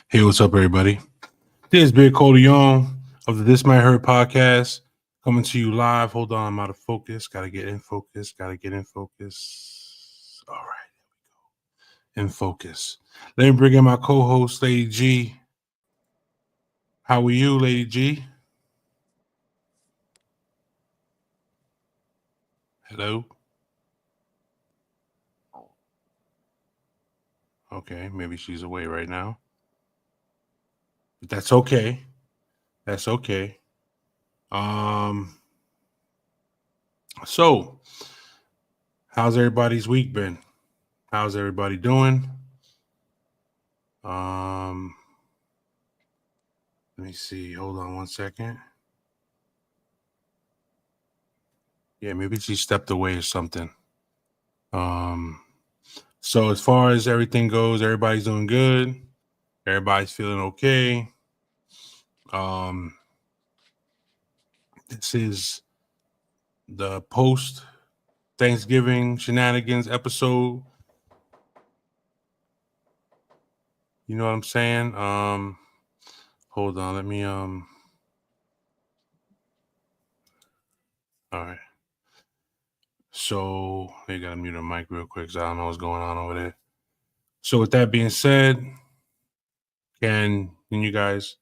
Hey, what's up, everybody? This is Big Cody Young of the This Might Hurt podcast coming to you live. Hold on, I'm out of focus. Gotta get in focus. Gotta get in focus. All right, in focus. Let me bring in my co host, Lady G. How are you, Lady G? Hello? Okay, maybe she's away right now, but that's okay. That's okay. Um, so how's everybody's week been? How's everybody doing? Um, Let me see. Hold on one second. Yeah, maybe she stepped away or something. Um, so as far as everything goes, everybody's doing good. Everybody's feeling okay. Um, this is the post Thanksgiving shenanigans episode. You know what I'm saying? Hold on, let me all right. So you gotta mute the mic real quick because I don't know what's going on over there. So with that being said, can you guys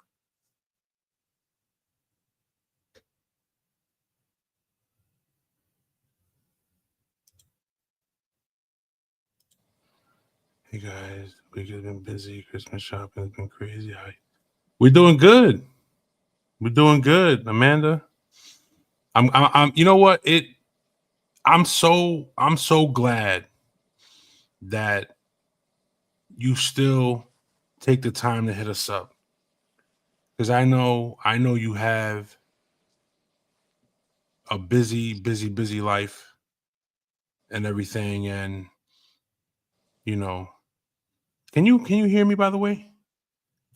Hey guys, week has been busy. Christmas shopping has been crazy. We're doing good. We're doing good, Amanda. I'm. You know what? I'm so glad that you still take the time to hit us up because I know you have a busy life and everything, and you know. Can you hear me? By the way,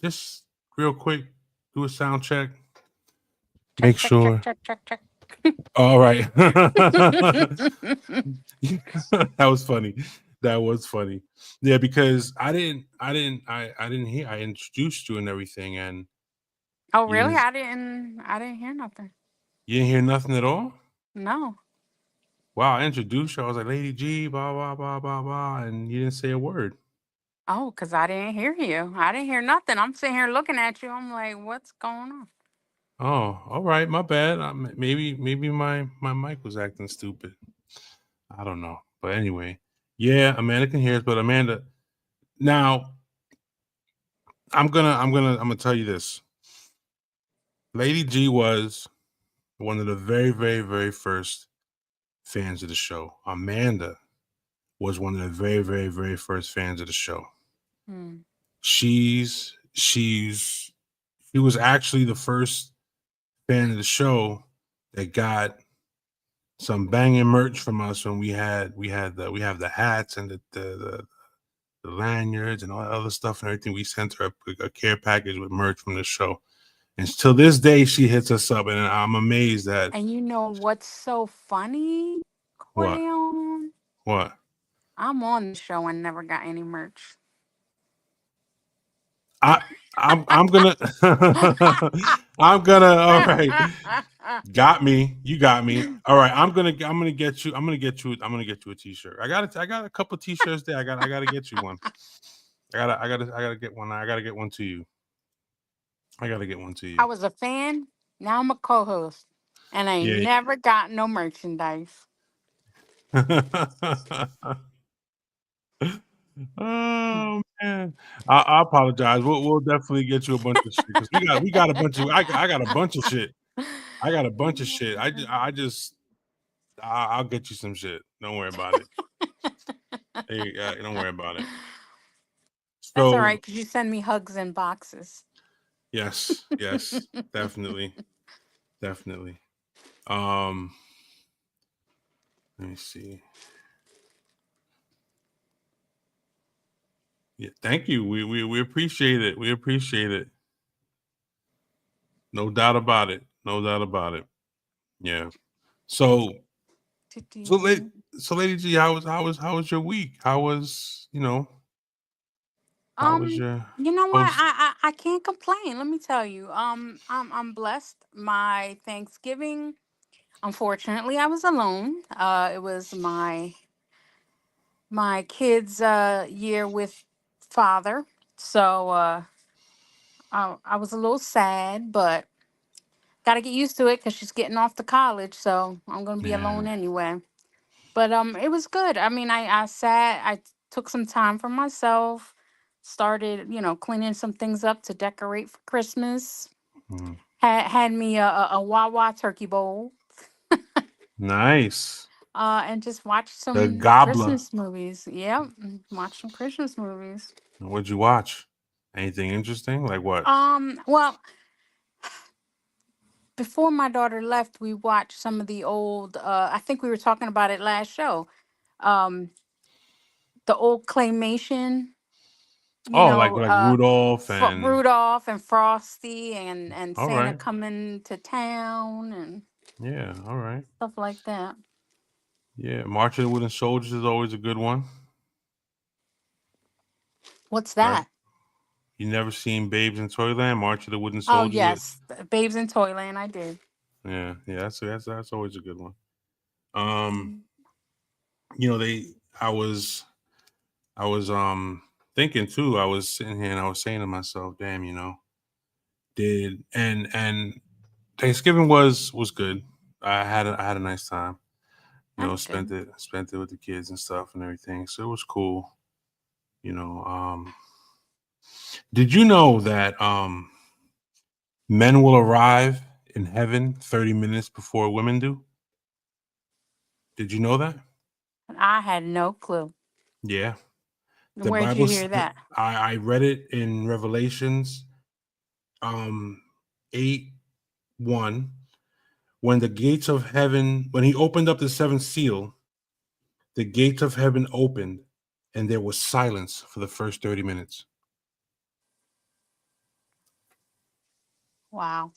just real quick, do a sound check. Check, Make check, check, sure. check, check, check. All right. That was funny. That was funny. Yeah, because I didn't hear. I introduced you and everything, and Oh, you really? didn't, I didn't hear nothing. you didn't hear nothing at all. No. Wow, I introduced you. I was like, Lady G, blah blah blah blah blah, and you didn't say a word. Oh, because I didn't hear you. I didn't hear nothing. I'm sitting here looking at you. I'm like, what's going on? Oh, all right, my bad. Maybe my mic was acting stupid. I don't know, but anyway, yeah, Amanda can hear us, but Amanda, now I'm gonna tell you this. Lady G was one of the very first fans of the show. Amanda was one of the very first fans of the show. Hmm. She's she was actually the first fan of the show that got some banging merch from us when we have the hats and the lanyards and all that other stuff and everything. We sent her a care package with merch from the show. And till this day, she hits us up, and I'm amazed that And you know what's so funny, what Corleone? what I'm on the show and never got any merch. I I'm gonna I'm gonna all right. Got me. You got me. All right. I'm gonna get you a t-shirt. I got a couple t-shirts there. I gotta get you one. I gotta get one. I gotta get one to you. I gotta get one to I you. was a fan. Now I'm a co-host, and I ain't Yeah. never got no merchandise. Oh man, I apologize. We'll definitely get you a bunch of shit because we got a bunch of I got a bunch of shit. I got a bunch of shit. I'll get you some shit. Don't worry about it. Hey, don't worry about it. That's all So right, because you send me hugs and boxes. yes, definitely, definitely. Um, Let me see. Yeah, thank you. We appreciate it. We appreciate it. No doubt about it. No doubt about it. Yeah. So so late. So Lady G, how was your week? How was How was Um, your you know what? post? I can't complain. Let me tell you. I'm blessed. My Thanksgiving, unfortunately, I was alone. It was my kids' year with father, so I was a little sad, but got to get used to it because she's getting off to college, so I'm gonna be alone Yeah. anyway. But it was good. I mean, I sat, took some time for myself, started, cleaning some things up to decorate for Christmas. Mm. Had me a Wawa turkey bowl, Nice. and just watched The some Gobbler. Christmas movies. Yep, watch some Christmas movies. What'd you watch? Anything interesting? Like what? Well, before my daughter left, we watched some of the old. I think we were talking about it last show. Um, the old claymation, Oh, like Rudolph and Rudolph and Frosty and all Santa right. coming to town and Yeah, all right. stuff like that. Yeah, March of the Wooden Soldiers is always a good one, What's right? that? You never seen Babes in Toyland? March of the Wooden Oh Soldiers? yes, Babes in Toyland. I did. Yeah, yeah, that's always a good one. Um, Mm. they I was thinking too. I was sitting here and I was saying to myself, damn, did and Thanksgiving was good. I had a nice time. That's Spent good. it with the kids and stuff and everything. So it was cool. You know, did you know that men will arrive in heaven 30 minutes before women do? Did you know that? I had no clue. Yeah. The Where'd you Bible hear that? I read it in Revelations 8 1. When the gates of heaven, when he opened up the seventh seal, the gates of heaven opened and there was silence for the first 30 minutes. Wow,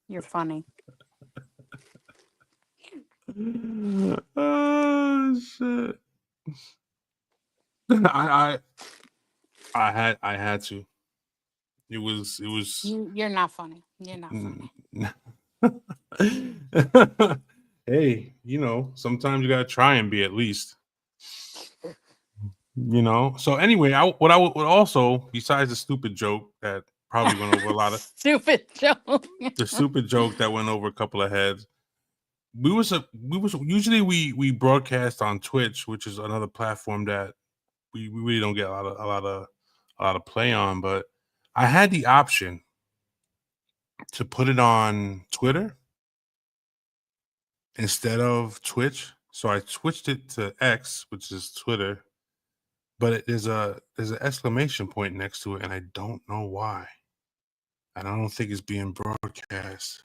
you're funny. Oh shit. I, I had to. It was You're not funny. You're not funny. hey, sometimes you gotta try and be at least. So anyway, what I would also, besides the stupid joke that probably went over a lot of Stupid joke. the stupid joke that went over a couple of heads. We was usually we broadcast on Twitch, which is another platform that we really don't get a lot of play on, but I had the option to put it on Twitter instead of Twitch. So I switched it to X, which is Twitter, but there's an exclamation point next to it, and I don't know why. And I don't think it's being broadcast.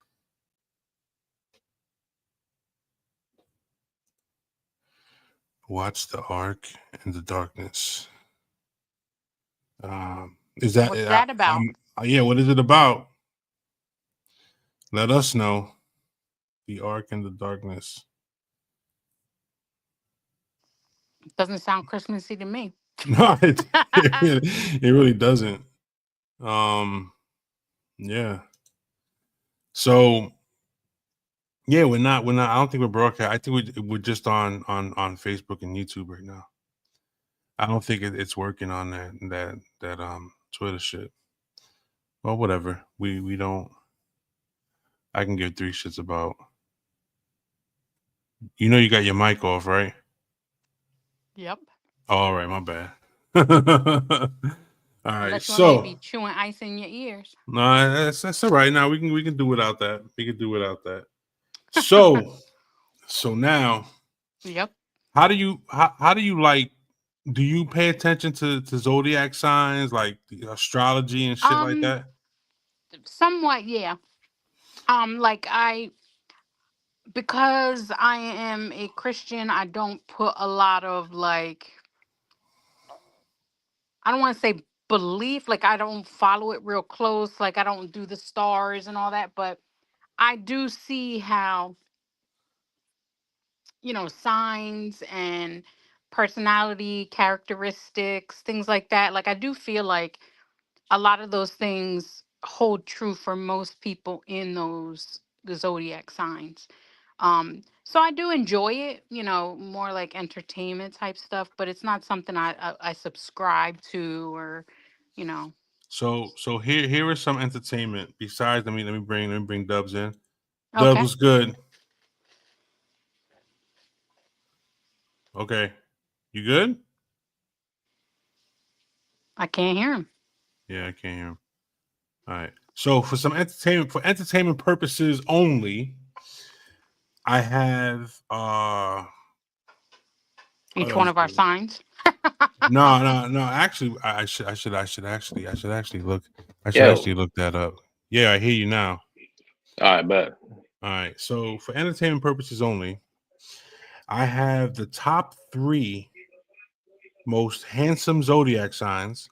Watch the Ark in the darkness. Is that What's that about? yeah? What is it about? Let us know. The Ark in the darkness. Doesn't sound Christmassy to me. No, it really doesn't. Um, yeah. So yeah, we're not. I don't think we're broadcast. I think we're just on Facebook and YouTube right now. I don't think it's working on that Twitter shit. Well, whatever. We don't. I can give three shits about. You got your mic off, right? Yep. Oh, all right, my bad. All right, Unless you want me to be so chewing ice in your ears. no, that's all right. Now we can do without that. We can do without that. So now, Yep. how do you like? Do you pay attention to zodiac signs like the astrology and shit like Um, that? somewhat, yeah. Like because I am a Christian, I don't put a lot of like, I don't want to say belief, like I don't follow it real close, like I don't do the stars and all that, but I do see how, signs and personality characteristics, things like that. Like I do feel like a lot of those things hold true for most people in the zodiac signs. So I do enjoy it, more like entertainment type stuff, but it's not something I subscribe to, or you know. So here is some entertainment besides. Let me bring Dubs in. Dubs Okay, was good. Okay, you good? I can't hear him. Yeah, I can't hear him. All right. So for entertainment purposes only, I have what Each one else? of our signs. No. Actually, I should actually look. I should Yo, actually look that up. Yeah, I hear you now. all right, bet. All right. So for entertainment purposes only, I have the top 3 most handsome zodiac signs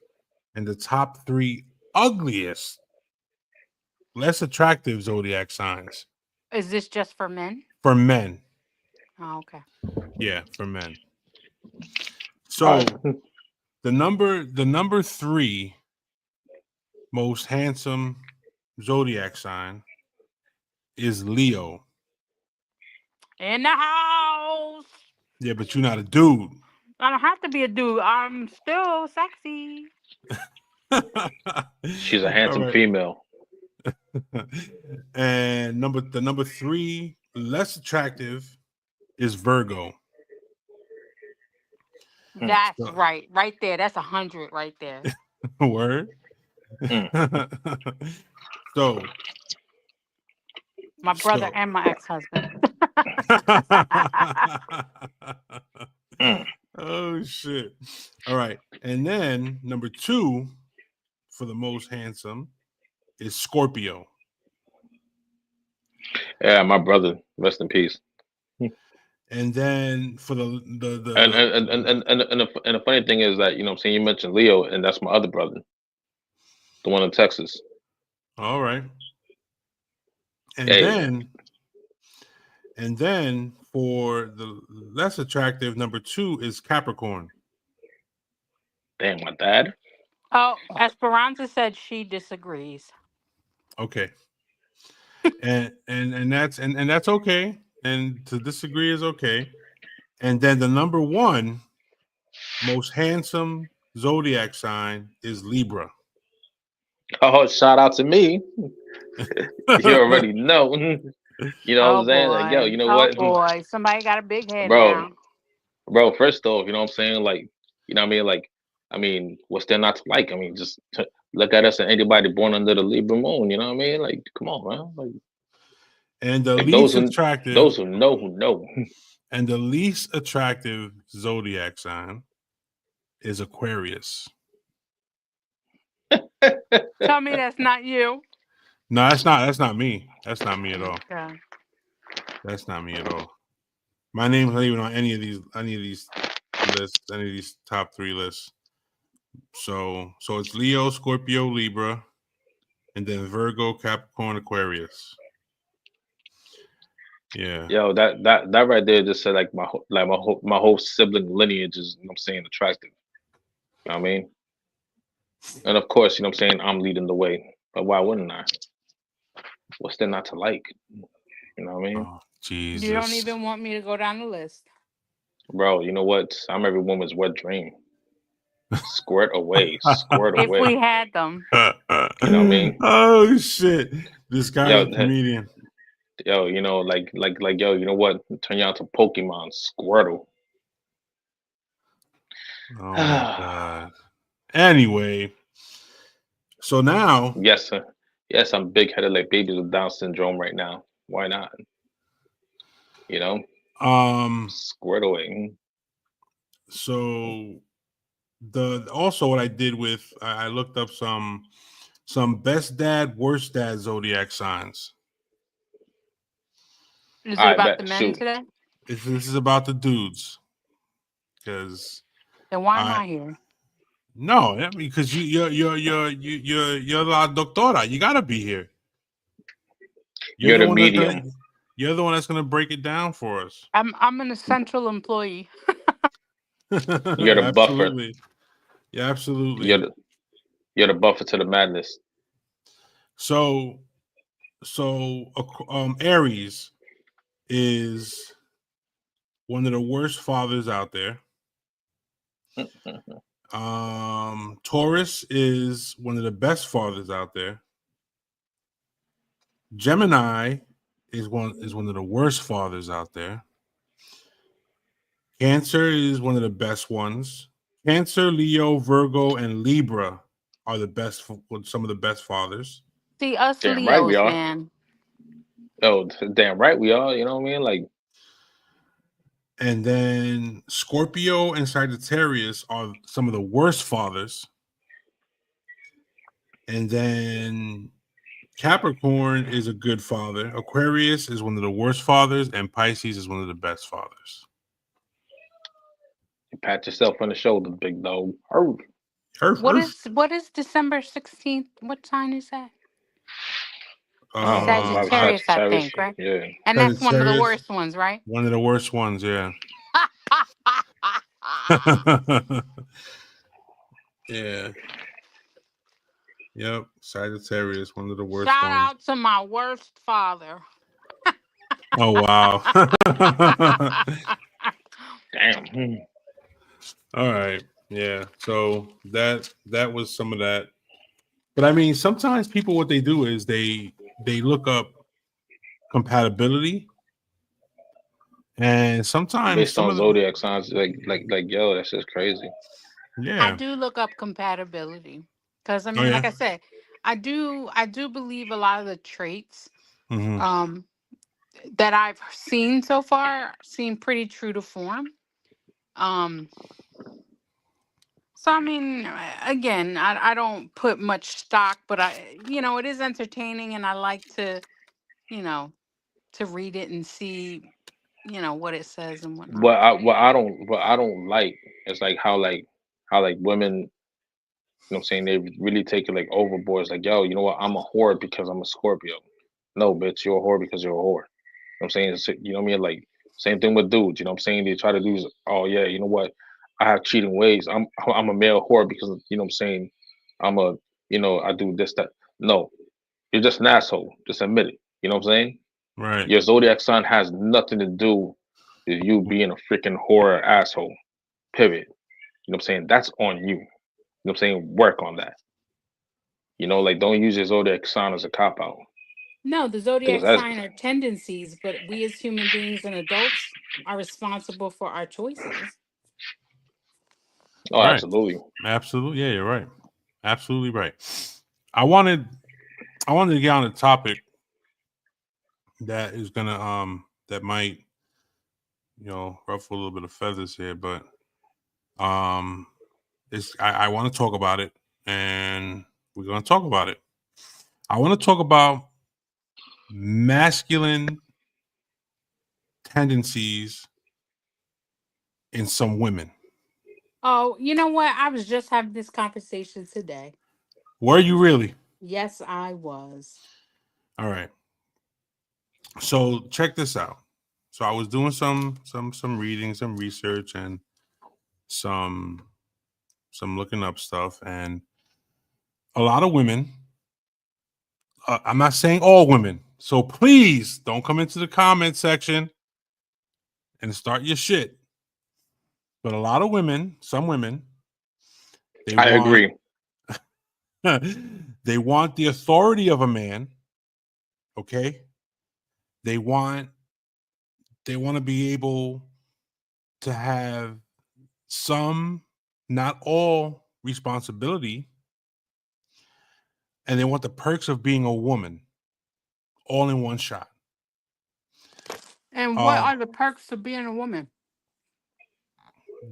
and the top 3 ugliest, less attractive zodiac signs Is this just for men? for men. Oh, okay. Yeah, for men. All So right. the number 3 most handsome zodiac sign is Leo. In the house. Yeah, but you're not a dude. I don't have to be a dude. I'm still sexy. She's a All handsome right. female. And the number 3 less attractive is Virgo. That's So, right. Right there. That's 100 right there. word. so My brother so and my ex-husband. Mm. oh shit. All right. And then number 2 for the most handsome is Scorpio. Yeah, my brother. Rest in peace. And then for the And the funny thing is that what I'm saying, you mentioned Leo, and that's my other brother, the one in Texas. all right. And Hey, then for the less attractive number 2 is Capricorn. damn, my dad. Oh, Esperanza said she disagrees. Okay. and that's okay. And to disagree is okay. And then the number 1 most handsome zodiac sign is Libra. Oh, shout out to me. You already know. You know what Oh I'm saying? Like, yo, boy. you know Oh what, boy. Somebody got a big head bro, now. bro. First off, you know what I'm saying? Like, you know what I mean? Like, I mean, what's there not to like? I mean, just look at us and anybody born under the Libra moon. You know what I mean? Like, come on, man. And the Like least attractive those who know. and the least attractive zodiac sign is Aquarius. Tell me that's not you. No, that's not me. That's not me at all. Okay. That's not me at all. My name's not even on any of these lists, any of these top 3 lists. So it's Leo, Scorpio, Libra, and then Virgo, Capricorn, Aquarius. Yeah. Yo, that right there just said like my whole sibling lineage is, you know what I'm saying, attractive. You know what I mean? And of course, you know what I'm saying, I'm leading the way. But why wouldn't I? What's there not to like? You know what I mean? Oh, Jesus. You don't even want me to go down the list. Bro, you know what? I'm every woman's wet dream. Squirt away. Squirt If we away. had them. You know what I mean? Oh shit. This guy's Yo, a comedian. yo, you know, like yo, you know what? Turn you out to Pokemon Squirtle. Oh my god. Anyway, so now Yes, sir. Yes, I'm big headed like babies with Down syndrome right now. Why not? You know? Squirt away. so what I did with I looked up some best dad, worst dad zodiac signs. Is it I about bet. the men Shoot. today? This is about the dudes. Because Then why am I here? no, I mean, because you're la doctora. You gotta be here. You're the one medium. You're the one that's gonna break it down for us. I'm an essential employee. You're the buffer. Absolutely. Yeah, absolutely. You're the buffer to the madness. So Aries is one of the worst fathers out there. Taurus is one of the best fathers out there. Gemini is one of the worst fathers out there. Cancer is one of the best ones. Cancer, Leo, Virgo, and Libra are the best, some of the best fathers. See, us Damn right we Leos, are. man. Oh, damn right we are. You know what I mean? Like, And then Scorpio and Sagittarius are some of the worst fathers. And then Capricorn is a good father. Aquarius is one of the worst fathers, and Pisces is one of the best fathers. you pat yourself on the shoulder, big dog. Arr. What is December 16th? What sign is that? Like Sagittarius, I Sagittarius. think, right? Yeah. And that's one of the Sagittarius, worst ones, right? one of the worst ones, yeah. Yeah. Yep. Sagittarius, one of the worst Shout ones. out to my worst father. Oh wow. Damn. All right. Yeah. So that was some of that. But I mean, sometimes people, what they do is they look up compatibility, and sometimes Based some on of the, zodiac signs, like yo, that's just crazy. I yeah. do look up compatibility because I Oh, mean, yeah? like I said, I do believe a lot of the traits Mhm. that I've seen so far seem pretty true to form. So I mean, again, I don't put much stock, but it is entertaining, and I like to, you know, to read it and see, what it says and whatnot. What I don't like is like how women, you know what I'm saying, they really take it like overboard. It's like, yo, you know what, I'm a whore because I'm a Scorpio. No, bitch, you're a whore because you're a whore. You know what I'm saying? It's, you know what I mean? Like, same thing with dudes, you know what I'm saying? They try to do is, oh yeah, you know what, I have cheating ways. I'm a male whore because, you know what I'm saying, I'm a, I do this, that. No, you're just an asshole. Just admit it. You know what I'm saying? Right. Your zodiac sign has nothing to do with you being a freaking whore asshole. Period. You know what I'm saying? That's on you. You know what I'm saying? Work on that. Like, don't use your zodiac sign as a cop out. No, the Because zodiac that's sign are tendencies, but we as human beings and adults are responsible for our choices. oh, Right. absolutely. Absolutely. Yeah, you're right. Absolutely right. I wanted to get on a topic that is gonna that might ruffle a little bit of feathers here, but I want to talk about it, and we're gonna talk about it. I want to talk about masculine tendencies in some women. Oh, you know what? I was just having this conversation today. Were you really? Yes, I was. All right. So check this out. So I was doing some reading, some research, and some looking up stuff, and a lot of women. I'm not saying all women, so please don't come into the comment section and start your shit. But a lot of women, some women, I agree. they want the authority of a man. Okay, they want to be able to have some, not all, responsibility, and they want the perks of being a woman, all in one shot. And what are the perks of being a woman?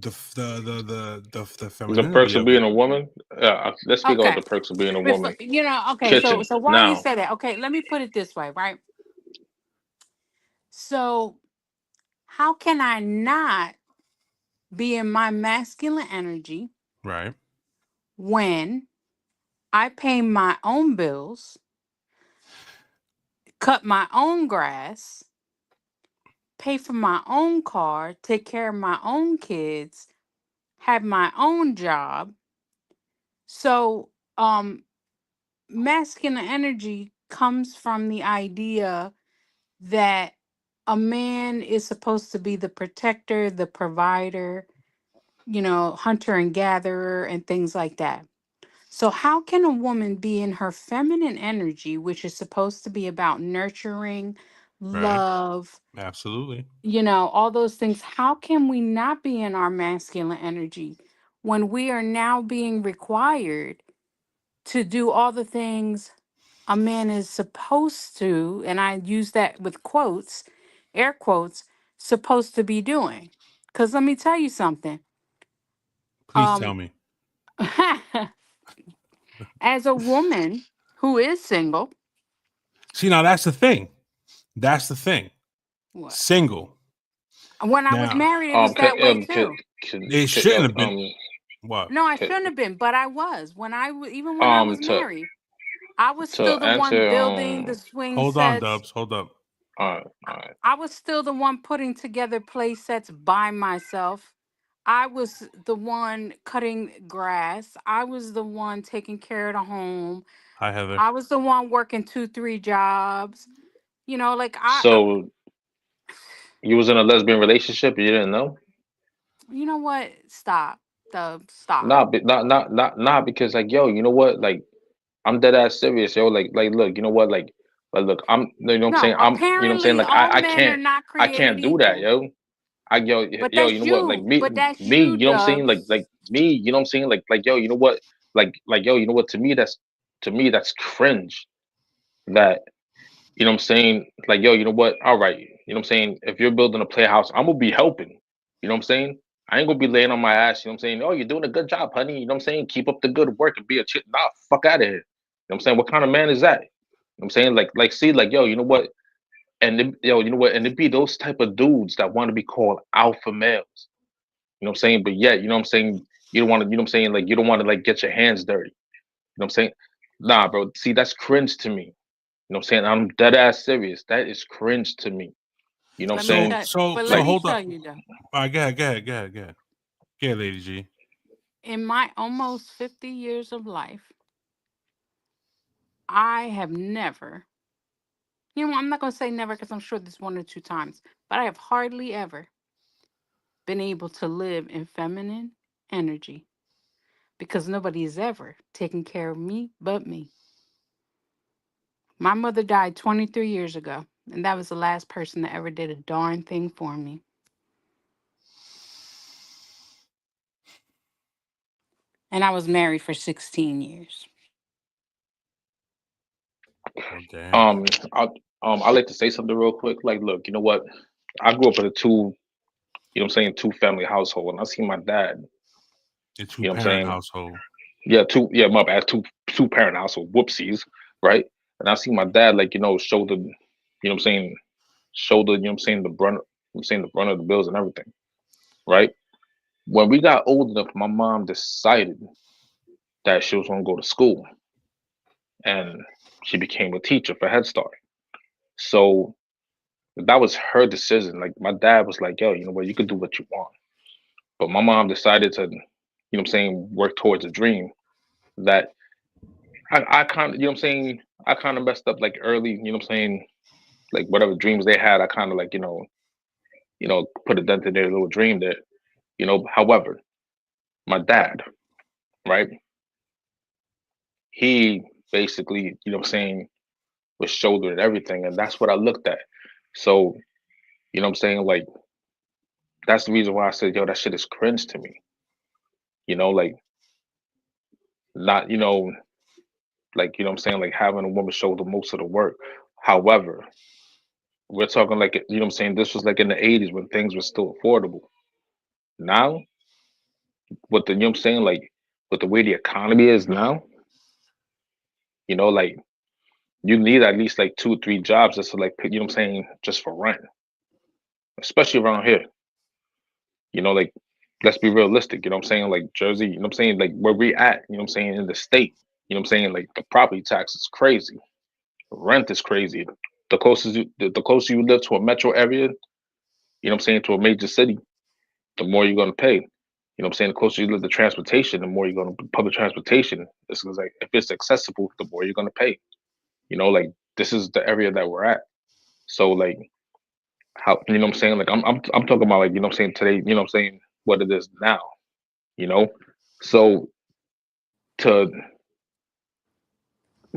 The The femininity perks of of being it. a woman. Let's speak about Okay. the perks of being a woman. Okay, so Kitchen while you now. say that, okay, let me put it this way, right? So how can I not be in my masculine energy Right. when I pay my own bills, cut my own grass, pay for my own car, take care of my own kids, have my own job. So, masculine energy comes from the idea that a man is supposed to be the protector, the provider, hunter and gatherer, and things like that. So, how can a woman be in her feminine energy, which is supposed to be about nurturing, Right. love, Absolutely. all those things? How can we not be in our masculine energy when we are now being required to do all the things a man is supposed to, and I use that with quotes, air quotes, supposed to be doing? Because let me tell you something. Please tell Um, me. as a woman who is single, See, now that's the thing. That's the thing. what? Single. When I was Now, married, it was that way too. it shouldn't have been. What? No, I could, shouldn't have been, but I was. Even when I was to married, I was to still the one answer building the swing Hold on, sets. Dubs. Hold up. all right. I was still the one putting together play sets by myself. I was the one cutting grass. I was the one taking care of the home. Hi, Heather. I was the one working 2, 3 jobs. Like So you was in a lesbian relationship, you didn't know? you know what? Stop. Stop. Nah, but not because like yo, you know what? Like I'm dead ass serious, yo. Like look, you know what? Like look, you know what I'm saying? No, apparently Like all I men are can't not I created can't do that, equal. yo. But Yo, you that's know what? Like you. But that's me, you, you know what I'm saying? Dubs. Me, you know what I'm saying? Like yo, you know what? Like yo, you know what? To me that's cringe. That you know what I'm saying? Like yo, you know what? All right, you know what I'm saying? If you're building a playhouse, I'm gonna be helping. You know what I'm saying? I ain't gonna be laying on my ass. You know what I'm saying? Oh, you're doing a good job, honey. You know what I'm saying? Keep up the good work and be a chick. Nah, fuck out of here. You know what I'm saying? What kind of man is that? You know what I'm saying? See, like, yo, you know what? Yo, you know what? And it be those type of dudes that want to be called alpha males. You know what I'm saying? But yet, you know what I'm saying? You don't want to, you know what I'm saying? Like, you don't want to like get your hands dirty. You know what I'm saying? Nah, bro. See, that's cringe to me. You know what I'm saying? I'm dead ass serious. That is cringe to me. You know what I'm Let me saying? tell but So let Like, me hold tell up. you though. All right, go ahead, go ahead, go ahead, go ahead. Go ahead, Lady G. In my almost 50 years of life, I have never, I'm not going to say never because I'm sure there's 1 or 2 times, but I have hardly ever been able to live in feminine energy because nobody has ever taken care of me but me. My mother died 23 years ago, and that was the last person that ever did a darn thing for me. And I was married for 16 years. Oh, damn. um, I I like to say something real quick. Like, look, you know what? I grew up in a you know what I'm saying, two family household, and I see my dad, A you know what I'm two-parent saying? household. Yeah, my bad, two parent household, whoopsies, right? And I see my dad like, you know, shoulder, you know what I'm saying, you know what I'm saying, the brunt of the bills and everything, right? When we got old enough, my mom decided that she was gonna go to school and she became a teacher for Head Start. So that was her decision. Like my dad was like, yo, you know what, you could do what you want. But my mom decided to, you know what I'm saying, work towards a dream that I kind of, you know what I'm saying, I kind of messed up like early, you know what I'm saying, like whatever dreams they had, I kind of like, you know, put a dent in their little dream there, you know. However, my dad, right, he basically, you know what I'm saying, was shouldering everything, and that's what I looked at. So, you know what I'm saying, like that's the reason why I said, yo, that shit is cringe to me. You know, like not, you know, like you know what I'm saying, like having a woman shoulder most of the work. However, we're talking like you know what I'm saying, this was like in the 80s when things were still affordable. Now, with the you know what I'm saying, like with the way the economy is now, you know, like you need at least like 2 or 3 jobs just to like you know what I'm saying, just for rent, especially around here. You know, like let's be realistic, you know what I'm saying? Like Jersey, you know what I'm saying, like where we at, you know what I'm saying, in the state, you know what I'm saying, like the property tax is crazy. Rent is crazy. The closer you live to a metro area, you know what I'm saying, to a major city, the more you're gonna pay. You know what I'm saying? The closer you live to transportation, the more you're going to public transportation. It's like if it's accessible, the more you're going to pay. You know, like this is the area that we're at. So like how you know what I'm saying? Like I'm talking about like you know what I'm saying today. You know what I'm saying? What it is now. You know, so to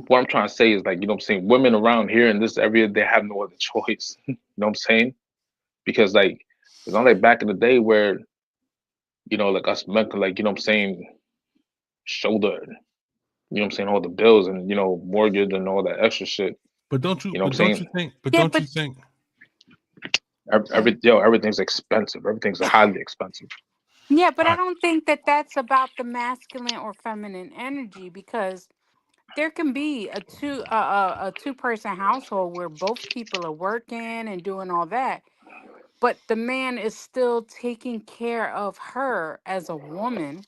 what I'm trying to say is like you know what I'm saying. Women around here in this area, they have no other choice. You know what I'm saying? Because like it's not like back in the day where you know like us men could like you know what I'm saying shoulder you know what I'm saying all the bills and you know mortgage and all that extra shit. But don't you? You know what I'm But don't you saying? think? But Yeah, don't but you think? okay. Everything's expensive. Everything's highly expensive. Yeah, but I I, don't think that that's about the masculine or feminine energy, because there can be a two-person household where both people are working and doing all that, but the man is still taking care of her as a woman,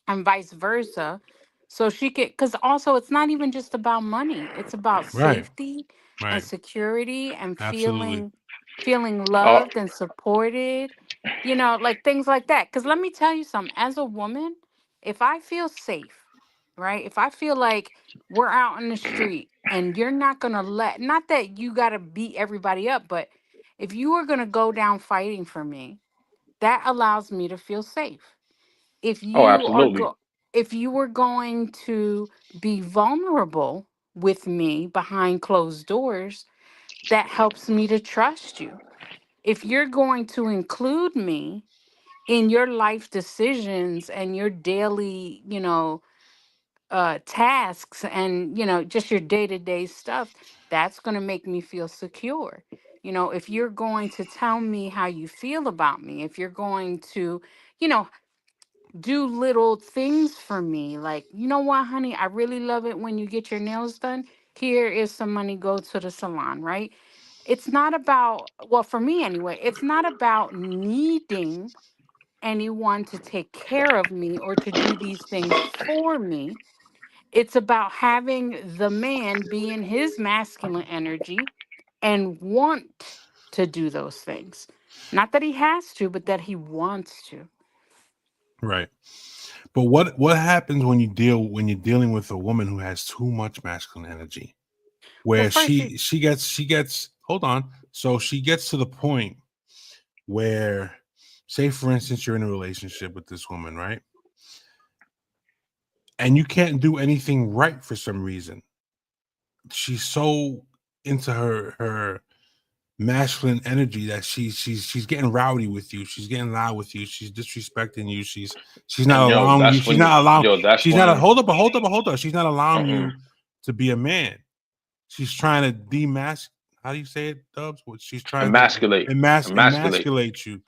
and vice versa. So she could, because also it's not even just about money, it's about right. safety and Right. security and Absolutely. feeling Uh, loved and supported, like things like that. Because let me tell you something, as a woman, if I feel safe, right, if I feel like we're out in the street and you're not gonna not that you gotta beat everybody up, but if you are gonna go down fighting for me, that allows me to feel safe. if oh, you are absolutely. go if you were going to be vulnerable with me behind closed doors, that helps me to trust you. If you're going to include me in your life decisions and your daily, tasks, and just your day-to-day stuff, that's going to make me feel secure. If you're going to tell me how you feel about me, if you're going to, you know do little things for me. Like, you know what, honey, I really love it when you get your nails done. Here is some money, go to the salon, right? It's not about, well, for me anyway, it's not about needing anyone to take care of me or to do these things for me. It's about having the man be in his masculine energy and want to do those things. Not that he has to, but that he wants to. Right. But what happens when you're dealing with a woman who has too much masculine energy? Well, Where first you she gets hold on. So she gets to the point where, say for instance, you're in a relationship with this woman, right? And you can't do anything right for some reason. She's so into her masculine energy that she's getting rowdy with you. She's getting loud with you. She's disrespecting you. She's And not yo, allowing you. that's She's when you not allowing. yo, that's She's not a when hold up. She's not allowing mm-mm. you to be a man. She's trying to demask. How do you say it, Dubs? What she's trying to Emasculate. emasculate you.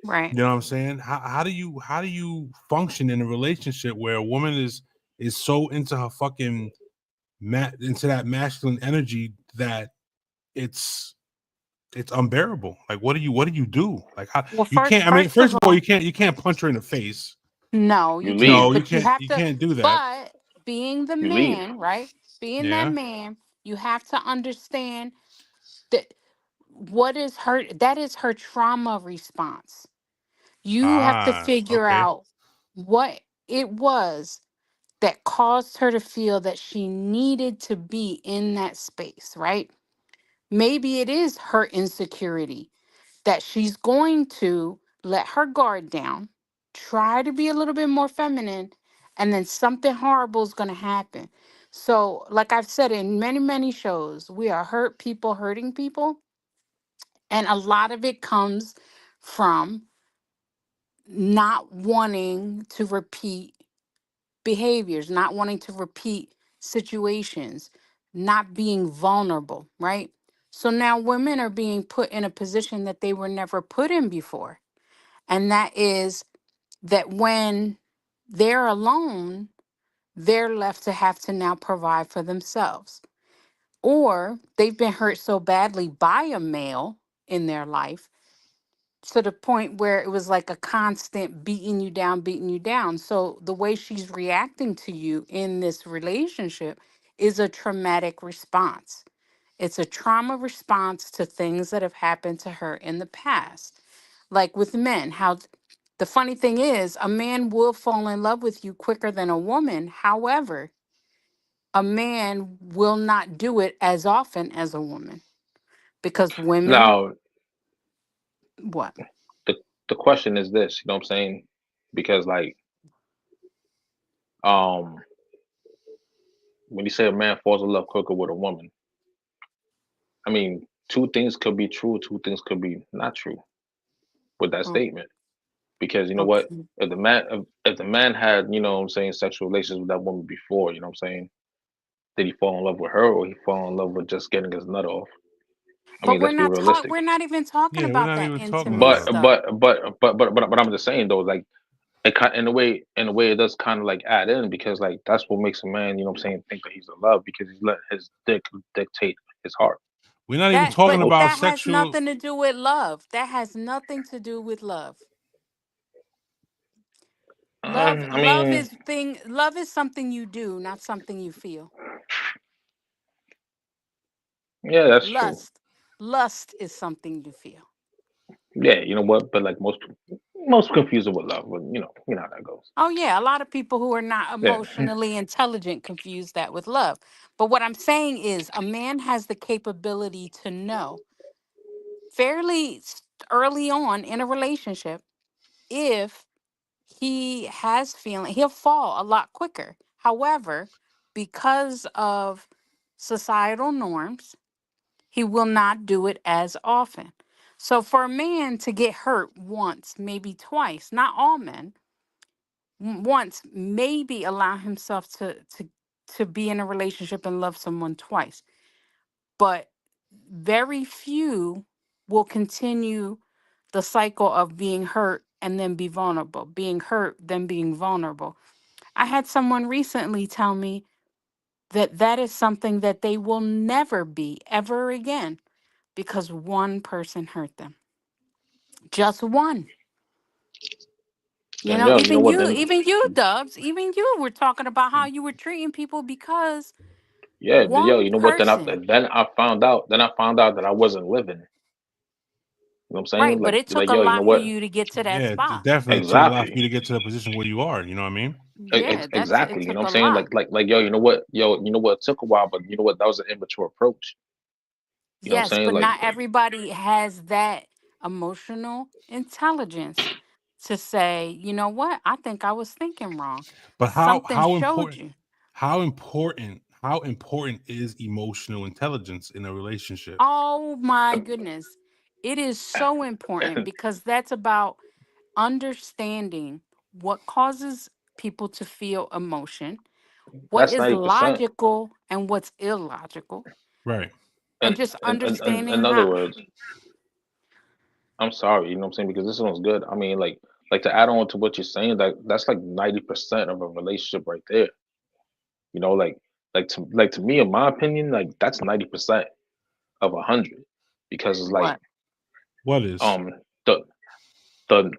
right. You know what I'm saying? How do you function in a relationship where a woman is so into her fucking into that masculine energy that it's it's unbearable. Like what do you do? Like how Well, you first can't I mean, first first of of all, all, you can't punch her in the face. no, You you leave. can't. No, you But you can't have you to. can't do that. But being the You leave. man, right? Being that Yeah. man, you have to understand that what is her. That is her trauma response. You have to figure Okay. out what it was that caused her to feel that she needed to be in that space, right? Maybe it is her insecurity that she's going to let her guard down, try to be a little bit more feminine, and then something horrible is going to happen. So, like I've said in many, many shows, we are hurt people hurting people. And a lot of it comes from not wanting to repeat behaviors, not wanting to repeat situations, not being vulnerable, right? So now women are being put in a position that they were never put in before. And that is that when they're alone, they're left to have to now provide for themselves. Or they've been hurt so badly by a male in their life to the point where it was like a constant beating you down, beating you down. So the way she's reacting to you in this relationship is a traumatic response. It's a trauma response to things that have happened to her in the past. Like with men, how The funny thing is, a man will fall in love with you quicker than a woman. However, a man will not do it as often as a woman because women, Now, what? the the question is this, you know what I'm saying? Because like, um, when you say a man falls in love quicker with a woman, I mean, two things could be true, two things could be not true with that Oh, statement. Because you know what? okay. If the man had, you know what I'm saying, sexual relations with that woman before, you know what I'm saying? Did he fall in love with her or he fall in love with just getting his nut off? I But mean, let's be realistic. we're not even talking Yeah, we're about not that even talking intimate But about stuff. that. but but but but but, but I'm just saying though, like in a way it does kind of like add in because like that's what makes a man, you know what I'm saying, think that he's in love because he's let his dick dictate his heart. We're not even That talking but Most about that has sexual. nothing to do with love. That has nothing to do with love. I mean, Love is something you do, not something you feel. yeah, that's true. Lust. Lust is something you feel. Yeah, you know what? But like most confuse it with love, but you know how that goes. Oh yeah, a lot of people who are not Yeah, emotionally intelligent confuse that with love. But what I'm saying is a man has the capability to know early on in a relationship if he has feeling, he'll fall a lot quicker. However, because of societal norms, he will not do it as often. So for a man to get hurt once, maybe twice, not all men, once, maybe allow himself to be in a relationship and love someone twice. But very few will continue the cycle of being hurt and then be vulnerable, being hurt, then being vulnerable. I had someone recently tell me that that is something that they will never be ever again because one person hurt them. Just one. You and know, yo, you know what? Then even you, Dubs, even you were talking about how you were treating people because yeah, yo, one you know what? person, Then I found out that I wasn't living. You know what I'm saying? right? But it took Like a yo, you know lot for what? you to get to that Yeah, it spot. definitely took a lot for Exactly. you to get to the position where you are. You know what I mean? Yeah, it Exactly. You know took what I'm a saying? lot. Yo, you know what? Yo, you know what? It took a while, but you know what? That was an immature approach. You know what I'm Yes, saying? but not everybody has that emotional intelligence to say, you know what? I think I was thinking wrong. But Something showed you. how important is emotional intelligence in a relationship? Oh my goodness. It is so important because that's about understanding what causes people to feel emotion, what that's is 90%. logical and what's illogical, Right. and And just in understanding other how. words, I'm sorry, you know what I'm saying? Because this one's good. I mean, like to add on to what you're saying, that's like 90% of a relationship right there. You know, like to me, in my opinion, like that's 90% of 100, because it's like What? What is? um the the you know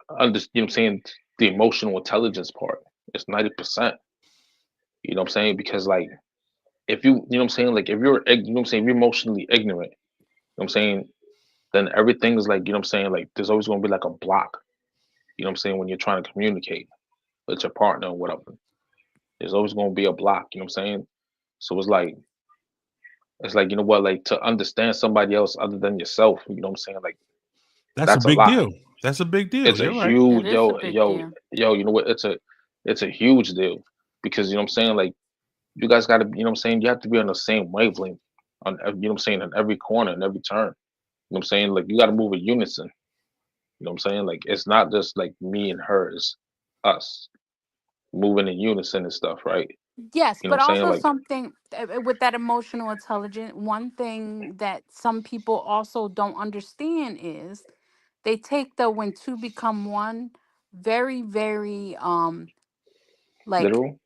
what I'm saying, the emotional intelligence part is 90%. You know what I'm saying? Because like if you know what I'm saying, like if you know what I'm saying, if you're emotionally ignorant, you know what I'm saying, then everything's like, you know what I'm saying, like there's always gonna be like a block, you know what I'm saying, when you're trying to communicate with your partner or whatever. There's always gonna be a block, you know what I'm saying? So it's like, you know what, like to understand somebody else other than yourself, you know what I'm saying? Like That's a that's a big lot. deal. That's a big deal. It's a You're right. It huge is a big deal. you know what, it's a huge deal because you know what I'm saying, like you guys gotta, you know what I'm saying, you have to be on the same wavelength on you know what I'm saying, in every corner and every turn. You know what I'm saying? Like you gotta move in unison. You know what I'm saying? Like it's not just like me and her, it's us moving in unison and stuff, right? Yes, You know but what I'm saying? also Like something with that emotional intelligence, one thing that some people also don't understand is they take the when two become one very, very like literal.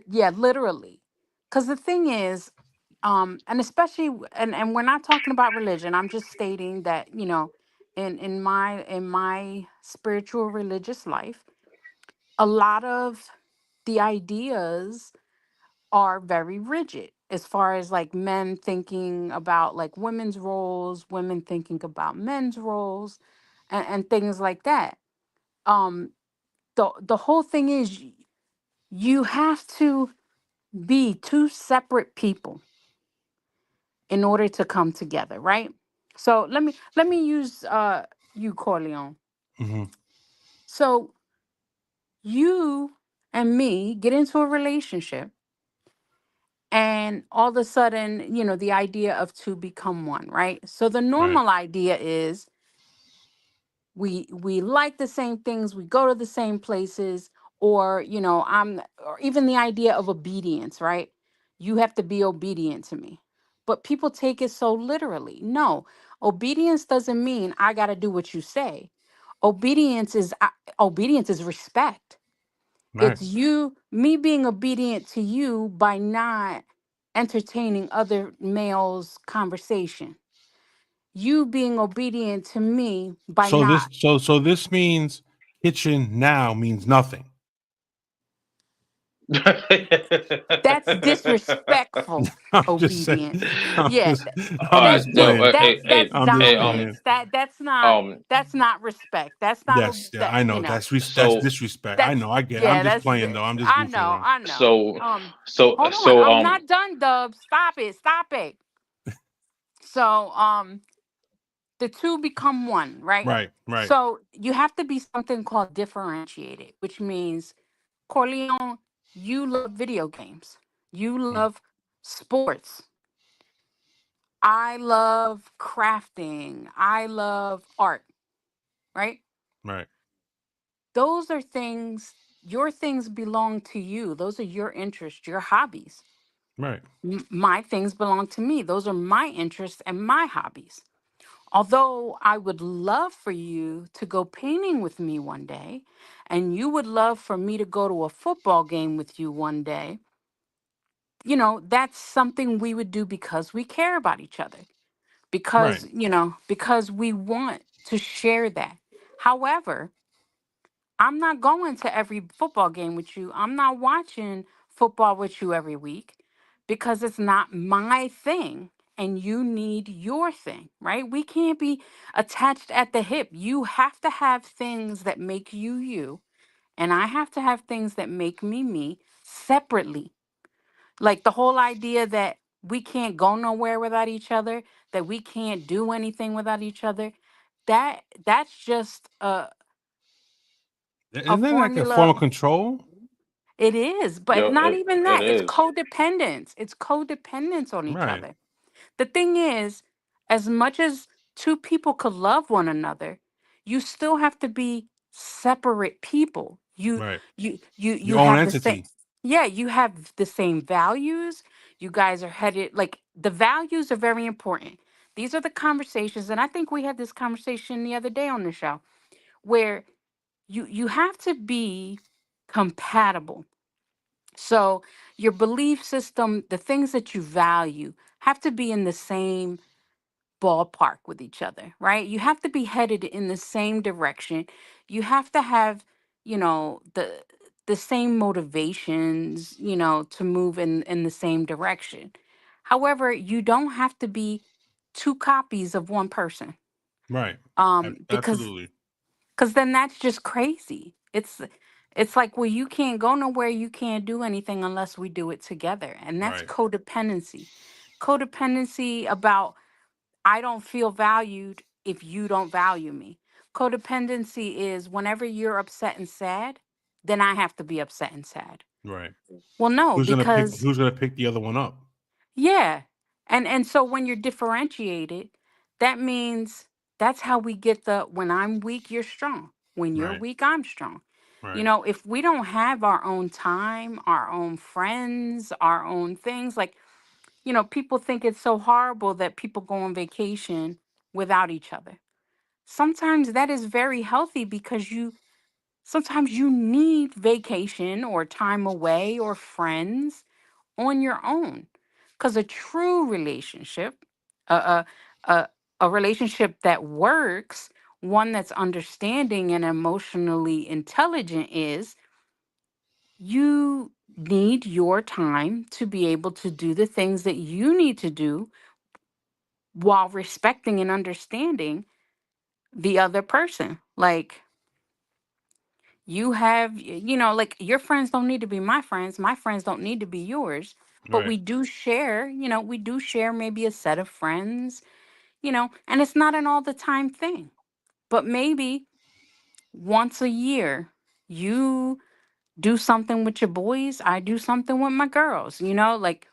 yeah, literally. Because the thing is, and especially and we're not talking about religion. I'm just stating that, in my spiritual religious life, a lot of the ideas are very rigid as far as like men thinking about like women's roles, women thinking about men's roles, and things like that. the whole thing is you have to be two separate people in order to come together, right? So let me use you, Corleone. Hmm. So you and me get into a relationship, and all of a sudden, the idea of two become one, right? So the Right. normal idea is we like the same things, we go to the same places, or or even the idea of obedience, right? You have to be obedient to me. But people take it so literally. No, obedience doesn't mean I got to do what you say. Obedience is obedience is respect. Right. It's me being obedient to you by not entertaining other males conversation, you being obedient to me by So not. this means kitchen now means nothing. That's disrespectful I'm just saying. obedience. Yeah, All I'm right, that's just no, playing. that's I'm just dominance. playing. um, That's not respect. That's not Yes, yeah, that, I know. That's so, disrespect. I know. I get it. I'm yeah, just playing though. I'm just I goofing know, around. I know. so, Hold on, so, I'm not done, Dub. Stop it, stop it. So the two become one, right? Right, right, So you have to be something called differentiated, which means, Corleone, you love video games. You mm, love sports. I love crafting. I love art, right? right, Those are things, your things belong to you. Those are your interests, your hobbies. right, My things belong to me. Those are my interests and my hobbies. Although I would love for you to go painting with me one day, and you would love for me to go to a football game with you one day, that's something we would do because we care about each other, right, because we want to share that. However, I'm not going to every football game with you. I'm not watching football with you every week because it's not my thing and you need your thing, right? We can't be attached at the hip. You have to have things that make you you, and I have to have things that make me me separately. Like the whole idea that we can't go nowhere without each other, that we can't do anything without each other, that's just a Isn't that like a form formula. of control? It is, but yo, not even it that. It's is. codependence. It's codependence on each Right, other. The thing is, as much as two people could love one another, you still have to be separate people. You right. you you you Your own have the same. entity. Yeah, you have the same values. You guys are headed, like, the values are very important. These are the conversations, and I think we had this conversation the other day on the show, where you have to be compatible. So your belief system, the things that you value, have to be in the same ballpark with each other, right? You have to be headed in the same direction. You have to have, the same motivations, to move in the same direction. However, you don't have to be two copies of one person. Right. Because Absolutely. then that's just crazy. It's like, well, you can't go nowhere, you can't do anything unless we do it together. And that's Right. codependency. Codependency about, I don't feel valued if you don't value me. Codependency is whenever you're upset and sad, then I have to be upset and sad. Right. Well, no, Who's gonna pick? because Who's gonna pick the other one up? yeah. And so when you're differentiated, that means that's how we get the, when I'm weak, you're strong. When you're Right. weak, I'm strong. Right. If we don't have our own time, our own friends, our own things, like, people think it's so horrible that people go on vacation without each other. Sometimes that is very healthy because sometimes you need vacation or time away or friends on your own. Because a true relationship, a, a, a relationship that works, one that's understanding and emotionally intelligent, is you need your time to be able to do the things that you need to do while respecting and understanding the other person. Like, You have, like your friends don't need to be my friends. My friends don't need to be yours. But Right. we do share, we do share maybe a set of friends, and it's not an all the time thing. But maybe once a year, you do something with your boys, I do something with my girls, like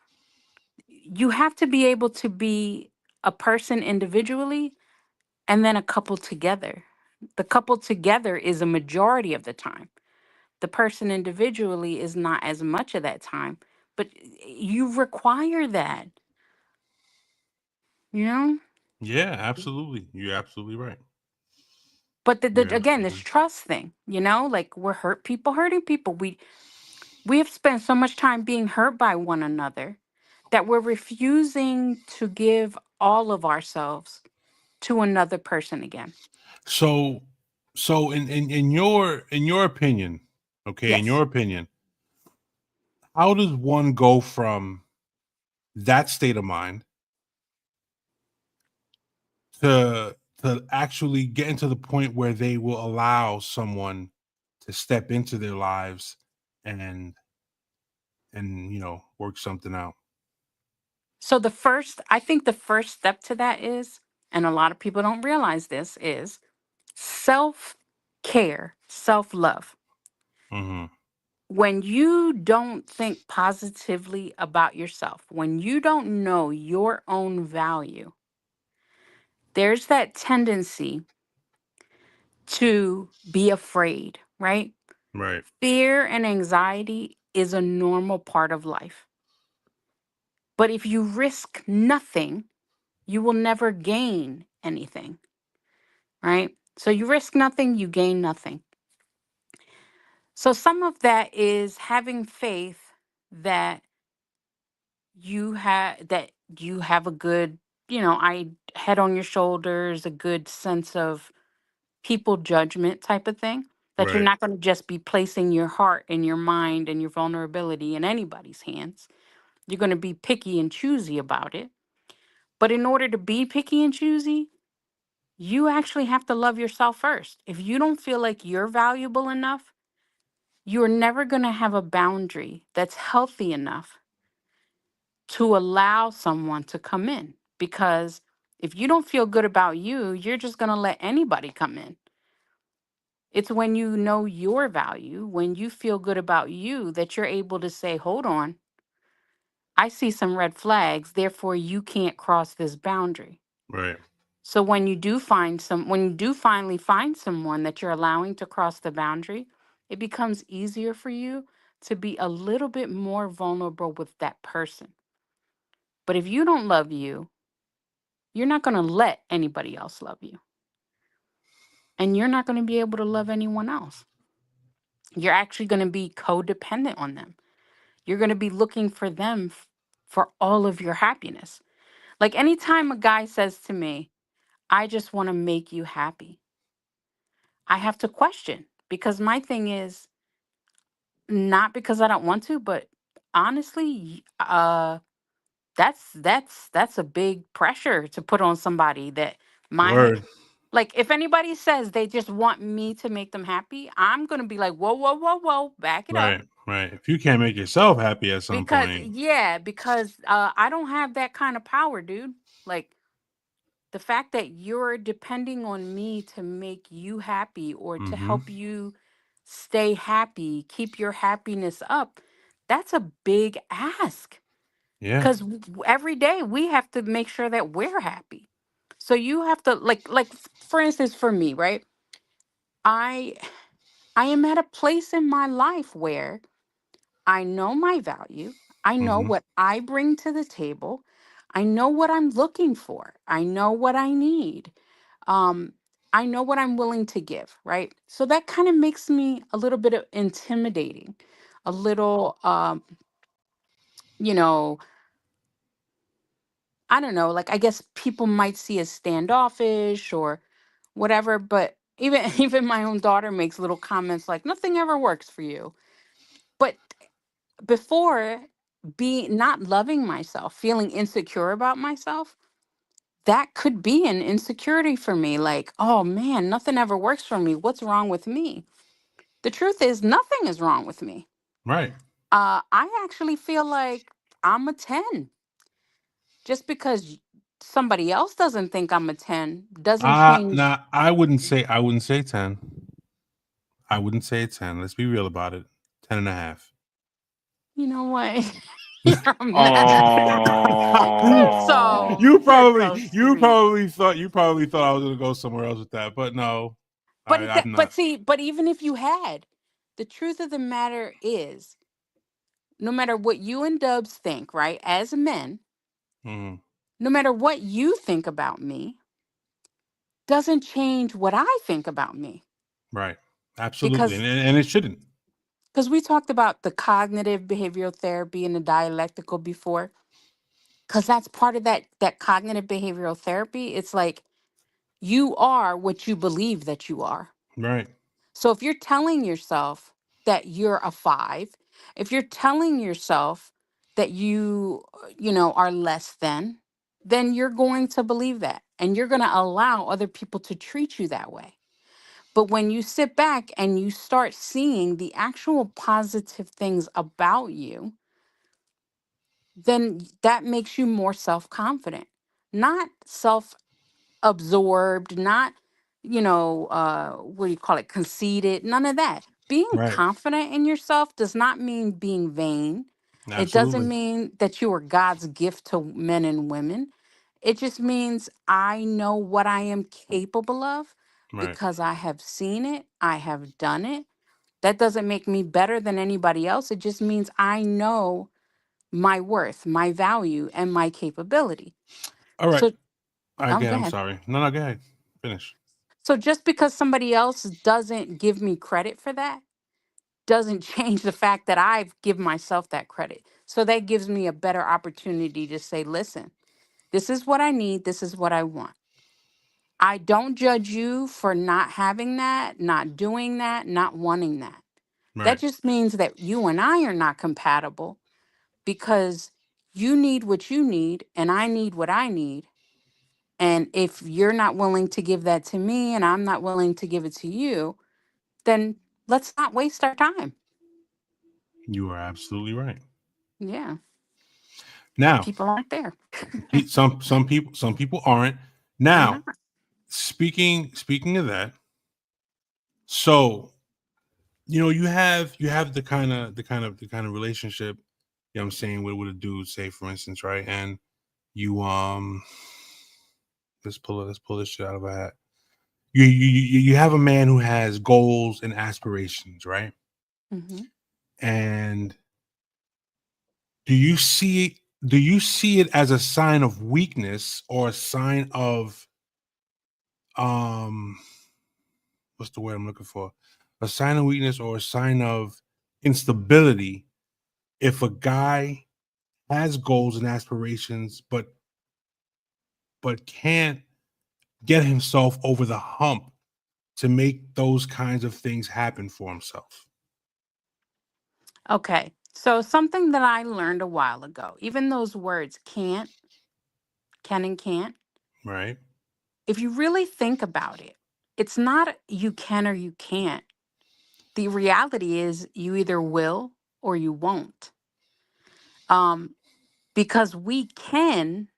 you have to be able to be a person individually and then a couple together. The couple together is a majority of the time. The person individually is not as much of that time, but you require that, you know? Yeah, absolutely. You're absolutely right. But You're again, this absolutely trust thing, like we're hurting people. We have spent so much time being hurt by one another that we're refusing to give all of ourselves to another person again. so so in your opinion, okay, in Yes. your opinion, how does one go from that state of mind to actually getting to the point where they will allow someone to step into their lives and work something out? So I think the first step to that is, and a lot of people don't realize this, is self care, self love. Hmm. When you don't think positively about yourself, when you don't know your own value, there's that tendency to be afraid, right? Right. Fear and anxiety is a normal part of life. But if you risk nothing, you will never gain anything, right? So you risk nothing, you gain nothing. So some of that is having faith that you have a good, I head on your shoulders, a good sense of people judgment type of thing. That you're Right. not going to just be placing your heart and your mind and your vulnerability in anybody's hands. You're going to be picky and choosy about it. But in order to be picky and choosy, you actually have to love yourself first. If you don't feel like you're valuable enough, you're never going to have a boundary that's healthy enough to allow someone to come in. Because if you don't feel good about you, you're just going to let anybody come in. It's when you know your value, when you feel good about you, that you're able to say, hold on, I see some red flags, therefore you can't cross this boundary. Right. So when you do finally find someone that you're allowing to cross the boundary, it becomes easier for you to be a little bit more vulnerable with that person. But if you don't love you, you're not going to let anybody else love you. And you're not going to be able to love anyone else. You're actually going to be codependent on them. You're going to be looking for them for all of your happiness. Like anytime a guy says to me, I just want to make you happy, I have to question, because my thing is not because I don't want to, but honestly, that's a big pressure to put on somebody that my Word. like if anybody says they just want me to make them happy, I'm going to be like, "Whoa, whoa, whoa, whoa, back it up." Right. Right. If you can't make yourself happy at some Because point. yeah, because I don't have that kind of power, dude. Like the fact that you're depending on me to make you happy or to Hmm. help you stay happy, keep your happiness up, that's a big ask. Yeah. Because every day we have to make sure that we're happy. So you have to for instance, for me, right? I I am at a place in my life where I know my value. I know Hmm. what I bring to the table. I know what I'm looking for. I know what I need. Um, I know what I'm willing to give, right? So that kind of makes me a little bit of intimidating, a little, you know, I don't know, like I guess people might see as standoffish or whatever, but even even my own daughter makes little comments like nothing ever works for you. But before, be not loving myself, feeling insecure about myself, that could be an insecurity for me. Like, oh man, nothing ever works for me. What's wrong with me? The truth is, nothing is wrong with me. Right. I actually feel like I'm a 10. Just because somebody else doesn't think I'm a 10 doesn't change. Nah, I wouldn't say 10. I wouldn't say 10. Let's be real about it. 10 and a half. You know what? You're a mess. Oh, So you're so sweet. You probably thought I was gonna go somewhere else with that, but no, I'm But not. see, but even if you had, the truth of the matter is, no matter what you and Dubs think, right, as men, Mhm. no matter what you think about me, doesn't change what I think about me. Right. Absolutely. Because And it shouldn't. we talked about the cognitive behavioral therapy and the dialectical before, because that's part of that cognitive behavioral therapy. It's like you are what you believe that you are. Right. So if you're telling yourself that you're a 5, if you're telling yourself that you are less than, then you're going to believe that, and you're going to allow other people to treat you that way. But when you sit back and you start seeing the actual positive things about you, then that makes you more self-confident, not self-absorbed, not, what do you call it, conceited, none of that. Being Right. confident in yourself does not mean being vain. It doesn't Absolutely. mean that you are God's gift to men and women. It just means I know what I am capable of Right. because I have seen it, I have done it. That doesn't make me better than anybody else. It just means I know my worth, my value, and my capability. All right. So, Again, go I'm ahead. sorry. No, go ahead. Finish. So just because somebody else doesn't give me credit for that doesn't change the fact that I've given myself that credit. So that gives me a better opportunity to say, listen, this is what I need. This is what I want. I don't judge you for not having that, not doing that, not wanting that. That Right. just means that you and I are not compatible, because you need what you need and I need what I need. And if you're not willing to give that to me and I'm not willing to give it to you, then let's not waste our time. You are absolutely right. Yeah, Now, people aren't there. some people aren't. They're Now, not. speaking of that, so you have the kind of relationship, I'm saying, with a dude, say for instance, right? And you let's pull this shit out of a hat. You have a man who has goals and aspirations, right? Hmm. And do you see it as a sign of weakness or a sign of um what's the word I'm looking for? A sign of weakness or a sign of instability if a guy has goals and aspirations but can't get himself over the hump to make those kinds of things happen for himself, Okay. So, something that I learned a while ago, even those words can't, can, and can't, right? if you really think about it, it's not you can or you can't. The reality is you either will or you won't. Um, because we can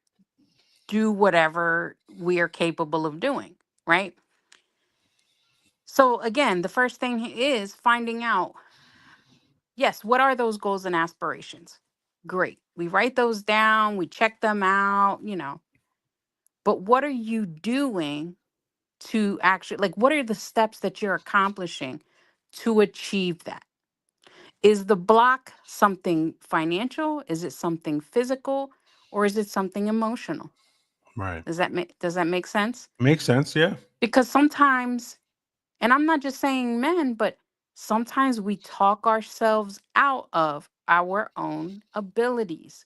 do whatever we are capable of doing, right? So, again, the first thing is finding out, yes, what are those goals and aspirations? Great. We write those down, we check them out. But what are you doing to actually, like, what are the steps that you're accomplishing to achieve that? Is the block something financial? Is it something physical? Or is it something emotional? Right. Does that make sense? Makes sense, yeah. Because sometimes, and I'm not just saying men, but sometimes we talk ourselves out of our own abilities.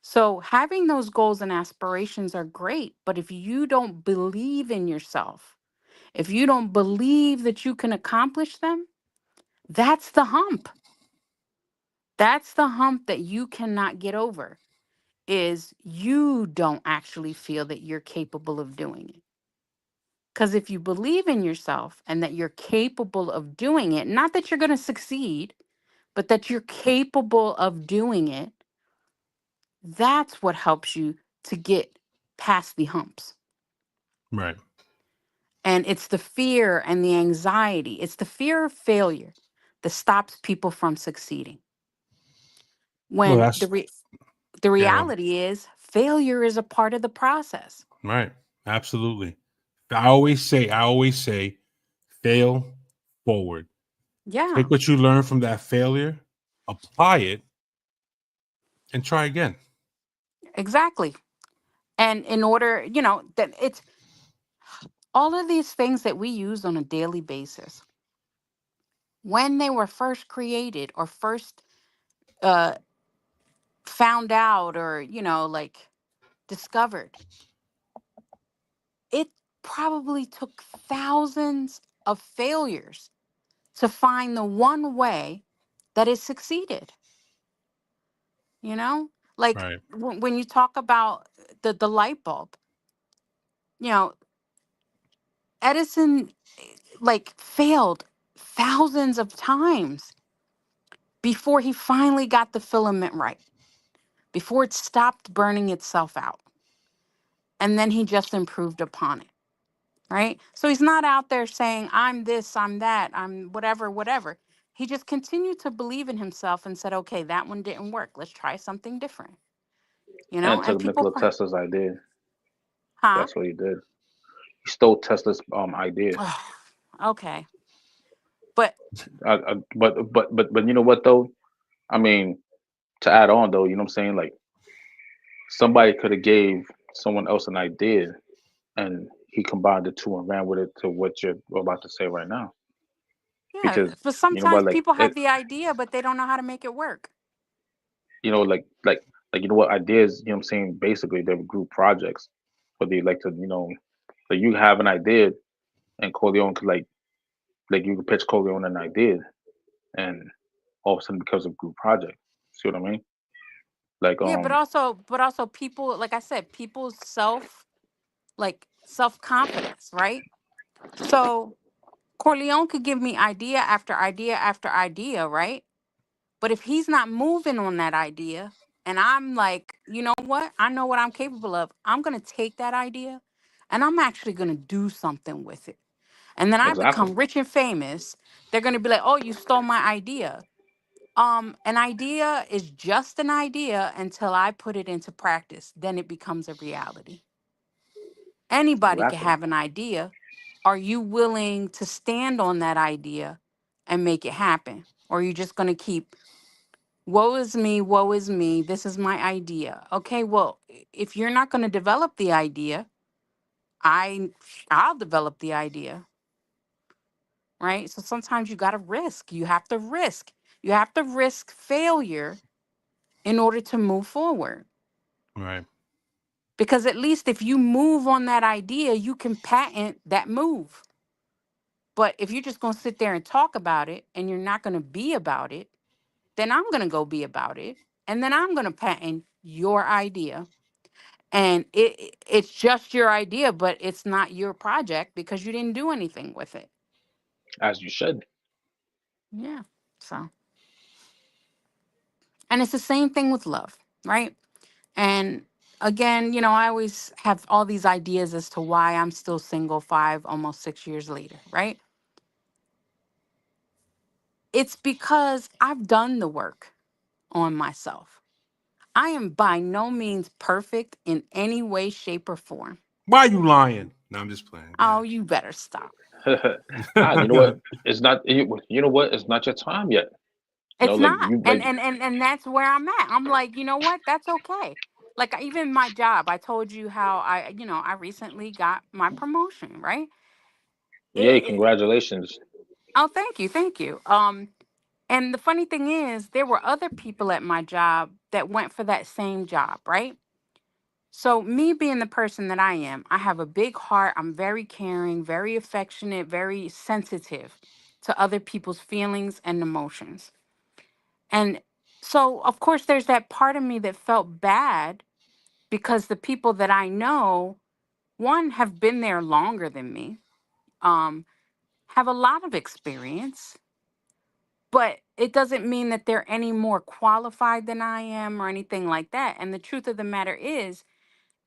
So having those goals and aspirations are great, but if you don't believe in yourself, if you don't believe that you can accomplish them, that's the hump. That's the hump that you cannot get over, is you don't actually feel that you're capable of doing it. Because if you believe in yourself and that you're capable of doing it, not that you're going to succeed, but that you're capable of doing it, that's what helps you to get past the humps. Right. And it's the fear and the anxiety, it's the fear of failure that stops people from succeeding. Well, When that's the yeah. reality is failure is a part of the process. Right. Absolutely. I always say, fail forward. Yeah, Take what you learn from that failure, apply it, and try again. exactly. And in order, that it's all of these things that we use on a daily basis, when they were first created or first uh, found out or, like discovered, it probably took thousands of failures to find the one way that it succeeded. You know, like Right. when you talk about the light bulb, you know, Edison like failed thousands of times before he finally got the filament right, before it stopped burning itself out. And then he just improved upon it. Right. So he's not out there saying, I'm this, I'm that, I'm whatever, whatever. He just continued to believe in himself and said, okay, that one didn't work. Let's try something different. And And took people, Nikola Tesla's idea. huh? That's what he did. He stole Tesla's idea. Okay. But But you know what though? I mean, to add on though, you know what I'm saying? Like somebody could have gave someone else an idea, and he combined the two and ran with it to what you're about to say right now. yeah, Because but you know what, sometimes like people it, have the idea, but they don't know how to make it work. you know, like you know what ideas, you know what I'm saying? Basically, they're group projects, but they like to, like you have an idea, and Corleone could like you could pitch Corleone an idea, and all of a sudden it becomes a group project. See what I mean? Like Yeah, but also people, like I said, people's self-confidence, right? So Corleone could give me idea after idea after idea, right? But if he's not moving on that idea, and I'm like, you know what? I know what I'm capable of. I'm going to take that idea and I'm actually going to do something with it. And then I exactly, become rich and famous. They're going to be like, "Oh, you stole my idea." An idea is just an idea until I put it into practice. Then it becomes a reality. Anybody can exactly. have an idea. Are you willing to stand on that idea and make it happen? Or are you just going to keep, woe is me, this is my idea? Okay, well, if you're not going to develop the idea, I'll develop the idea, right? So sometimes you got to risk. You have to risk. You have to risk failure in order to move forward. Right. Because at least if you move on that idea, you can patent that move. But if you're just going to sit there and talk about it and you're not going to be about it, then I'm going to go be about it. And then I'm going to patent your idea. And it's just your idea, but it's not your project because you didn't do anything with it. As you should. Yeah. So, and it's the same thing with love, right? And again, I always have all these ideas as to why I'm still single almost 6 years later, right? It's because I've done the work on myself. I am by no means perfect in any way, shape, or form. Why are you lying? No, I'm just playing. Go Oh, you better stop. Nah, you know what? ahead. It's not. You know what? It's not your time yet. It's Like not. you And that's where I'm at. I'm like, you know what? That's okay. Like even my job, I told you how I recently got my promotion, right? yay, It, congratulations. oh, thank you. Thank you. And the funny thing is, there were other people at my job that went for that same job, right? So, me being the person that I am, I have a big heart. I'm very caring, very affectionate, very sensitive to other people's feelings and emotions. And so, of course, there's that part of me that felt bad because the people that I know, one, have been there longer than me. have a lot of experience, but it doesn't mean that they're any more qualified than I am or anything like that. And the truth of the matter is,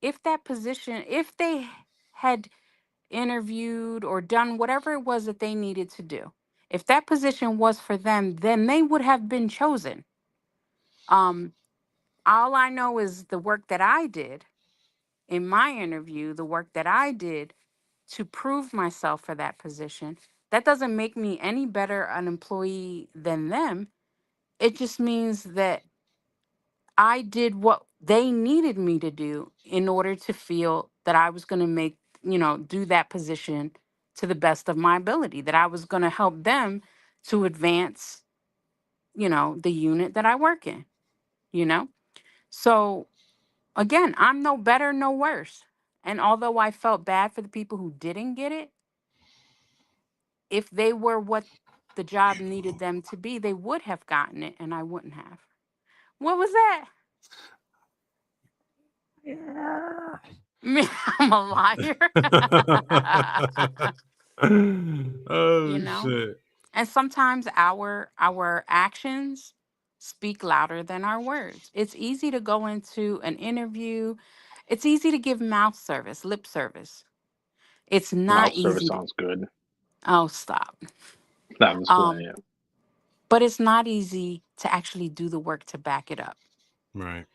if that position, if they had interviewed or done whatever it was that they needed to do, if that position was for them, then they would have been chosen. Um, all I know is the work that I did in my interview, the work that I did to prove myself for that position. That doesn't make me any better an employee than them. It just means that I did what they needed me to do in order to feel that I was going to do that position to the best of my ability, that I was going to help them to advance, the unit that I work in, you know? So again, I'm no better, no worse. And although I felt bad for the people who didn't get it, if they were what the job needed them to be, they would have gotten it and I wouldn't have. What was that? Yeah. Me, I'm a liar. you Oh know? shit. And sometimes our actions speak louder than our words. It's easy to go into an interview. It's easy to give mouth service, lip service. It's not Mouth service easy to sounds good. oh stop. Nah, I'm just playing. Um, Yeah. but it's not easy to actually do the work to back it up. Right.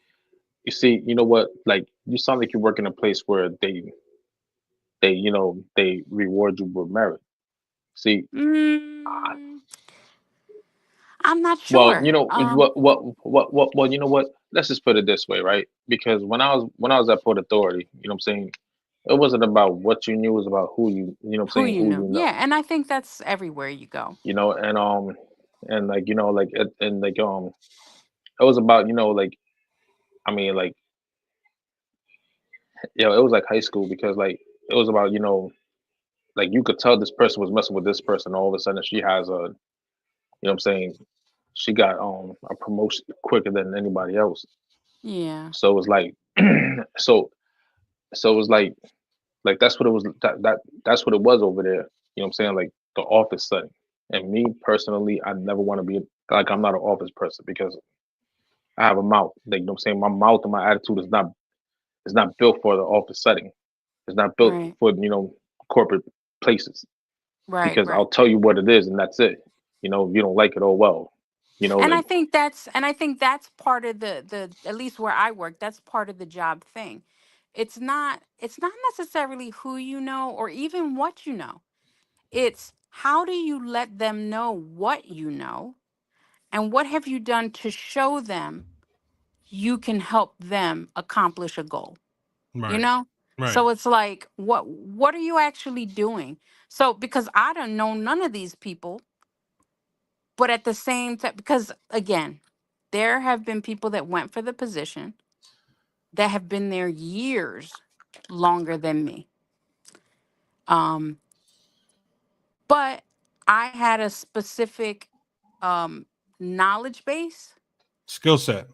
You see, you know what? Like, you sound like you work in a place where they reward you with merit. See, Mm, I'm not well, sure. well, you know what? Let's just put it this way, right? Because when I was at Port Authority, you know what I'm saying, it wasn't about what you knew, it was about who you know what I'm Who saying, you who know. you know. Yeah, and I think that's everywhere you go. And like, it was about, like, I mean, like, it was like high school, because like it was about, like, you could tell this person was messing with this person. All of a sudden she has what I'm saying, she got a promotion quicker than anybody else. Yeah. So it was like so so it was like that's what it was, that's what it was over there. You know what I'm saying? Like, the office setting. And me personally, I never want to be, like, I'm not an office person, because I have a mouth. Like, you know what I'm saying? My mouth and my attitude is not built for the office setting. It's not built Right. for, corporate places, Right, because I'll right. tell you what it is and that's it. If you don't like it, oh well. And Like, I think that's part of the at least where I work, that's part of the job thing. It's not necessarily who you know or even what you know. It's how do you let them know what you know and what have you done to show them you can help them accomplish a goal, you Right. know? Right. So it's like what are you actually doing? So because I don't know none of these people, but at the same time, because again, there have been people that went for the position that have been there years longer than me. Um, but I had a specific um, knowledge base. Skill set.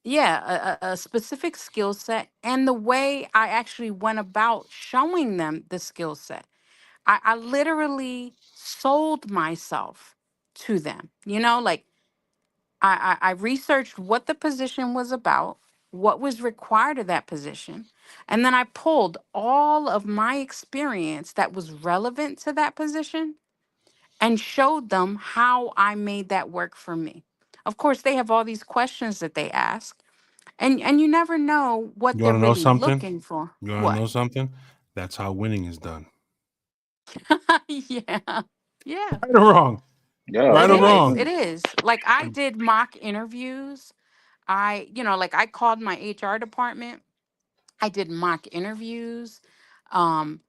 Yeah, a specific skill set, and the way I actually went about showing them the skill set. I literally sold myself to them. Like I researched what the position was about, what was required of that position, and then I pulled all of my experience that was relevant to that position and showed them how I made that work for me. Of course, they have all these questions that they ask, and you never know what You they're want to know really something? looking for. You want to What? know something? That's how winning is done. Yeah. Yeah. Right or wrong? yeah, Right It or is. wrong? It is. Like I did mock interviews. Like I called my HR department. I did mock interviews. Um,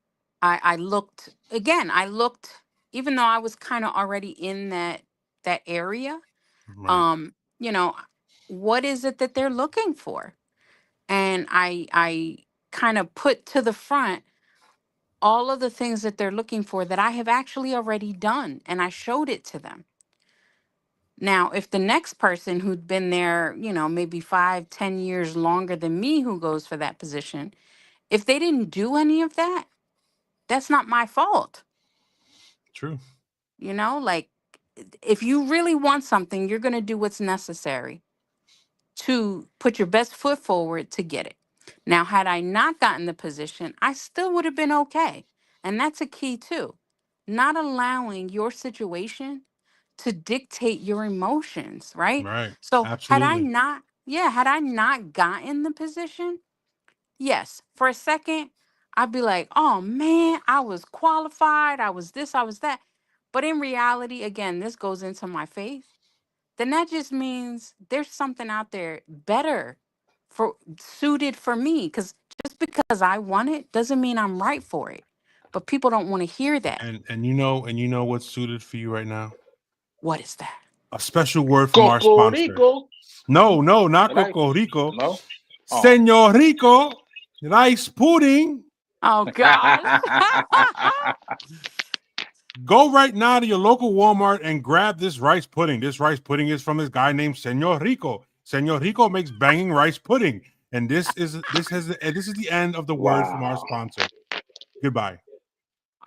I looked again. I looked, even though I was kind of already in that area. Right. Um, you know, what is it that they're looking for? And I kind of put to the front all of the things that they're looking for that I have actually already done, and I showed it to them. Now, if the next person who'd been there, maybe 5, 10 years longer than me who goes for that position, if they didn't do any of that, that's not my fault. True. You know, like if you really want something, you're going to do what's necessary to put your best foot forward to get it. Now, had I not gotten the position, I still would have been okay. And that's a key too. Not allowing your situation to dictate your emotions, right? Right. So Absolutely. had I not gotten the position, yes, for a second, I'd be like, oh man, I was qualified. I was this, I was that. But in reality, again, this goes into my faith. Then that just means there's something out there better for suited for me. Because just because I want it doesn't mean I'm right for it. But people don't want to hear that. And you know what's suited for you right now? What is that? A special word from our sponsor. Cocorico. No, not Right. Cocorico. No. Oh. Senor Rico rice pudding. Oh gosh. Go right now to your local Walmart and grab this rice pudding. This rice pudding is from this guy named Senor Rico. Senor Rico makes banging rice pudding. And this is the end of the word from our Wow. sponsor. Goodbye.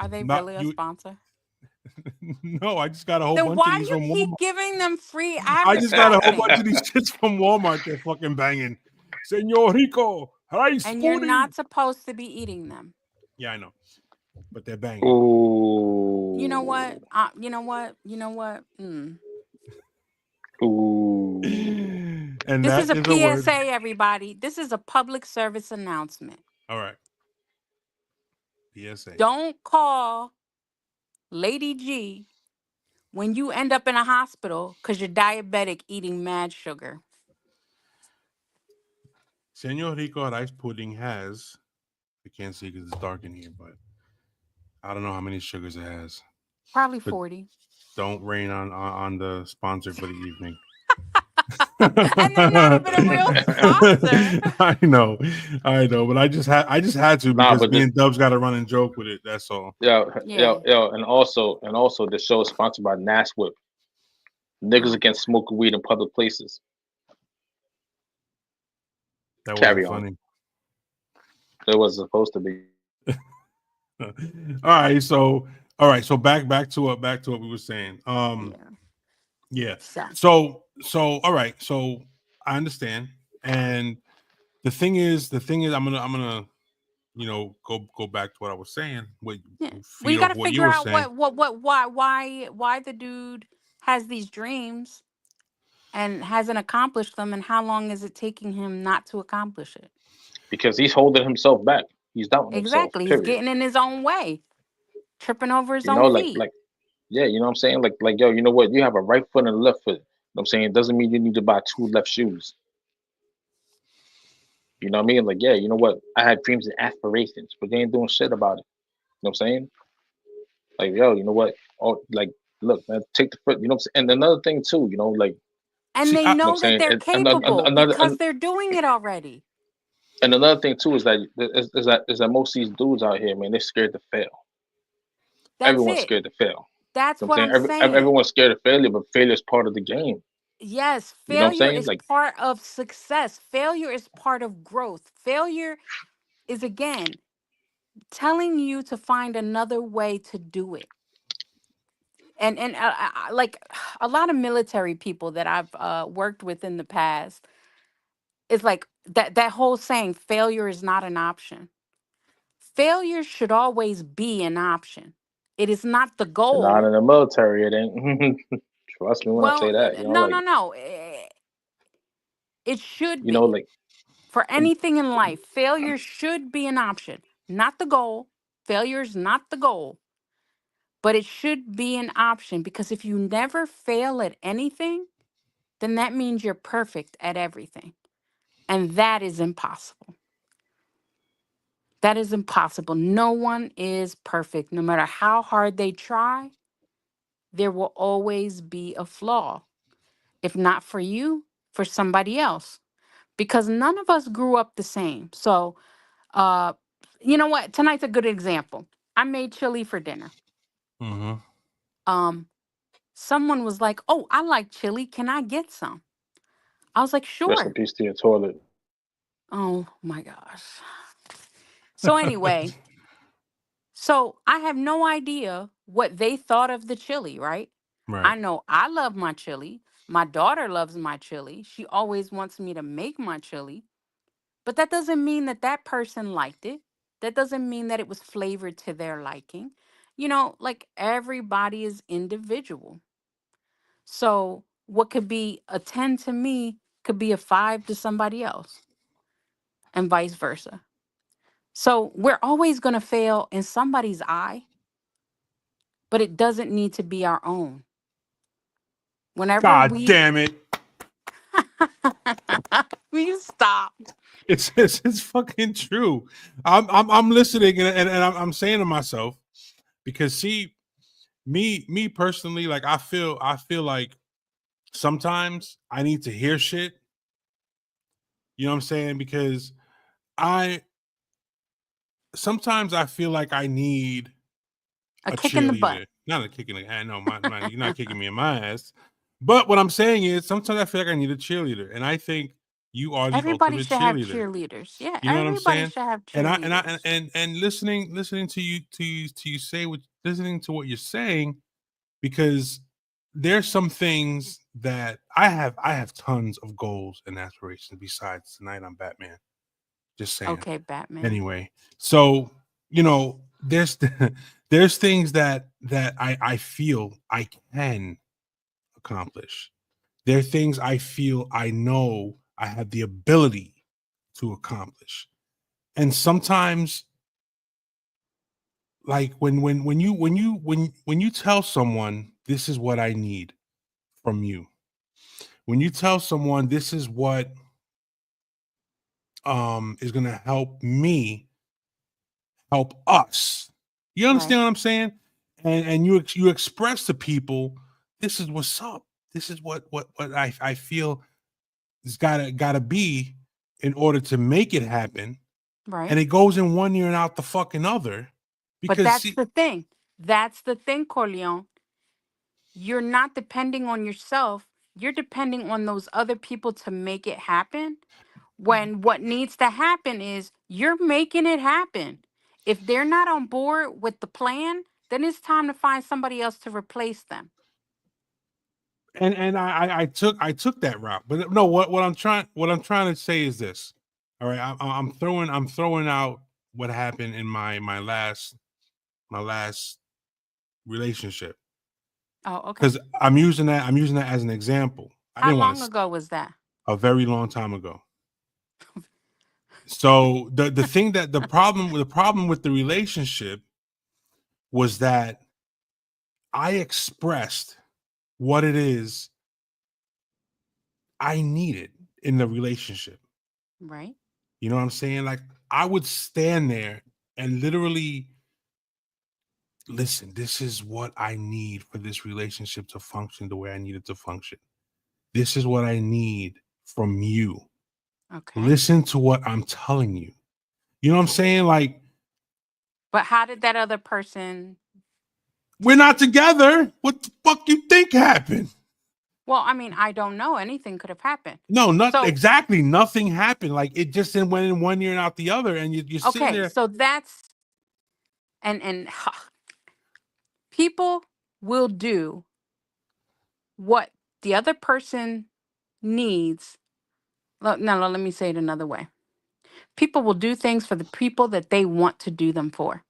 Are they Not really a you- sponsor? No, I just got a whole Then bunch why of these you from keep Walmart. giving them free I just got a whole bunch of advertising? these shits from Walmart. They're fucking banging. Senor Rico rice And pudding. you're not supposed to be eating them. Yeah, I know, but they're banging. Ooh. You know what? You know what? Ooh. And This that is a is a word. PSA, everybody. This is a public service announcement. All right. PSA. Don't call Lady G when you end up in a hospital because you're diabetic eating mad sugar. Senor Rico rice pudding has, I can't see because it's dark in here, but I don't know how many sugars it has. Probably But 40. Don't rain on the sponsor for the evening. And they're not even a real sponsor. I know, but I just had to Nah, because but me this- and Dubs got to run and joke with it. That's all. Yeah. and also the show is sponsored by NASWIP. Niggas against smoking weed in public places. That Carry wasn't on. funny. It was supposed to be. All right, so back to what we were saying. Yeah. So all right, so I understand, and the thing is, I'm gonna go back to what I was saying. Well, you got to what figure were out saying. why the dude has these dreams and hasn't accomplished them, and how long is it taking him not to accomplish it? Because he's holding himself back. He's doubting Exactly. himself. He's getting in his own way, tripping over his You know, own like feet. yeah, you know what I'm saying? Like yo, you know what? You have a right foot and a left foot. You know what I'm saying? It doesn't mean you need to buy 2 left shoes. You know what I mean? Like, yeah, you know what? I had dreams and aspirations, but they ain't doing shit about it. You know what I'm saying? Like, yo, you know what? Oh, like, look, man, take the foot. You know what I'm saying? And another thing too, you know, like, And See, they I- you know what know I'm that saying? they're And capable another because they're doing it already. and another thing too is that most of these dudes out here, man, they're scared to fail. That's Everyone's it. scared to fail. That's You know what what I'm I'm saying? saying. Everyone's scared of failure, but failure is part of the game. Yes, You know what I'm failure saying? is Like, part of success. Failure is part of growth. Failure is, again, telling you to find another way to do it. And like a lot of military people that I've worked with in the past, it's like that whole saying, failure is not an option. Failure should always be an option. It is not the not goal. in the military, it ain't. Trust me when I say Well, that. You know, no, like, no, no. It should you know, be. like, For anything in life, failure should be an option, not the goal. Failure is not the goal, but it should be an option, because if you never fail at anything, then that means you're perfect at everything. And that is impossible. That is impossible. No one is perfect. No matter how hard they try, there will always be a flaw. If not for you, for somebody else. Because none of us grew up the same. So, uh, you know what? Tonight's a good example. I made chili for dinner. Mm-hmm. Someone was like, "Oh, I like chili. Can I get some?" I was like, rest in "Sure." peace to your toilet. Oh my gosh. So anyway, So I have no idea what they thought of the chili, right? Right. I know I love my chili. My daughter loves my chili. She always wants me to make my chili. But that doesn't mean that that person liked it. That doesn't mean that it was flavored to their liking. You know, like everybody is individual. So what could be a 10 to me could be a 5 to somebody else, and vice versa. So we're always going to fail in somebody's eye, but it doesn't need to be our own. Whenever God we damn it. will you stop? It's fucking true. I'm listening and I'm saying to myself, because see, me personally, like I feel like sometimes I need to hear shit. You know what I'm saying? Because I sometimes I feel like I need A a kick in the butt. cheerleader. Not a kick in the ass. No, you're not kicking me in my ass. But what I'm saying is sometimes I feel like I need a cheerleader. And I think you are the Everybody ultimate should have cheerleader. cheerleaders. Yeah, You know what I'm everybody saying? should have And I cheerleaders. and listening to you say what listening to what you're saying, because there's some things that I have tons of goals and aspirations besides tonight I'm Batman. Just saying. Okay, Batman. Anyway, so you know, there's there's things that I feel I can accomplish. There are things I feel I know I have the ability to accomplish. And sometimes, like when you tell someone this is what I need from you, when you tell someone this is what is going to help me help us, you Right. understand what I'm saying? And you express to people, this is what's up, this is what I feel is gotta be in order to make it happen. Right. And it goes in one ear and out the fucking other. But Because that's see, the thing. That's the thing, Corleone. You're not depending on yourself. You're depending on those other people to make it happen. When what needs to happen is you're making it happen. If they're not on board with the plan, then it's time to find somebody else to replace them. and I took that route. But no, what I'm trying to say is this. All right, I'm throwing out what happened in my last relationship, Oh, okay. because I'm using that as an example. I How didn't want long to ago was that? a very long time ago. So the thing that the problem with the relationship was that I expressed what it is I needed in the relationship. Right. You know what I'm saying? Like I would stand there and literally listen, this is what I need for this relationship to function the way I need it to function. This is what I need from you. Okay. Listen to what I'm telling you. You know what I'm saying? Like, But how did that other person we're not together. What the fuck you think happened? Well, I mean, I don't know. Anything could have happened. No, not So, exactly. Nothing happened. Like it just went in one ear and out the other. And you're sitting okay, there. so that's and people will do what the other person needs. No, let me say it another way. People will do things for the people that they want to do them for.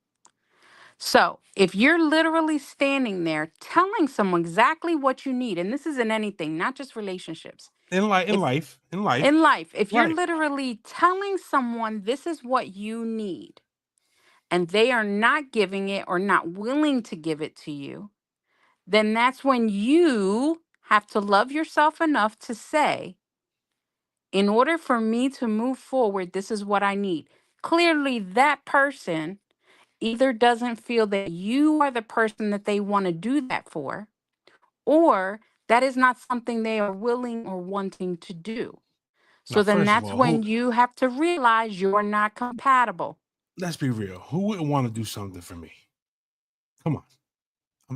So, if you're literally standing there telling someone exactly what you need, and this is in anything, not just relationships. In If life. in life, if you're Right. literally telling someone this is what you need, and they are not giving it or not willing to give it to you, then that's when you have to love yourself enough to say, in order for me to move forward, this is what I need. Clearly, that person either doesn't feel that you are the person that they want to do that for, or that is not something they are willing or wanting to do. Now, So then first of that's all, when you have to realize you're not compatible. let's be real. Who wouldn't want to do something for me? Come on.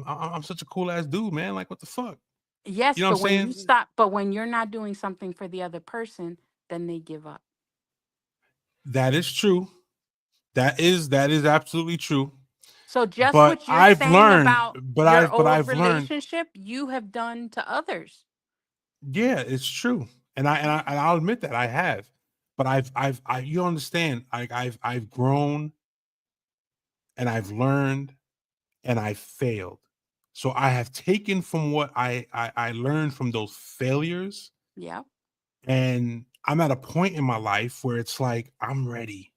I'm such a cool ass dude, man. Like, what the fuck? Yes, You know what but I'm when you saying? stop, but when you're not doing something for the other person, then they give up. That is true. That is absolutely true. So just But what you're I've saying learned, about your but old I've learned. relationship, you have done to others. Yeah, it's true, and I'll admit that I have. But you understand? Like I've grown and I've learned and I failed. So I have taken from what I learned from those failures, Yeah. and I'm at a point in my life where it's like I'm ready.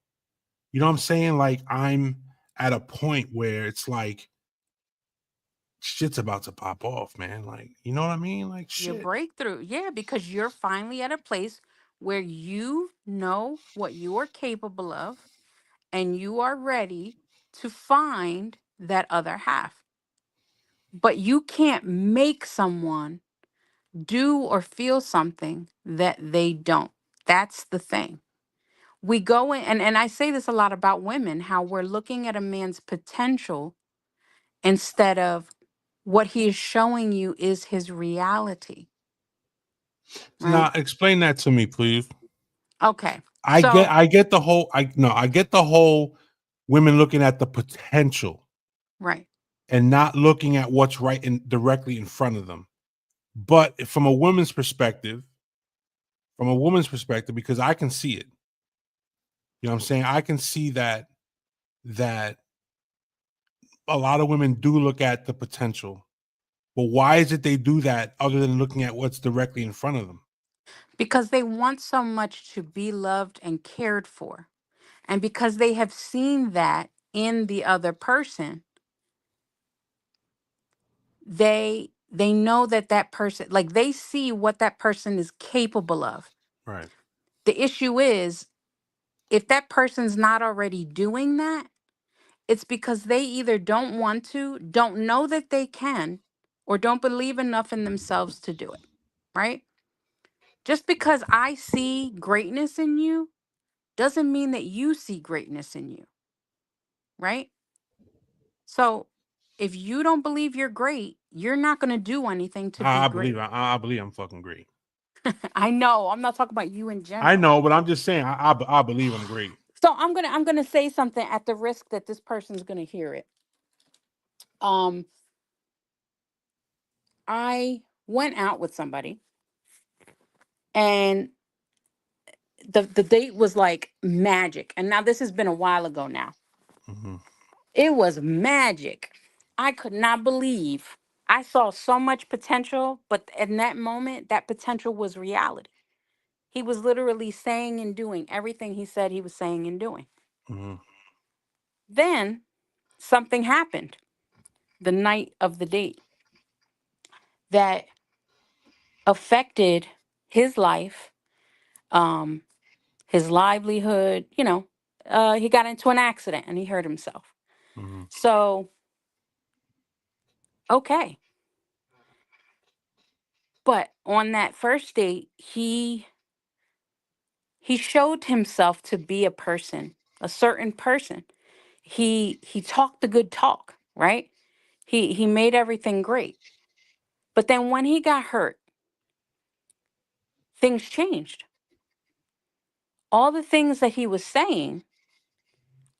You know what I'm saying? Like I'm at a point where it's like shit's about to pop off, man. Like, you know what I mean? Like Your shit. breakthrough. Yeah, because you're finally at a place where you know what you are capable of and you are ready to find that other half. But you can't make someone do or feel something that they don't. That's the thing. We go in, and I say this a lot about women, how we're looking at a man's potential instead of what he is showing you is his reality, right? Now explain that to me, please. Okay. So, I get the whole I get the whole women looking at the potential right. and not looking at what's right and directly in front of them. But from a woman's perspective, because I can see it, you know what I'm saying? I can see that a lot of women do look at the potential. But why is it they do that other than looking at what's directly in front of them? Because they want so much to be loved and cared for. And because they have seen that in the other person, they know that that person, like they see what that person is capable of. Right. The issue is if that person's not already doing that, it's because they either don't want to, don't know that they can, or don't believe enough in themselves to do it, right? Just because I see greatness in you doesn't mean that you see greatness in you, right? So if you don't believe you're great, you're not going to do anything to be great. I believe I'm fucking great. I know, I'm not talking about you in I general. know, but I'm just saying I believe I'm great. So I'm going to say something at the risk that this person's going to hear it. Um I went out with somebody and the date was like magic. And now this has been a while ago now. Mm-hmm. It was magic. I could not believe. I saw so much potential, but in that moment, that potential was reality. He was literally saying and doing everything he said he was saying and doing. Mm-hmm. Then something happened the night of the date that affected his life, um, his livelihood. He got into an accident and he hurt himself. Mm-hmm. So, okay. But on that first date, he showed himself to be a person, a certain person. He talked the good talk, right? He made everything great. But then when he got hurt, things changed. All the things that he was saying,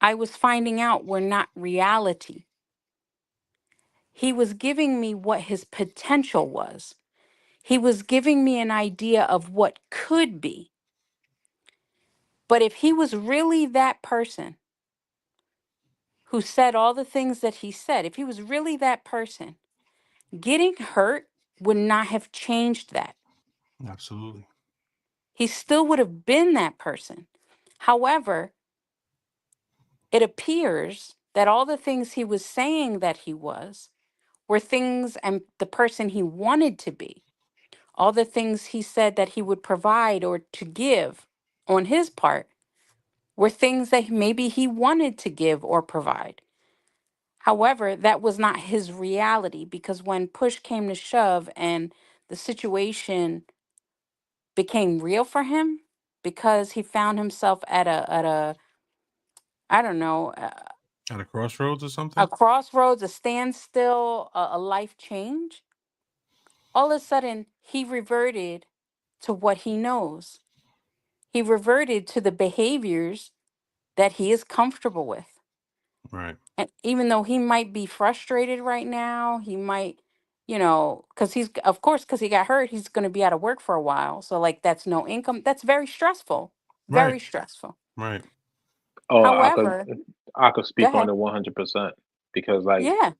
I was finding out were not reality. He was giving me what his potential was. He was giving me an idea of what could be. But if he was really that person who said all the things that he said, if he was really that person, getting hurt would not have changed that. Absolutely. He still would have been that person. However, it appears that all the things he was saying that he was were things and the person he wanted to be. All the things he said that he would provide or to give on his part were things that maybe he wanted to give or provide. However, that was not his reality because when push came to shove and the situation became real for him, because he found himself at a I don't know, At a crossroads or a something? crossroads, a standstill, a life change. All of a sudden, he reverted to what he knows. He reverted to the behaviors that he is comfortable with. Right. And even though he might be frustrated right now, he might, because of course, because he got hurt, he's going to be out of work for a while. So, like, that's no income. That's very stressful. Right. Very stressful. Right. Oh, However, I could go speak on ahead. it 100% because like Yeah.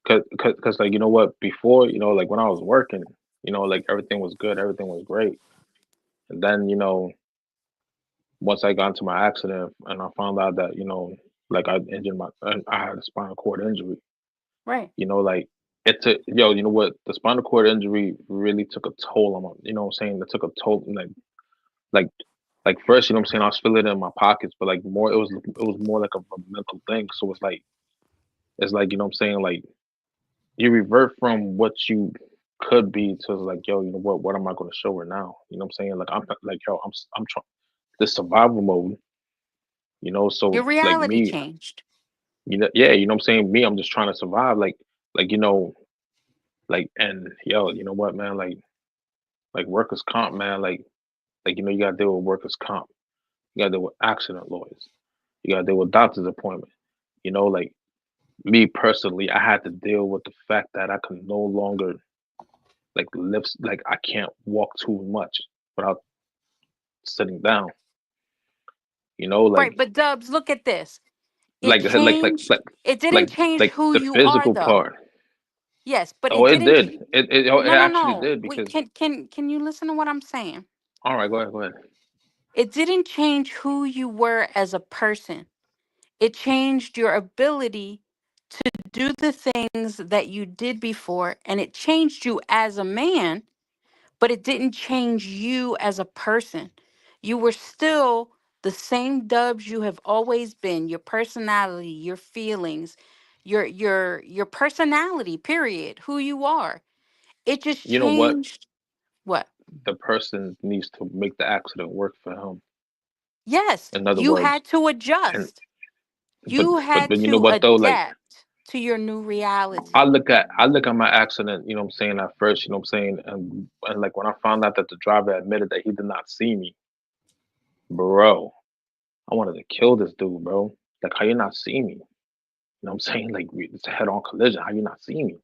cause like you know what, before, like when I was working, like everything was good, everything was great. And then, once I got into my accident and I found out that, like I had a spinal cord injury, Right. like it took, you know what, the spinal cord injury really took a toll on my, what I'm saying? It took a toll, like, like first, what I'm saying, I was feeling it in my pockets, but like more, it was more like a mental thing. So it's like, what I'm saying? Like you revert from what you could be to like, yo, you know what am I going to show her now? You know what I'm saying? Like, I'm like, yo, I'm trying this survival mode, Your so like reality me, changed. yeah, what I'm saying? Me, I'm just trying to survive. Like, like, and yo, you know what, man? Like workers' comp, man. Like, you gotta deal with workers' comp. You gotta deal with accident lawyers. You gotta deal with doctor's appointment. Like me personally, I had to deal with the fact that I could no longer like lift, like I can't walk too much without sitting down. Right. Like But Dubs, look at this. It like like like changed. like It didn't like change like who the you are, physical though. part. Yes, but Oh, it it didn't. did. It No, no, actually no. did Wait, because can you listen to what I'm saying? all right, go ahead, go ahead. It didn't change who you were as a person. It changed your ability to do the things that you did before, and it changed you as a man, but it didn't change you as a person. You were still the same Dubs you have always been, your personality, your feelings, your personality, period, who you are. It just You know what? changed what? The person needs to make the accident work for him. Yes, In other you words, had to and adjust. but You but had but you know to what though? Like adapt to your new I reality. look at I look at my accident, what I'm saying, at first, what I'm saying, and like when I found out that the driver admitted that he did not see me, bro, I wanted to kill this dude, bro. Like how you not see me? What I'm saying? Like it's a head on collision. How you not see me?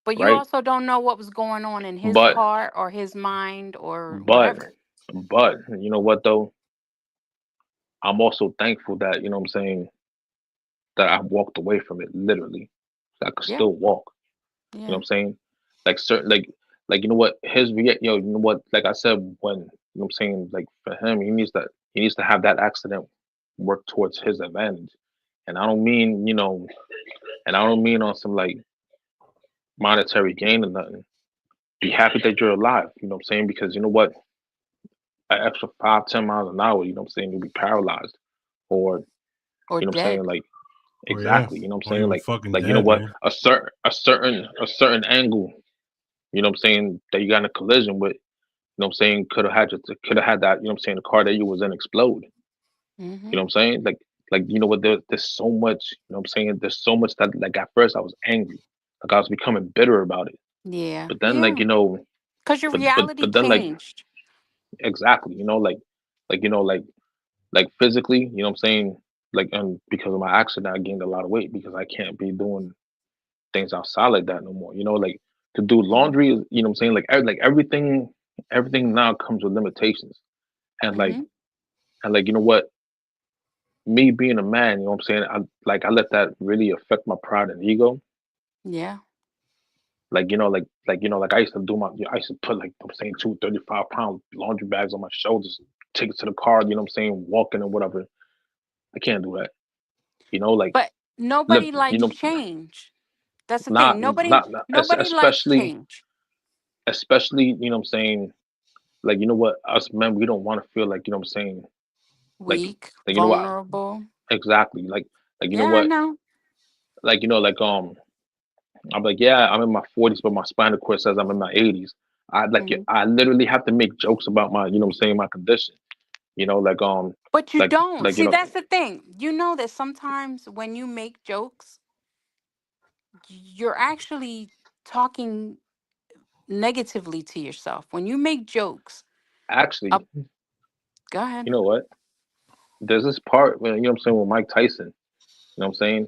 But you Right? also don't know what was going on in his But heart or his mind or but whatever. but you know what though? I'm also thankful that, what I'm saying, that I walked away from it literally. So I could Yeah, still walk. You know what yeah. I'm saying? Like certain like you know what you know what, like I said, when, what I'm saying, like for him, he needs to have that accident work towards his advantage. And I don't mean, and I don't mean on some like monetary gain or nothing. Be happy that you're alive, you know what I'm saying? Because you know what? An extra 5, 10 miles an hour, you know what I'm saying, you'll be paralyzed. Or, Or you know what I'm saying, dead. like Oh yeah. exactly, you know what I'm Or saying? even fucking Like you know dead, what? man. A certain angle, you know what I'm saying, that you got in a collision with, you know what I'm saying, could have had that, you know what I'm saying, the car that you was in explode. You Hmm. know what I'm saying? Like you know what, there's so much, you know what I'm saying? There's so much that like at first I was angry. Like I was becoming bitter about it. Yeah, But then like, yeah. Because your reality but then like changed. exactly, like like physically, you know what I'm saying? Like and because of my accident I gained a lot of weight because I can't be doing things outside like that no more. Like to do Hmm. laundry is, you know what I'm saying? Like everything now comes with limitations. And like Hmm. you know what? Me being a man, you know what I'm saying? I let that really affect my pride and ego. Yeah. Like, like I used to put like, I'm saying, 235-pound laundry bags on my shoulders, take it to the car, you know what I'm saying, walking and whatever. I can't do that. Like But live, nobody likes change. That's the thing. not Nobody likes change. especially, you know what I'm saying, like, you know what, us men, we don't want to feel like, you know what I'm saying, like, Weak, you know what, vulnerable. exactly, like, you know Yeah, I what, know. like, I'm like, yeah, I'm in my 40s, but my spinal cord says I'm in my 80s. Hmm. I literally have to make jokes about my, you know what I'm saying, my condition. But you Like, don't. like, you See, know, that's the thing. You know that sometimes when you make jokes, you're actually talking negatively to yourself. When you make jokes, actually, up, go ahead. you know what? There's this part when, you know what I'm saying, with Mike Tyson. You know what I'm saying?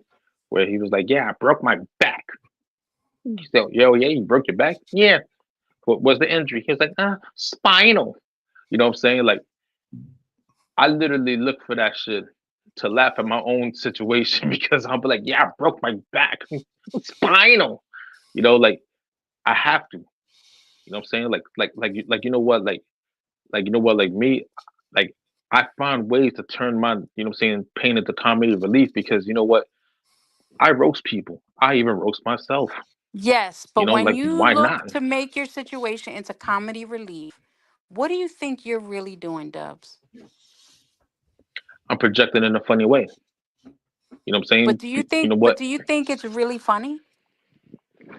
Where he was like, "Yeah, I broke my back." He said, "Yo, yeah, you broke your back? Yeah. What was the injury?" He was like, spinal." You know what I'm saying? Like, I literally look for that shit to laugh at my own situation because I'll be like, "Yeah, I broke my back, spinal." You know, like I have to. You know what I'm saying? Like you know what? Like you know what? Like me, like I find ways to turn my, you know what I'm saying, pain into comedy relief because you know what? I roast people. I even roast myself. Yes, You but know, when like you why look not? to make your situation into comedy relief, what do you think you're really doing, Dubs? I'm projecting in a funny way. You know what I'm saying? You know But what? do you think it's really funny?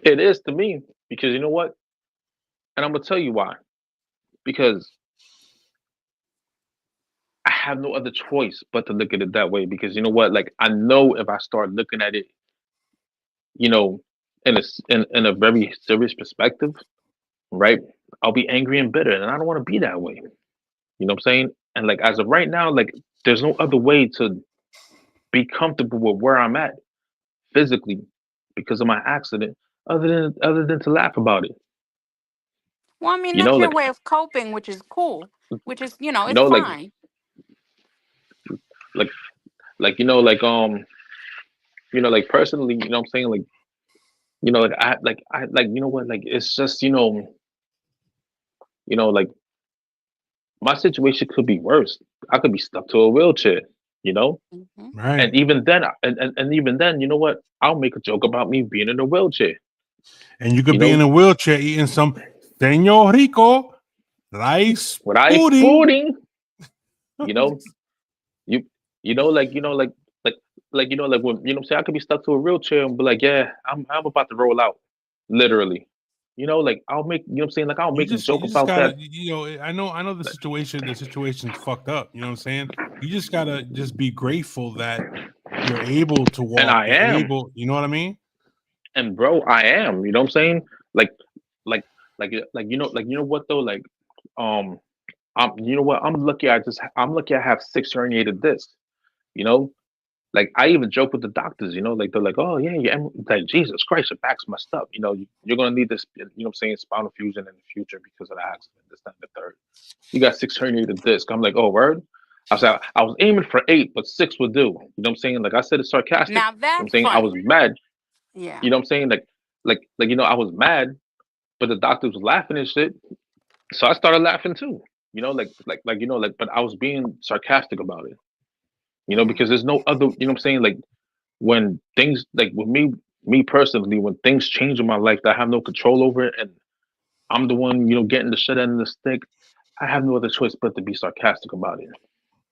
It is to me because you know what? And I'm gonna tell you why. Because I have no other choice but to look at it that way. Because you know what? Like I know if I start looking at it, you know, in a very serious perspective, right? I'll be angry and bitter, and I don't want to be that way. You know what I'm saying? And like as of right now, like there's no other way to be comfortable with where I'm at physically because of my accident, other than to laugh about it. Well, I mean, You know, that's your like way of coping, which is cool, which is, you it's know, fine. like like like personally, you know what I'm saying? Like, like you know what, like it's just, like my situation could be worse. I could be stuck to a wheelchair, you know? Hmm. Right. And even then and even then, you know what? I'll make a joke about me being in a wheelchair, And you you could be in know, a wheelchair eating some Señor Rico rice with ice pudding. pudding, you know, you like like when you know what I'm saying, I could be stuck to a wheelchair and be like, yeah, I'm about to roll out. Literally. You know, like I'll make you know what I'm saying, like I'll You make a just joke you just about gotta that. I know the situation's fucked up. You know what I'm saying? You just gotta just be grateful that you're able to And walk. I You're am. able. You know what I mean? And bro, I am. You know what I'm saying? Like like like you know what though? Like um you know what? I'm lucky I have 6 herniated discs, you know? Like I even joke with the doctors, like they're like, "Oh yeah, yeah." Like Jesus Christ, your back's messed up. You're gonna need this. You know what I'm saying? Spinal fusion in the future because of the accident. This, that, and the third. You got 6 herniated discs. I'm like, oh word. I was aiming for 8, but 6 would do. You know what I'm saying? Like I said, it's sarcastic. Now You know what I'm that's saying? I was funny. mad. Yeah. You know what I'm saying? Like I was mad, but the doctors was laughing and shit. So I started laughing too. But I was being sarcastic about it. Because Mm. there's no other. You know what I'm saying? Like when things like with me personally, when things change in my life that I have no control over it, and I'm the one, getting the shit end of the stick, I have no other choice but to be sarcastic about it.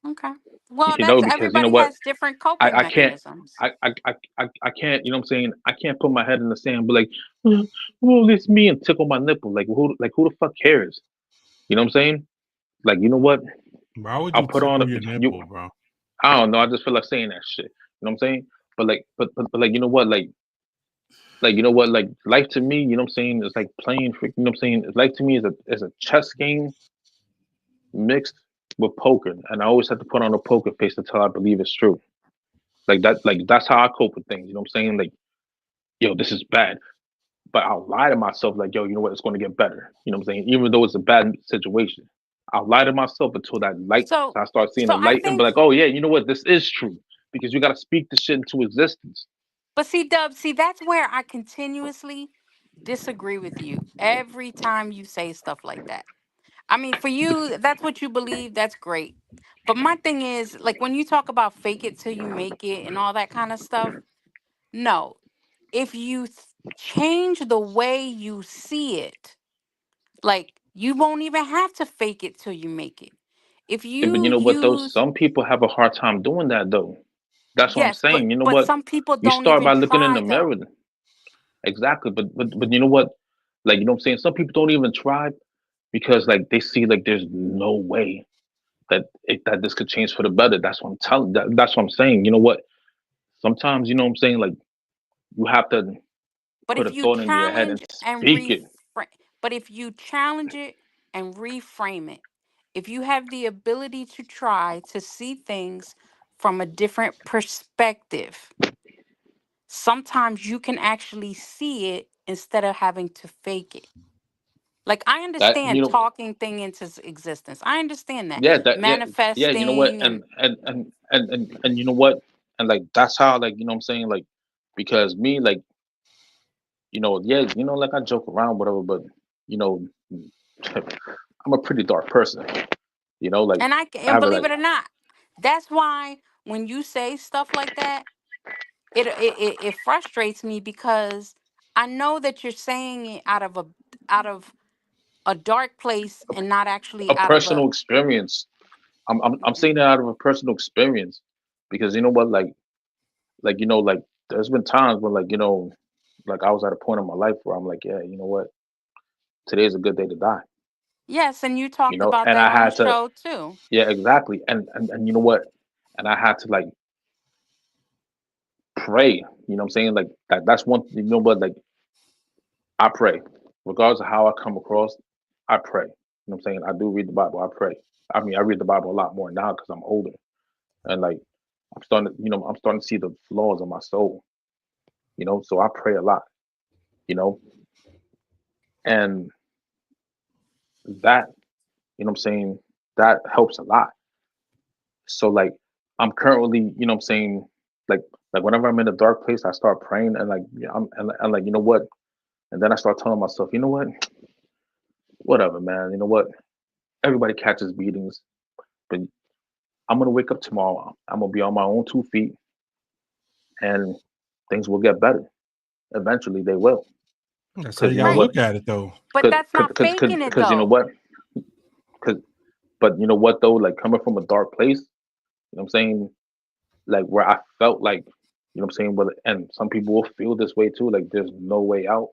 Okay. Well, that's Because you know everybody what, has different I, coping I can't, mechanisms. I can't, you know what I'm saying, I can't put my head in the sand and be like, well, it's me, and tickle my nipple. Like who the fuck cares? You know what I'm saying? Like, you know what? Why would I'll you put on tickle a your you. nipple, bro? I don't know. I just feel like saying that shit. You know what I'm saying? But like, you know what? Like you know what, like life to me, you know what I'm saying, is like playing for, you know what I'm saying, life to me is a chess game mixed with poker, and I always have to put on a poker face until I believe it's true. Like that's how I cope with things. You know what I'm saying? Like, yo, this is bad, but I'll lie to myself like, yo, you know what, it's going to get better. You know what I'm saying? Even though it's a bad situation, I'll lie to myself until that light. So, I start seeing so the I light and be think, like, oh yeah, you know what, this is true, because you got to speak the shit into existence. but see, Dub, see, that's where I continuously disagree with you every time you say stuff like that. I mean, for you, that's what you believe. That's great. But my thing is, like, when you talk about fake it till you make it and all that kind of stuff, no. If you change the way you see it, like, you won't even have to fake it till you make it. If Yeah, but you you know what though? use, Some people have a hard time doing that though. That's what I'm yes, but saying. You know but what? some people You don't start even by looking in the try mirror. though. Exactly. But you know what? Like, you know what I'm saying? Some people don't even try because like they see like there's no way that this could change for the better. That's what I'm telling. That's what I'm saying. You know what? Sometimes, you know what I'm saying, like you have to But put if a you thought in your head and challenge and speak it. but if you challenge it and reframe it, if you have the ability to try to see things from a different perspective, sometimes you can actually see it instead of having to fake it. Like, I That understand talking thing into existence. I understand that. yeah, yeah, you know what, Manifesting and and you know what, and like that's how, like, you know what I'm saying, like, because me, like, yeah, like I joke around, whatever, but you know, I'm a pretty dark person, like I and have it believe like it or not, that's why when you say stuff like that, it frustrates me, because I know that you're saying it out of a dark place and not actually a out of a personal experience. I'm saying that out of a personal experience because you know what, like like there's been times when like I was at a point in my life where I'm like, yeah, you know what, today's a good day to die, yes, and you talked about and that I on the had to, show too. yeah, exactly, and you know what, and I had to like pray, what I'm saying, like that's one, but like I pray, regardless of how I come across, I pray. What I'm saying, I do read the Bible, I pray. I mean, I read the Bible a lot more now because I'm older, and like I'm starting to see the flaws of my soul, so I pray a lot, you know, and that, I'm saying, that helps a lot. So like I'm currently, I'm saying, like whenever I'm in a dark place, I start praying and like yeah, and like, you know what, and then I start telling myself, you know what, whatever, man, you know what, everybody catches beatings, but I'm gonna wake up tomorrow. I'm gonna be on my own 2 feet, and things will get better. Eventually, they will. That's how Because you you know gotta Right. what? look at it, though. But that's not faking it Because you know though. what? Because but you know what though? Like coming from a dark place, I'm saying, like where I felt like, I'm saying, but and some people will feel this way too. Like there's no way out.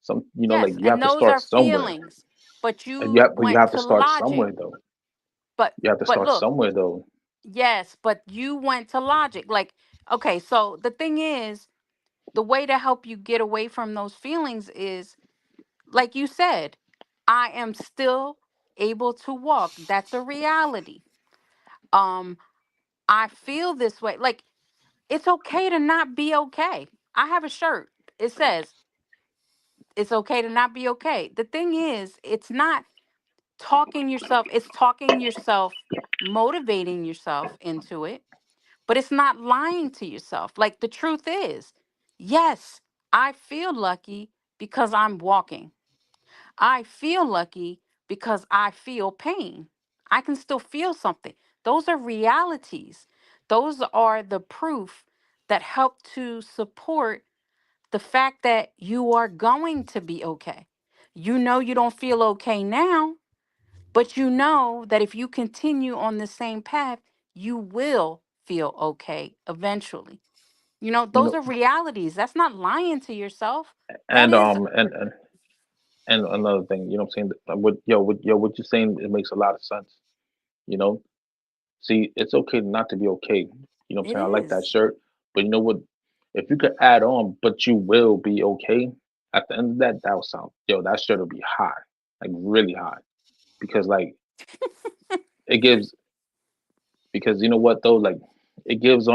Some, like Yes, you have and to those start are somewhere, feelings. But and you but you went have to to start logic. somewhere though. But You have to but start look, somewhere though. yes, but you went to logic. Like, okay, so the thing is, the way to help you get away from those feelings is, like you said, I am still able to walk. That's a reality. Um, I feel this way. Like, it's okay to not be okay. I have a shirt. It says it's okay to not be okay. The thing is, it's not it's talking yourself, motivating yourself into it, but it's not lying to yourself. Like, the truth is, yes, I feel lucky because I'm walking. I feel lucky because I feel pain. I can still feel something. Those are realities. Those are the proof that help to support the fact that you are going to be okay. You know you don't feel okay now, but you know that if you continue on the same path, you will feel okay eventually. You Those know, are realities. That's not lying to yourself. That and is, and another thing, what I'm saying, what you're saying, it makes a lot of sense. You know, See, it's okay not to be okay. What I'm it saying? I like that is. shirt. But you know what? If you could add on, but you will be okay, at the end of that, that will sound, that shirt will be high, like really high. Because like it gives, because you know what though? Like it gives,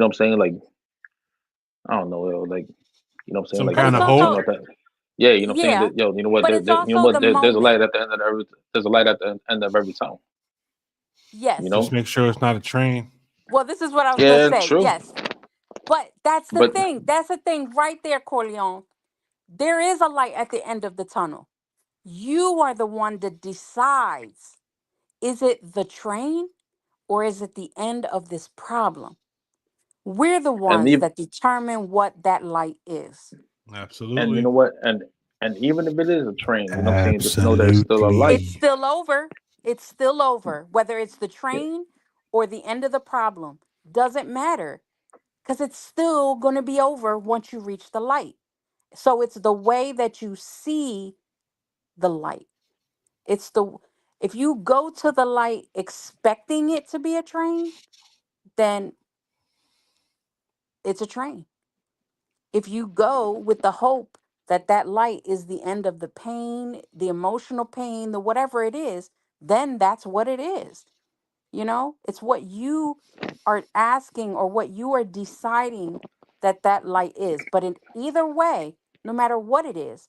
what I'm saying? Like, I don't know, like, what I'm saying? Some Like, But kind it's of talking hope. also, about that. Yeah, you know what I'm saying? yeah, That, you know what? but it's You know also what? the There's a moment. light at the end of every, there's a light at the end of every tunnel, you Yes. Just know? make sure it's not a train. Well, this is what I was going to Yeah, say. true. Yes. But that's the But thing. That's the thing right there, Corleone. There is a light at the end of the tunnel. You are the one that decides, is it the train or is it the end of this problem? We're the and ones even that determine what that light is. And you Absolutely. know what? And even if it is a train, you know what I'm saying? Just know there's still a light. It's Absolutely. still over. It's still over. Whether it's the train or the end of the problem, doesn't matter, because it's still going to be over once you reach the light. So it's the way that you see the light. It's the If you go to the light expecting it to be a train, then it's a train. If you go with the hope that that light is the end of the pain, the emotional pain, the whatever it is, then that's what it is. You know, it's what you are asking or what you are deciding that that light is. But in either way, no matter what it is,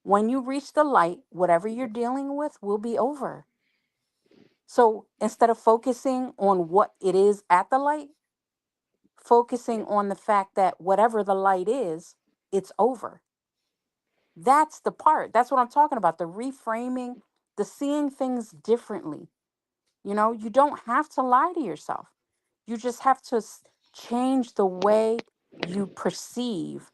when you reach the light, whatever you're dealing with will be over. So instead of focusing on what it is at the light, focusing on the fact that whatever the light is, it's over. That's the part. That's what I'm talking about. The reframing, the seeing things differently. You know, you don't have to lie to yourself. You just have to change the way you perceive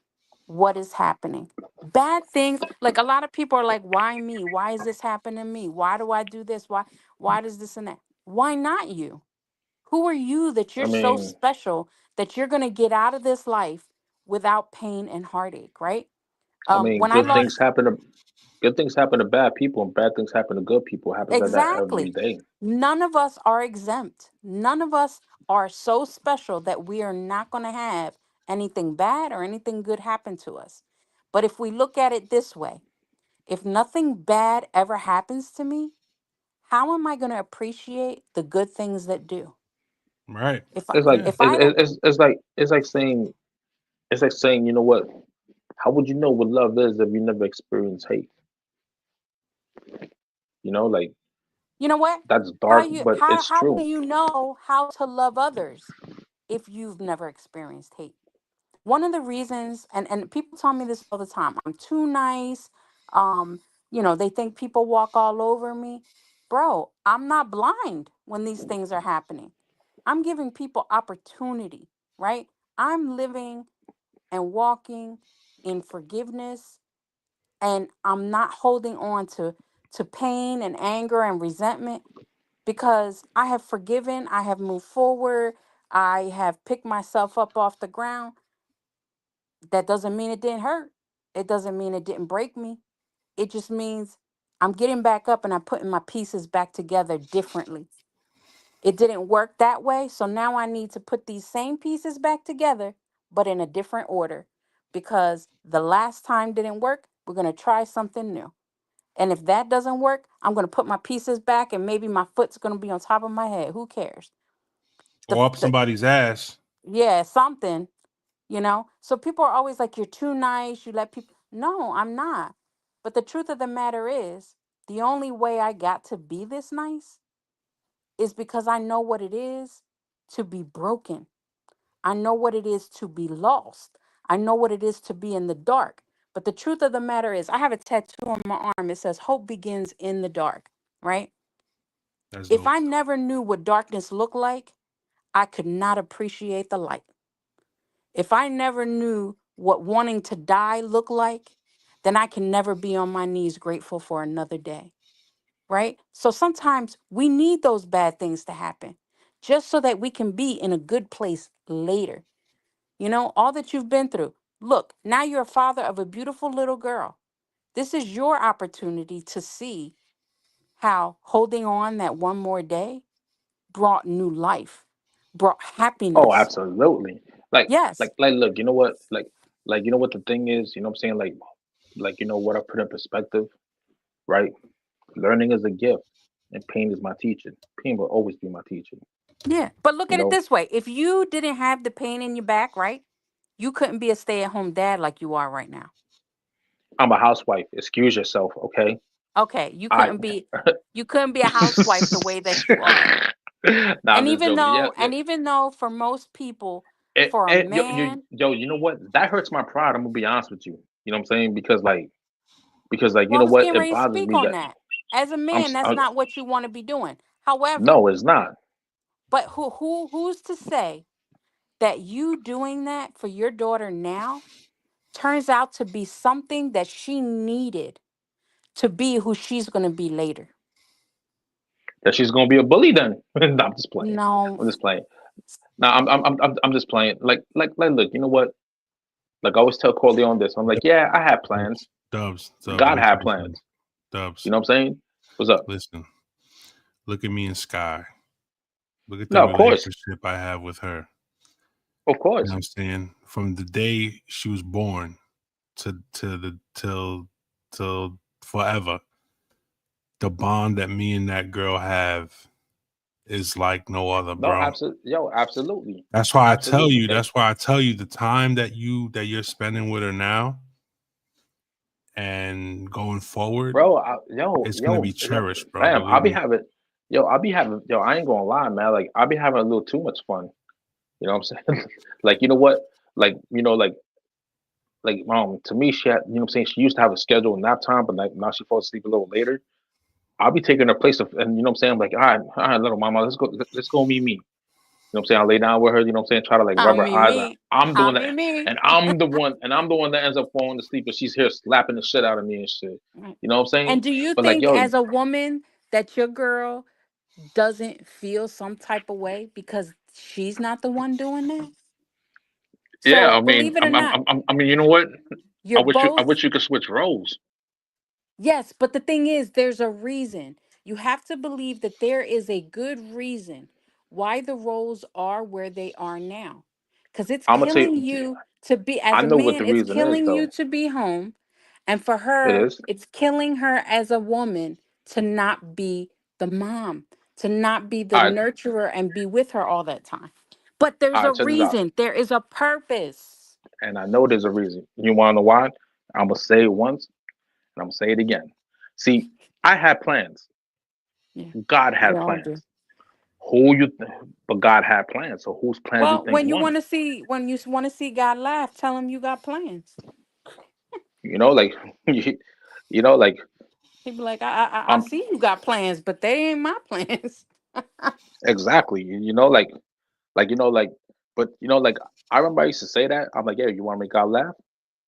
what is happening. Bad things, like a lot of people are like, why me? Why is this happening to me? Why do I do this? Why does this and that? Why not you? Who are you that I you're so mean, special that you're going to get out of this life without pain and heartache, right? When I good things lost, happen to bad people, and bad things happen to good people. It happens like that every exactly. day. None of us are exempt. None of us are so special that we are not going to have anything bad or anything good happen to us. But if we look at it this way, if nothing bad ever happens to me, how am I going to appreciate the good things that do? Right. If I, It's like Yeah. if I don't, it's like saying, you know what? How would you know what love is if you never experienced hate? You know, like you know what? that's How dark, you but how it's how true. can you know how to love others if you've never experienced hate? One of the reasons, and people tell me this all the time, I'm too nice. um they think people walk all over me. Bro, I'm not blind when these things are happening. I'm giving people opportunity, right? I'm living and walking in forgiveness, and I'm not holding on to pain and anger and resentment, because I have forgiven, I have moved forward, I have picked myself up off the ground. That doesn't mean it didn't hurt. It doesn't mean it didn't break me. It just means I'm getting back up and I'm putting my pieces back together differently. It didn't work that way. So now I need to put these same pieces back together, but in a different order, because the last time didn't work. We're going to try something new. And if that doesn't work, I'm going to put my pieces back and maybe my foot's going to be on top of my head. Who cares? Or up The somebody's ass. Yeah, something. So people are always like, you're too nice, you let people. No, I'm not. But the truth of the matter is, the only way I got to be this nice is because I know what it is to be broken. I know what it is to be lost. I know what it is to be in the dark. But the truth of the matter is, I have a tattoo on my arm. It says hope begins in the dark, right? That's If dope. I never knew what darkness looked like, I could not appreciate the light. If I never knew what wanting to die looked like, then I can never be on my knees grateful for another day, right? So sometimes we need those bad things to happen just so that we can be in a good place later. All that you've been through. Look, now you're a father of a beautiful little girl. This is your opportunity to see how holding on that one more day brought new life, brought Oh, happiness. absolutely. Like, Yes. look, you know what? You know what the thing is. You know what I'm saying? You know what I put in perspective, right? Learning is a gift, and pain is my teacher. Pain will always be my teacher. Yeah. But look You at it know, this way. If you didn't have the pain in your back, right? You couldn't be a stay-at-home dad like you are right now. I'm a housewife. Excuse yourself, okay? Okay. You I. couldn't be a housewife the way that you are. Nah, I'm And just even joking. Yeah, though, yeah. for most people, for a man, You know what? That hurts my pride. I'm gonna be honest with you. You know what I'm saying? Because you well, I know was what? getting It ready to bothers speak me on that that. As a I'm. man, that's not what you want to be doing. However, No, it's not. but who's to say that you doing that for your daughter now turns out to be something that she needed to be who she's going to be later? That she's gonna be a bully then. No, I'm just playing. No. I'm just playing. No, I'm just playing. Look, you know what? Like I always tell Corleone this. I'm like, yeah, I had plans. Dubs, God had listen. plans. You Dubs, know what I'm saying? What's up? listen. Look at me in Sky. Look at the No, of course, relationship I have with her. of You know what course. I'm saying? From the day she was born to the till forever. The bond that me and that girl have is like no other, No, bro. absolutely, yo, absolutely, That's why I tell absolutely. you. That's why I tell you the time that you're spending with her now and going forward Bro. is gonna be cherished, bro. Fam, Believe me. I ain't gonna lie, man. Like, I'll be having a little too much fun. You know what I'm saying? Like, you know what? Like, to me, she had, you know what I'm saying? She used to have a scheduled nap time, but like now she falls asleep a little later. I'll be taking her place of, and you know what I'm saying? I'm like, all right, little mama, let's go meet me. You know what I'm saying? I lay down with her, you know what I'm saying? Try to like I rub her mean eyes. And me. I'm I doing that. mean me. And I'm the one that ends up falling asleep, and she's here slapping the shit out of me and shit. Right. You know what I'm saying? And do you But like, think yo, as a woman that your girl doesn't feel some type of way because she's not the one doing that? yeah, So I mean, believe it or not, I mean, you know what? you're I both. wish you could switch roles. Yes, but the thing is, there's a reason. You have to believe that there is a good reason why the roles are where they are now. Because it's I'm gonna tell killing you, you to be, I as a know what man, the it's reason is, killing you though. to be home. And for It her, is. it's killing her as a woman to not be the mom, to not be the All right, nurturer and be with her all that time. But there's all a right, check this out. reason, there is a purpose. And I know there's a reason. You want to know why? I'm gonna say it once, and I'm gonna say it again. See, I had plans. Yeah, God we had all do. plans. Who you? But God had plans. So whose plans you Well, think won? when you want to see God laugh, tell him you got plans. You know, like you know, like He be like, I I'm see you got plans, but they ain't my plans. exactly. You know, like you know, like, but you know, like I remember I used to say that. I'm like, yeah, you want to make God laugh?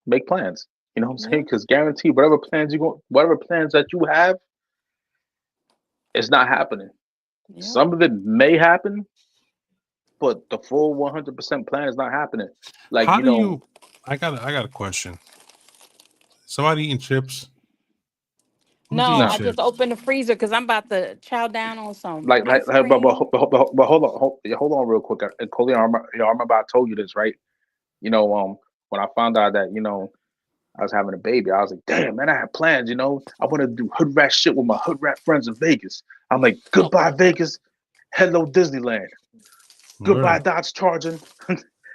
Make plans. You know what I'm saying? Yeah, Because guarantee whatever plans that you have, it's not happening. yeah. Some of it may happen, but the full 100% plan is not happening. Like, How you do know, you? I got a question. Somebody eating chips? Who's No, eating no, I just chips? opened the freezer because I'm about to chow down on some like, ice cream. but hold on real quick. Colleen, I remember I told you this, right? You know, when I found out that, you know, I was having a baby, I was like, damn, man, I had plans, you know. I want to do hood rat shit with my hood rat friends in Vegas. I'm like, goodbye, Vegas. Hello, Disneyland. Goodbye, Word. Dodge Charging.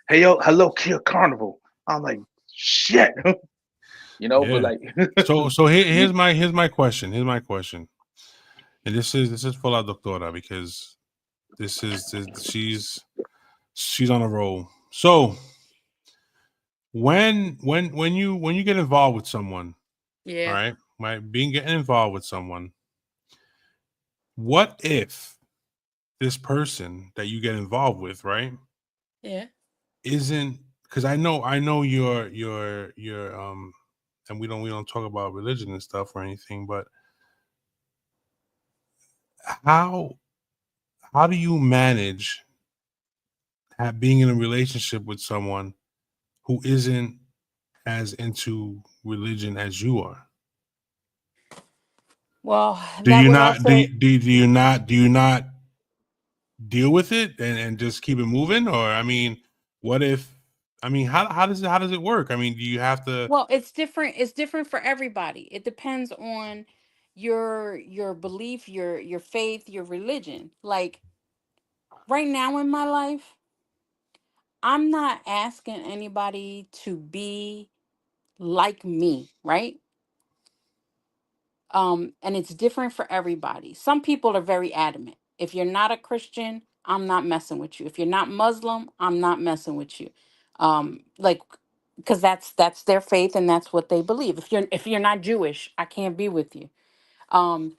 Hey, yo, hello, Kia Carnival. I'm like, shit. You know, but Yeah. like, So here's my question. Here's my question. And this is for La Doctora because she's on a roll. So when you get involved with someone, all Yeah, right, being getting involved with someone, what if this person that you get involved with, right, yeah. isn't because I know your and we don't talk about religion and stuff or anything, but how how do you manage being in a relationship with someone who isn't as into religion as you are? Well, Do that you would not also. do you not deal with it and just keep it moving? Or I mean, what if I mean how does it work? I mean, do you have to Well, it's different. It's different for everybody. It depends on your belief, your faith, your religion. Like right now in my life, I'm not asking anybody to be like me, right? And it's different for everybody. Some people are very adamant. If you're not a Christian, I'm not messing with you. If you're not Muslim, I'm not messing with you. Like because that's their faith and that's what they believe. If you're not Jewish, I can't be with you. Um,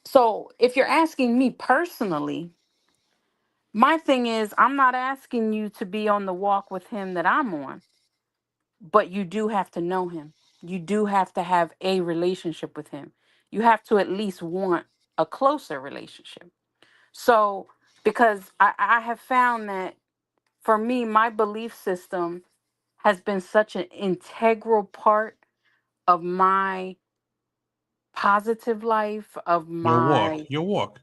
so if you're asking me personally, my thing is I'm not asking you to be on the walk with him that I'm on, but you do have to know him. You do have to have a relationship with him. You have to at least want a closer relationship. So, because I have found that for me, my belief system has been such an integral part of my positive life, of my, your walk?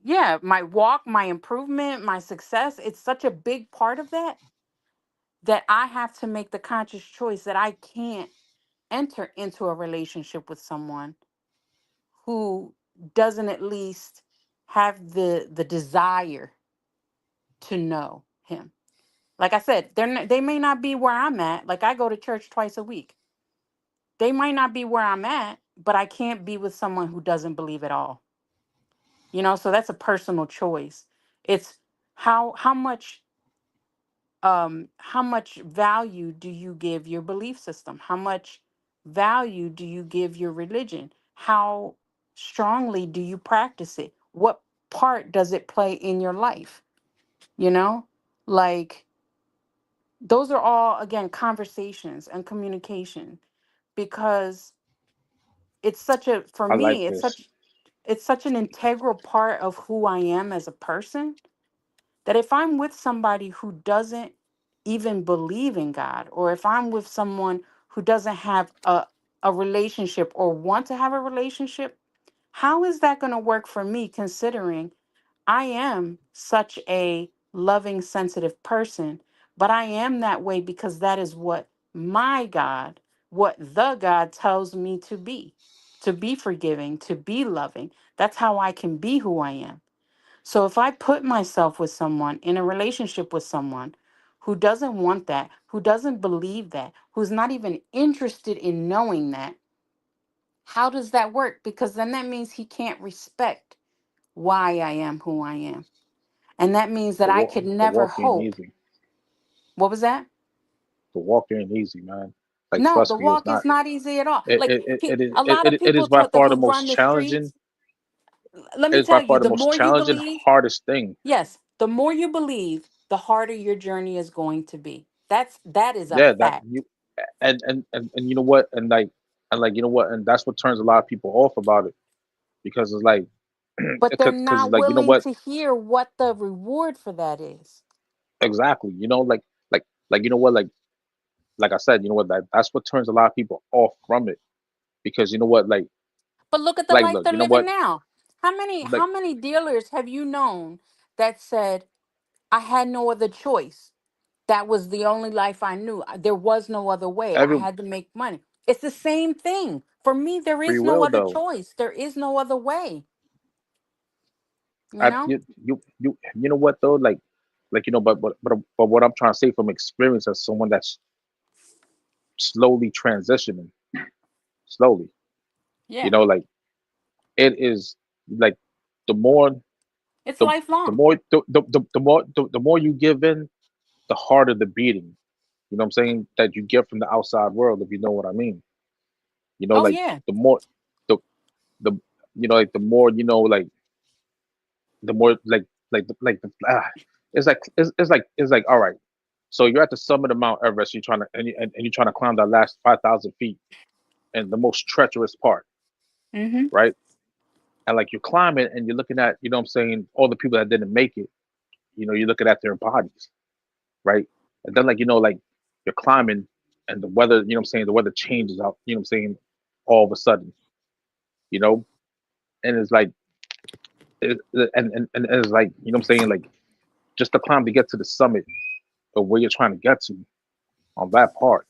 yeah, my walk, my improvement, my success. It's such a big part of that that I have to make the conscious choice that I can't enter into a relationship with someone who doesn't at least have the desire to know him. Like I said, they may not be where I'm at. Like I go to church twice a week. They might not be where I'm at, but I can't be with someone who doesn't believe at all. You know, so that's a personal choice. It's how much value do you give your belief system? How much value do you give your religion? How strongly do you practice it? What part does it play in your life? You know, like those are all, again, conversations and communication, because it's such a, for I like me, this. it's such an integral part of who I am as a person, that if I'm with somebody who doesn't even believe in God, or if I'm with someone who doesn't have a relationship or want to have a relationship, how is that going to work for me, considering I am such a loving, sensitive person, but I am that way because that is what my God, what the God tells me to be forgiving, to be loving. That's how I can be who I am. So if I put myself with someone in a relationship with someone who doesn't want that, who doesn't believe that, who's not even interested in knowing that, how does that work? Because then that means he can't respect why I am who I am. And that means that I could The never walk ain't hope. easy. What was that? The walk ain't easy, man. Like No, the trust me, it's walk not. is not easy at all. Like a lot of It people is by talk far the who most run the challenging. streets. Let It me is by tell far you, the the most more you challenging, believe, hardest thing. yes, the more you believe, the harder your journey is going to be. That is a Yeah, that fact. you and you know what, and like you know what, and that's what turns a lot of people off about it, because it's like But they're because not like you know willing what, to hear what the reward for that is. exactly, you know, like you know what, like I said, you know what, that's what turns a lot of people off from it, because you know what, But look at the like life look, they're you know living what, now. like How many dealers have you known that said, I had no other choice? That was the only life I knew. There was no other way. I every had to make money. It's the same thing. For me, there free is no will other though. choice. There is no other way, you I know? you know what though, like you know, but what I'm trying to say from experience as someone that's slowly transitioning, slowly, you Yeah. know, like it is like the more It's the lifelong. the more you give in, the harder the beating. You know what I'm saying? That you get from the outside world, if you know what I mean. You know, Oh like yeah. the more the the you know, like the more you know, like the more it's like all right. So you're at the summit of Mount Everest. You're trying to and you're trying to climb that last 5,000 feet and the most treacherous part, Mm-hmm. right? And like you're climbing and you're looking at, you know what I'm saying, all the people that didn't make it. You know, you're looking at their bodies, right? And then like you know, like you're climbing and the weather, you know what I'm saying, the weather changes out, you know what I'm saying, all of a sudden, you know, and it's like and it's like, you know what I'm saying, like just the climb to get to the summit of where you're trying to get to on that part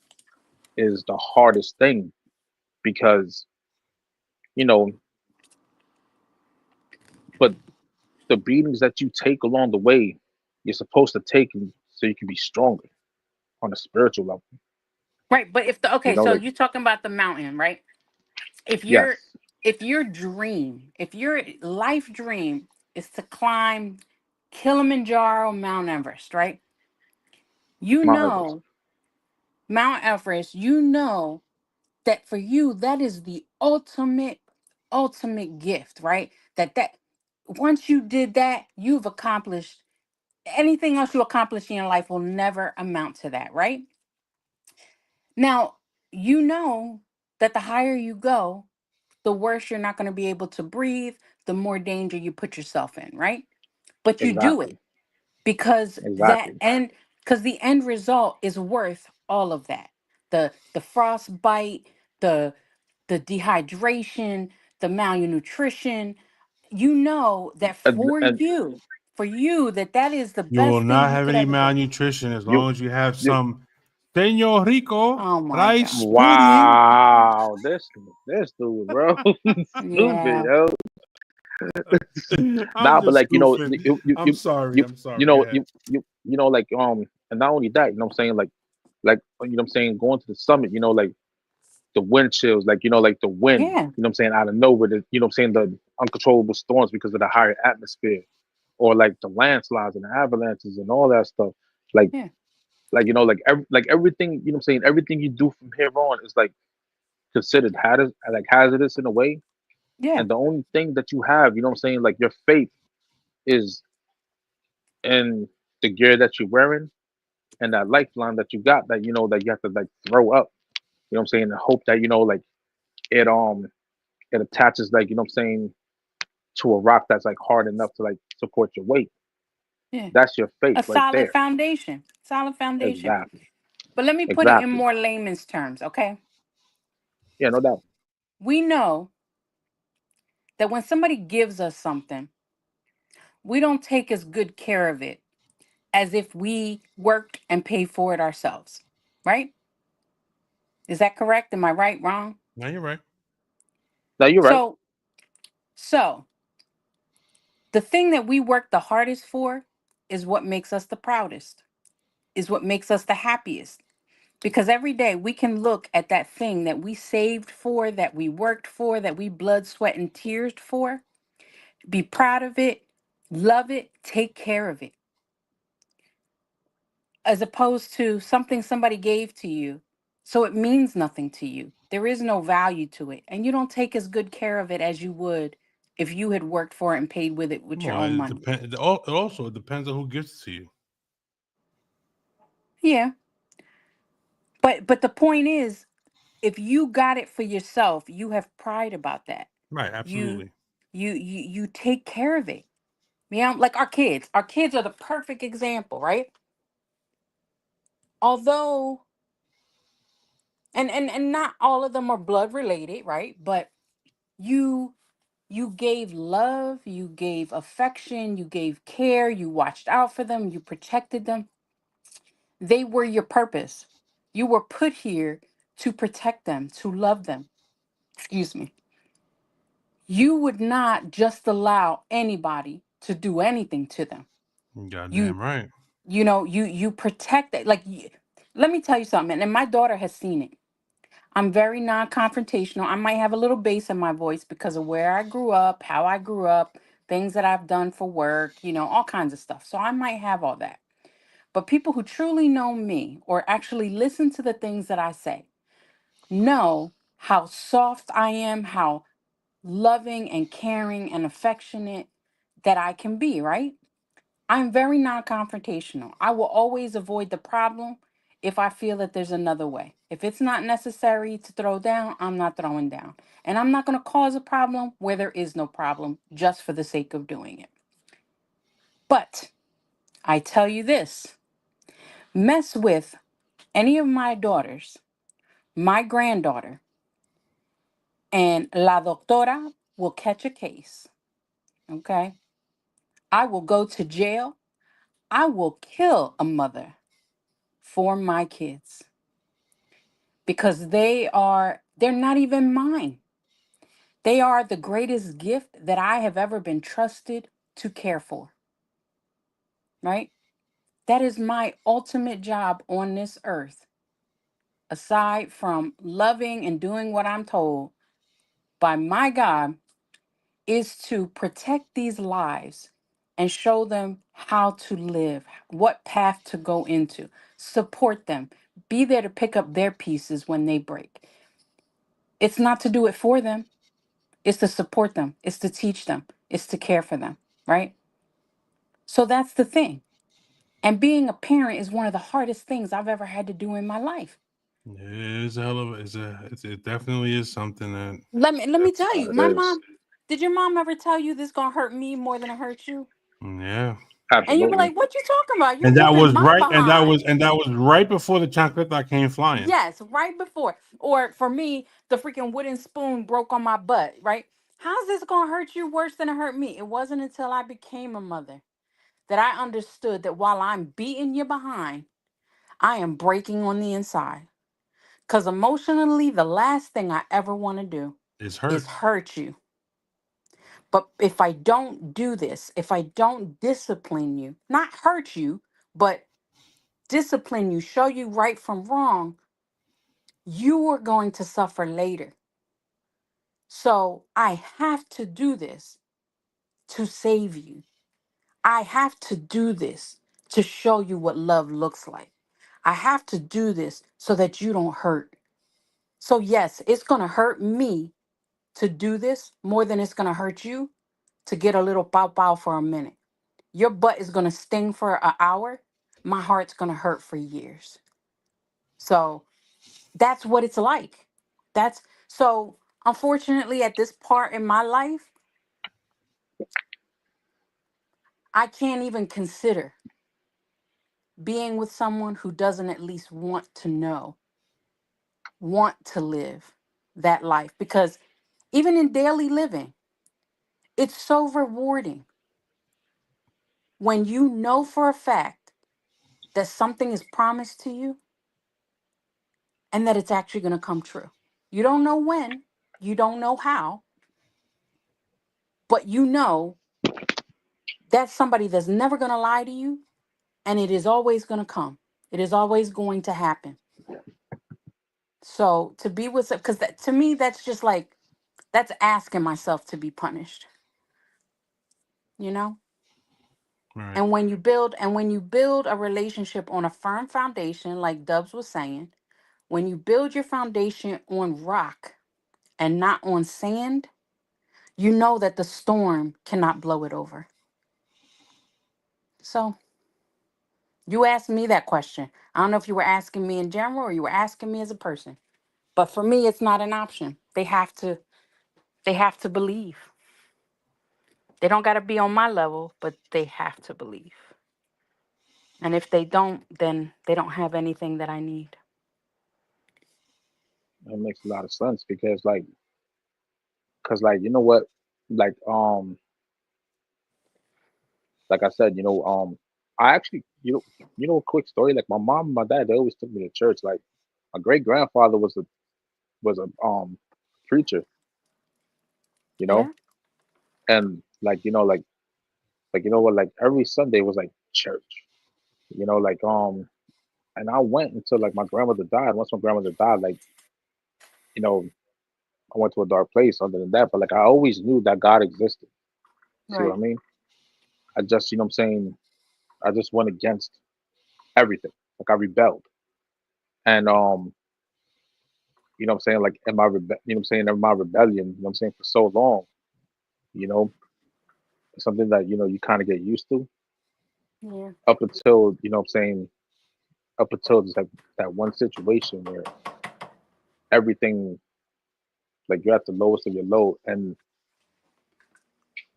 is the hardest thing because you know, but the beatings that you take along the way, you're supposed to take them so you can be stronger on a spiritual level. Right. But if the You okay, know, so like you're talking about the mountain, right? If your yes, if your life dream is to climb Kilimanjaro, Mount Everest, right? You Mount Everest, know, Mount Everest, you know that for you, that is the ultimate gift, right? That once you did that, you've accomplished anything else you accomplish in your life will never amount to that, right? Now, you know that the higher you go, the worse you're not going to be able to breathe, the more danger you put yourself in, right? But you do it exactly, because exactly. the end result is worth all of that. The frostbite, the dehydration, the malnutrition, you know that And for you that is the You will best thing not you have could any ever do. malnutrition as you long as you have you some Señor Rico Oh my rice god. pudding. wow, this dude, bro, stupid, Yeah. yo. I'm But just like goofing. I'm sorry. you I'm sorry. Go ahead. like and not only that, you know what I'm saying, going to the summit, like the wind chills, like like the wind, Yeah, what I'm saying, out of nowhere, what I'm saying, the uncontrollable storms because of the higher atmosphere, or like the landslides and the avalanches and all that stuff. Like yeah, like everything, what I'm saying, everything you do from here on is like considered hazardous in a way. yeah. And the only thing that you have, what I'm saying, like your faith is in the gear that you're wearing and that lifeline that you got that that you have to like throw up. What I'm saying, and hope that like it it attaches like what I'm saying, to a rock that's like hard enough to like support your weight. Yeah. That's your faith A right solid there. foundation. Solid foundation. Exactly. But let me put it in Exactly. more layman's terms, okay? Yeah, no doubt. We know that when somebody gives us something, we don't take as good care of it as if we worked and paid for it ourselves, right? Is that correct? Am I right, wrong? No, you're right. No, you're right. So, so the thing that we work the hardest for is what makes us the proudest, is what makes us the happiest. Because every day we can look at that thing that we saved for, that we worked for, that we blood, sweat, and tears for, be proud of it, love it, take care of it, as opposed to something somebody gave to you. So it means nothing to you. There is no value to it. And you don't take as good care of it as you would if you had worked for it and paid with it with your Well, own it money. depends. Also, it depends on who gives it to you. Yeah. But the point is, if you got it for yourself, you have pride about that. Right. You Absolutely. you take care of it. Yeah, like our kids. Our kids are the perfect example, right? Although and not all of them are blood related, right? But you you gave love, you gave affection, you gave care, you watched out for them, you protected them. They were your purpose. You were put here to protect them, to love them. Excuse me. You would not just allow anybody to do anything to them. You Goddamn right. you protect it. Let me tell you something, and my daughter has seen it. I'm very non-confrontational. I might have a little bass in my voice because of where I grew up, how I grew up, things that I've done for work, all kinds of stuff. So I might have all that. But people who truly know me or actually listen to the things that I say know how soft I am, how loving and caring and affectionate that I can be, right? I'm very non-confrontational. I will always avoid the problem if I feel that there's another way. If it's not necessary to throw down, I'm not throwing down. And I'm not going to cause a problem where there is no problem just for the sake of doing it. But I tell you this, mess with any of my daughters, my granddaughter, and La Doctora will catch a case. Okay? I will go to jail. I will kill a mother for my kids because they're not even mine. They are the greatest gift that I have ever been trusted to care for, right? That is my ultimate job on this earth, aside from loving and doing what I'm told by my God, is to protect these lives and show them how to live, what path to go into, support them, be there to pick up their pieces when they break. It's not to do it for them, it's to support them, it's to teach them, it's to care for them, right? So that's the thing. And being a parent is one of the hardest things I've ever had to do in my life. It is a hell of a. It definitely is something that. Let me tell you, It my is. mom, did your mom ever tell you this gonna hurt me more than it hurts you? Yeah. And you be Absolutely. like, what you talking about? You're And that whooping was my right. behind. And that was right before the chancleta came flying. Yes, right before. Or for me, the freaking wooden spoon broke on my butt, right? How's this gonna hurt you worse than it hurt me? It wasn't until I became a mother that I understood that while I'm beating you behind, I am breaking on the inside. Because emotionally, the last thing I ever want to do It's is hurt. hurt you. But if I don't do this, if I don't discipline you, not hurt you, but discipline you, show you right from wrong, you are going to suffer later. So I have to do this to save you. I have to do this to show you what love looks like. I have to do this so that you don't hurt. So, yes, it's going to hurt me to do this more than it's going to hurt you to get a little pow pow for a minute. Your butt is going to sting for an hour. My heart's going to hurt for years. So, that's what it's like. That's so, unfortunately, at this part in my life, I can't even consider being with someone who doesn't at least want to know, want to live that life. Because even in daily living, it's so rewarding when you know for a fact that something is promised to you and that it's actually going to come true. You don't know when, you don't know how, but you know that's somebody that's never going to lie to you, and it is always going to come. It is always going to happen. So to be with, because to me, that's just like, that's asking myself to be punished, you know? Right. And when you build a relationship on a firm foundation, like Dubs was saying, when you build your foundation on rock and not on sand, you know that the storm cannot blow it over. So you asked me that question. I don't know if you were asking me in general or you were asking me as a person. But for me, it's not an option. They have to believe. They don't gotta be on my level, but they have to believe. And if they don't, then they don't have anything that I need. That makes a lot of sense because like you know what, like like I said, I actually a quick story. Like my mom and my dad, they always took me to church. Like my great grandfather was a preacher, you know, Yeah. and like you know what, like every Sunday was like church, like and I went until like my grandmother died. Once my grandmother died, like you know, I went to a dark place other than that. But like I always knew that God existed. See what I Right. mean? I just, I'm saying, I just went against everything. Like I rebelled. And I'm saying, like in my in my rebellion, I'm saying, for so long, you know, it's something that, you kind of get used to Yeah. up until, I'm saying, up until just like that one situation where everything, like you're at the lowest of your low. And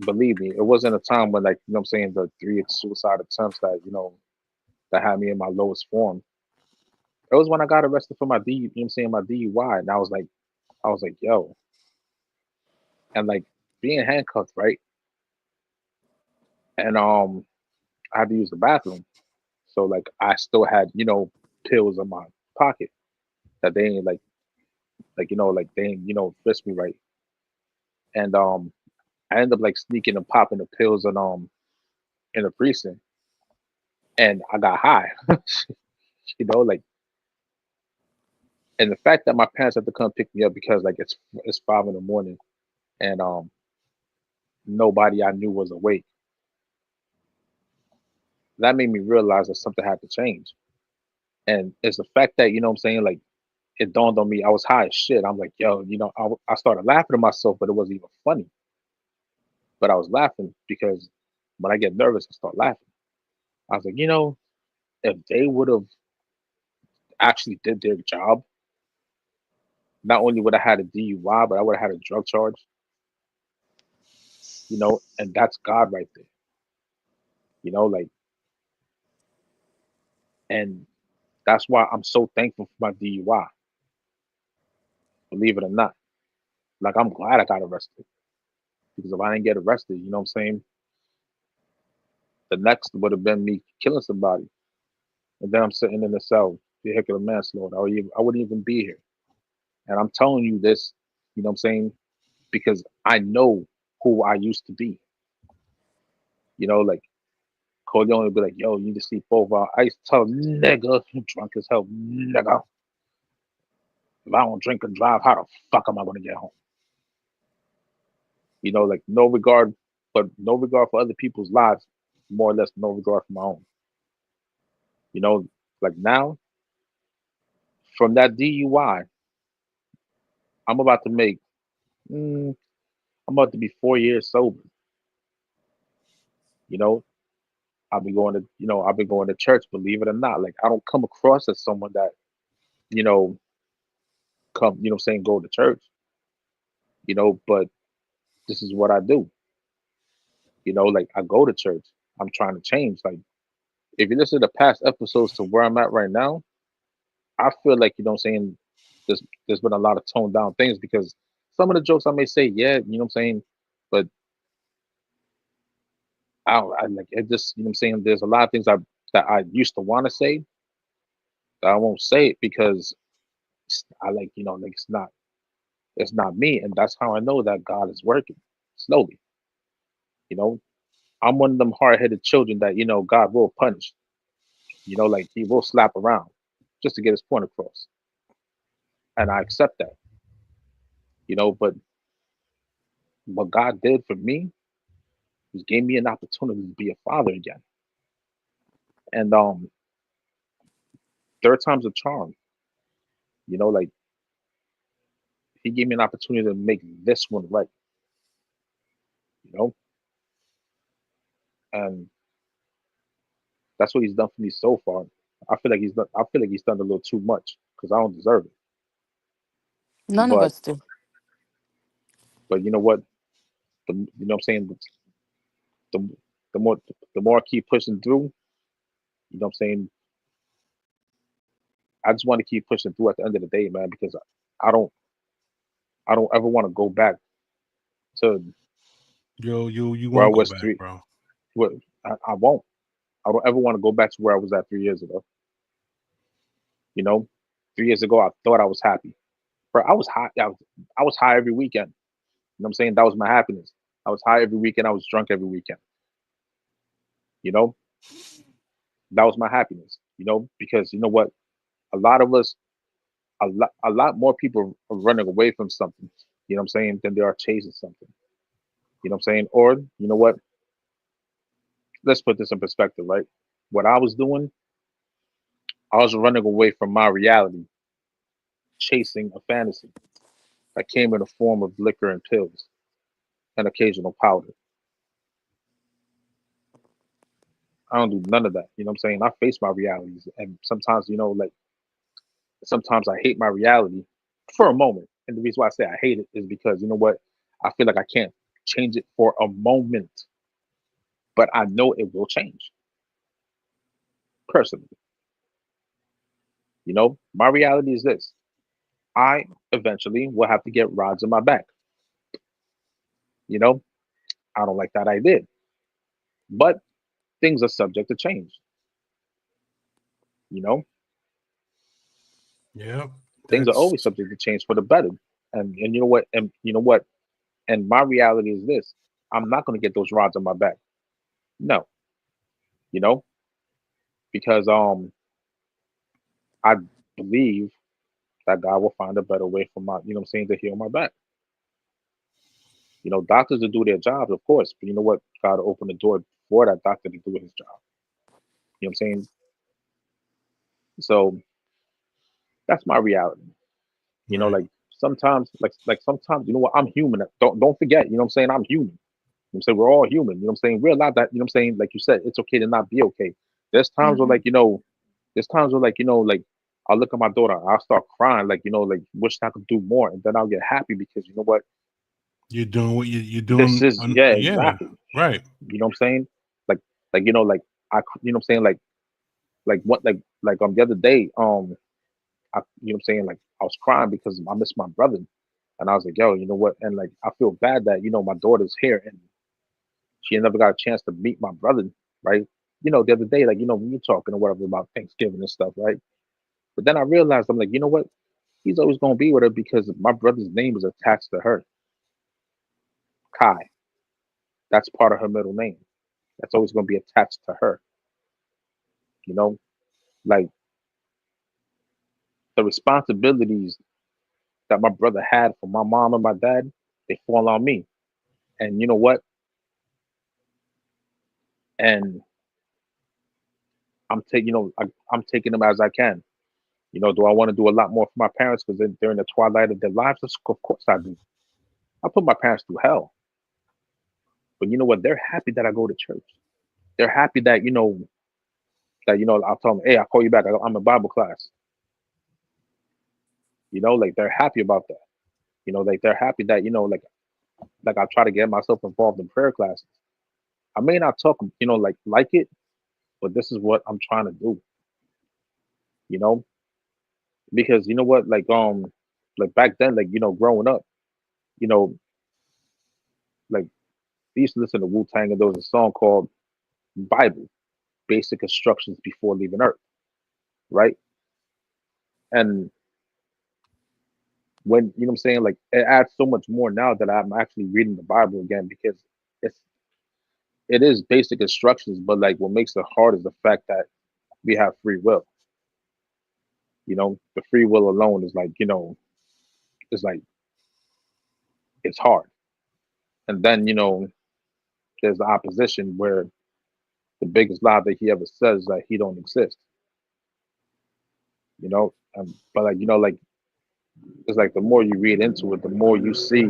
believe me, it wasn't a time when, like, I'm saying, the three suicide attempts that, that had me in my lowest form. It was when I got arrested for my my DUI. And I was like, yo, and like being handcuffed, right? And I had to use the bathroom. So like I still had, pills in my pocket that they ain't like they ain't, frisk me right. And I ended up like sneaking and popping the pills in the precinct, and I got high. Like, and the fact that my parents had to come pick me up because like it's 5 in the morning, and nobody I knew was awake. That made me realize that something had to change. And it's the fact that, what I'm saying, like, it dawned on me, I was high as shit. I'm like, yo, I started laughing at myself, but it wasn't even funny. But I was laughing because when I get nervous, I start laughing. I was like, if they would have actually did their job, not only would I had a DUI, but I would have had a drug charge, and that's God right there, like, and that's why I'm so thankful for my DUI, believe it or not. Like, I'm glad I got arrested because if I didn't get arrested, you know what I'm saying, the next would have been me killing somebody. And then I'm sitting in the cell, vehicular manslaughter. I wouldn't even be here. And I'm telling you this, what I'm saying, because I know who I used to be. You know, like Corleone would be like, yo, you need to sleep over. I used to tell him, nigga, you drunk as hell, nigga. If I don't drink and drive, how the fuck am I gonna get home? You know, like no regard, but no regard for other people's lives, more or less no regard for my own. You know, like now, from that DUI, I'm about to make, I'm about to be 4 years sober. You know, I've been going to church, believe it or not. Like I don't come across as someone that, you know, saying go to church, but this is what I do. Like I go to church. I'm trying to change. Like if you listen to the past episodes to where I'm at right now, I feel like, there's been a lot of toned down things because some of the jokes I may say, yeah, but I like it just, there's a lot of things that I used to want to say that I won't say it because I like, like it's not me. And that's how I know that God is working slowly. You know, I'm one of them hard headed children that, God will punish, like he will slap around just to get his point across. And I accept that, but what God did for me was gave me an opportunity to be a father again. And third time's a charm, like he gave me an opportunity to make this one right, you know, and that's what he's done for me so far. I feel like he's done a little too much because I don't deserve it. None of But us do. you know what? What I'm saying? The the more the more I keep pushing through, what I'm saying? I just want to keep pushing through at the end of the day, man, because I don't I don't ever want to go back to You where I won't go was back, three. bro. What I won't. I don't ever want to go back to where I was at 3 years ago. You know, 3 years ago I thought I was happy. Bro, I was high. I was high every weekend. You know what I'm saying? That was my happiness. I was high every weekend. I was drunk every weekend. You know, that was my happiness. Because you know what? A lot of us, a lot more people are running away from something. You know what I'm saying? Than they are chasing something. You know what I'm saying? Or you know what? Let's put this in perspective, right? What I was doing, I was running away from my reality, chasing a fantasy that came in the form of liquor and pills and occasional powder. I don't do none of that. You know what I'm saying? I face my realities. And sometimes, like sometimes I hate my reality for a moment. And the reason why I say I hate it is because you know what? I feel like I can't change it for a moment, but I know it will change personally. My reality is this. I eventually will have to get rods in my back. You know, I don't like that idea. But things are subject to change. You know, Yeah, things are that's always subject to change for the better. And you know what? And you know what? And my reality is this: I'm not going to get those rods on my back. No, you know, because I believe that God will find a better way for my, what I'm saying, to heal my back. Doctors will do their job, of course, but you know what? God will open the door for that doctor to do his job. You know what I'm saying? So that's my reality. right. Like sometimes, like sometimes, you know what? I'm human. Don't forget. You know what I'm saying? I'm human. I'm saying we're all human. You know what I'm saying? We're allowed that. You know what I'm saying? Like you said, it's okay to not be okay. There's times where Hmm. like there's times where like I'll look at my daughter, I'll start crying, like like wish I could do more, and then I'll get happy because you know what? You're doing what you're This doing. is yeah, Yeah, exactly. right. You know what I'm saying? Like like you know what I'm saying? Like what the other day you know what I'm saying? Like I was crying because I missed my brother, and I was like, yo, you know what? And like I feel bad that my daughter's here and she never got a chance to meet my brother, right? The other day, like, we were talking or whatever about Thanksgiving and stuff, right? But then I realized, I'm like, you know what? He's always going to be with her because my brother's name is attached to her, Kai. That's part of her middle name. That's always going to be attached to her. You know, like the responsibilities that my brother had for my mom and my dad, they fall on me. And you know what? And I'm taking, I'm taking them as I can. You know, do I want to do a lot more for my parents because they're in the twilight of their lives? Of course I do. I put my parents through hell, but you know what? They're happy that I go to church. They're happy that I'll tell them, hey, I'll call you back. I'm in Bible class. You know, like they're happy about that. You know, like they're happy that like I try to get myself involved in prayer classes. I may not talk, like it, but this is what I'm trying to do. You know, because you know what, like back then, like growing up, you know, like we used to listen to Wu Tang, and there was a song called Bible, Basic Instructions Before Leaving Earth, right? And when what I'm saying, like it adds so much more now that I'm actually reading the Bible again because it's it is basic instructions, but like what makes it hard is the fact that we have free will. You know, the free will alone is like, it's like it's hard. And then, there's the opposition where the biggest lie that he ever says is that he don't exist. But like, it's like the more you read into it, the more you see,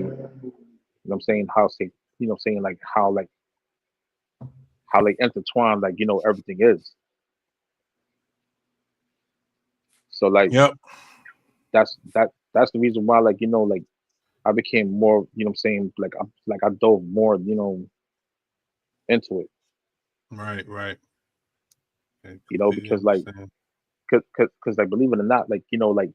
I'm saying, how say, saying like how like intertwined, like, everything is. So like Yep. that's the reason why, like, like I became more, I'm saying, like I dove more, into it, Right. Right. I completely because like, understand. cause like, believe it or not, like, like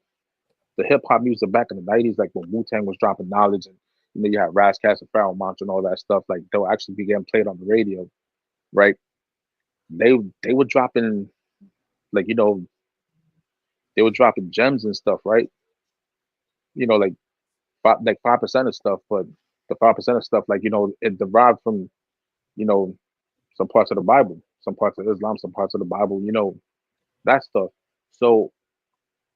the hip hop music back in the '90s, like when Wu Tang was dropping knowledge, and you had Razzcast and Pharoah Monch and all that stuff, like they'll actually be getting played on the radio, right? They were dropping, like, they were dropping gems and stuff, right? Like 5% of stuff, but the 5% of stuff, like, it derived from, you know, some parts of the Bible, some parts of Islam, some parts of the Bible, that stuff. So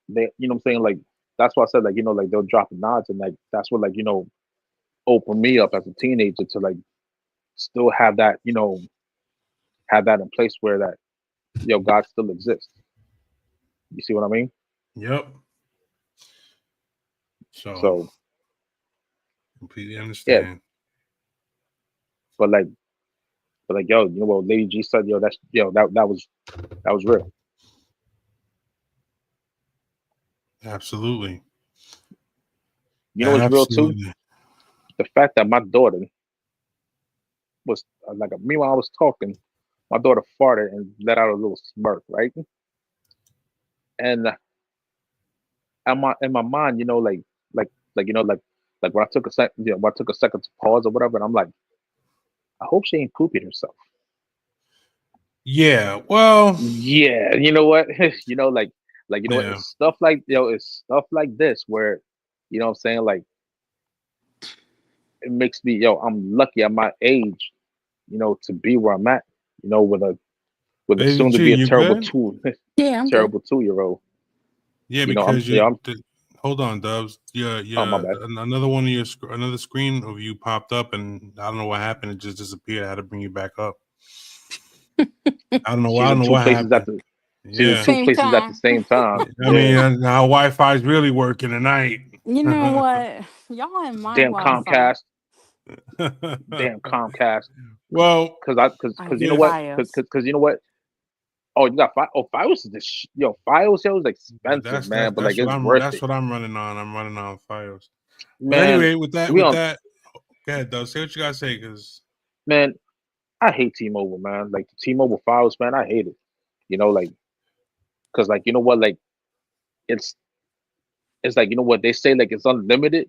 they, what I'm saying, like that's why I said, like, like they'll drop nods, and like that's what, like, opened me up as a teenager to like still have that, have that in place where that, God still exists. You see what I mean? Yep. So So completely yeah, understand. but like, yo, what Lady G said, yo, that's, that was real. Absolutely. You know what's real too? Absolutely. The fact that my daughter was like, meanwhile I was talking, my daughter farted and let out a little smirk, right? And in my mind, like when I took a second, when I took a second to pause or whatever, and I'm like, I hope she ain't pooping herself. Yeah. Well, Yeah, you know what? You know what? yeah. It's stuff like, it's stuff like this where, what I'm saying, like it makes me, I'm lucky at my age, to be where I'm at, with a Lady soon to G, be a you terrible good? two, Yeah, I'm good. terrible 2 year old. Yeah, I'm, because hold on, Dubs. Yeah, oh my yeah. bad. Another one of your another screen of you popped up, and I don't know what happened. It just disappeared. I had to bring you back up. I don't know. I She's don't in know two what places at happened. the, she's in Yeah. two Same places at the time. same time. I mean, Yeah. now Wi-Fi is really working tonight. You know what? Y'all and my Damn Wi-Fi. Comcast. Damn Comcast. Well, I Cause you use know if what? Fios. Cause you know what? Oh, you got Fios is Fios, yo, is expensive, that's man, but like it's worth that's it, what I'm running on. I'm running on Fios. But man. anyway, with that, We on, go ahead, Dubs. Say what you gotta say, because man. I hate T-Mobile, man. Like the T-Mobile Fios, man. I hate it. Like, cause like, you know what? Like it's it's like, what they say, like it's unlimited,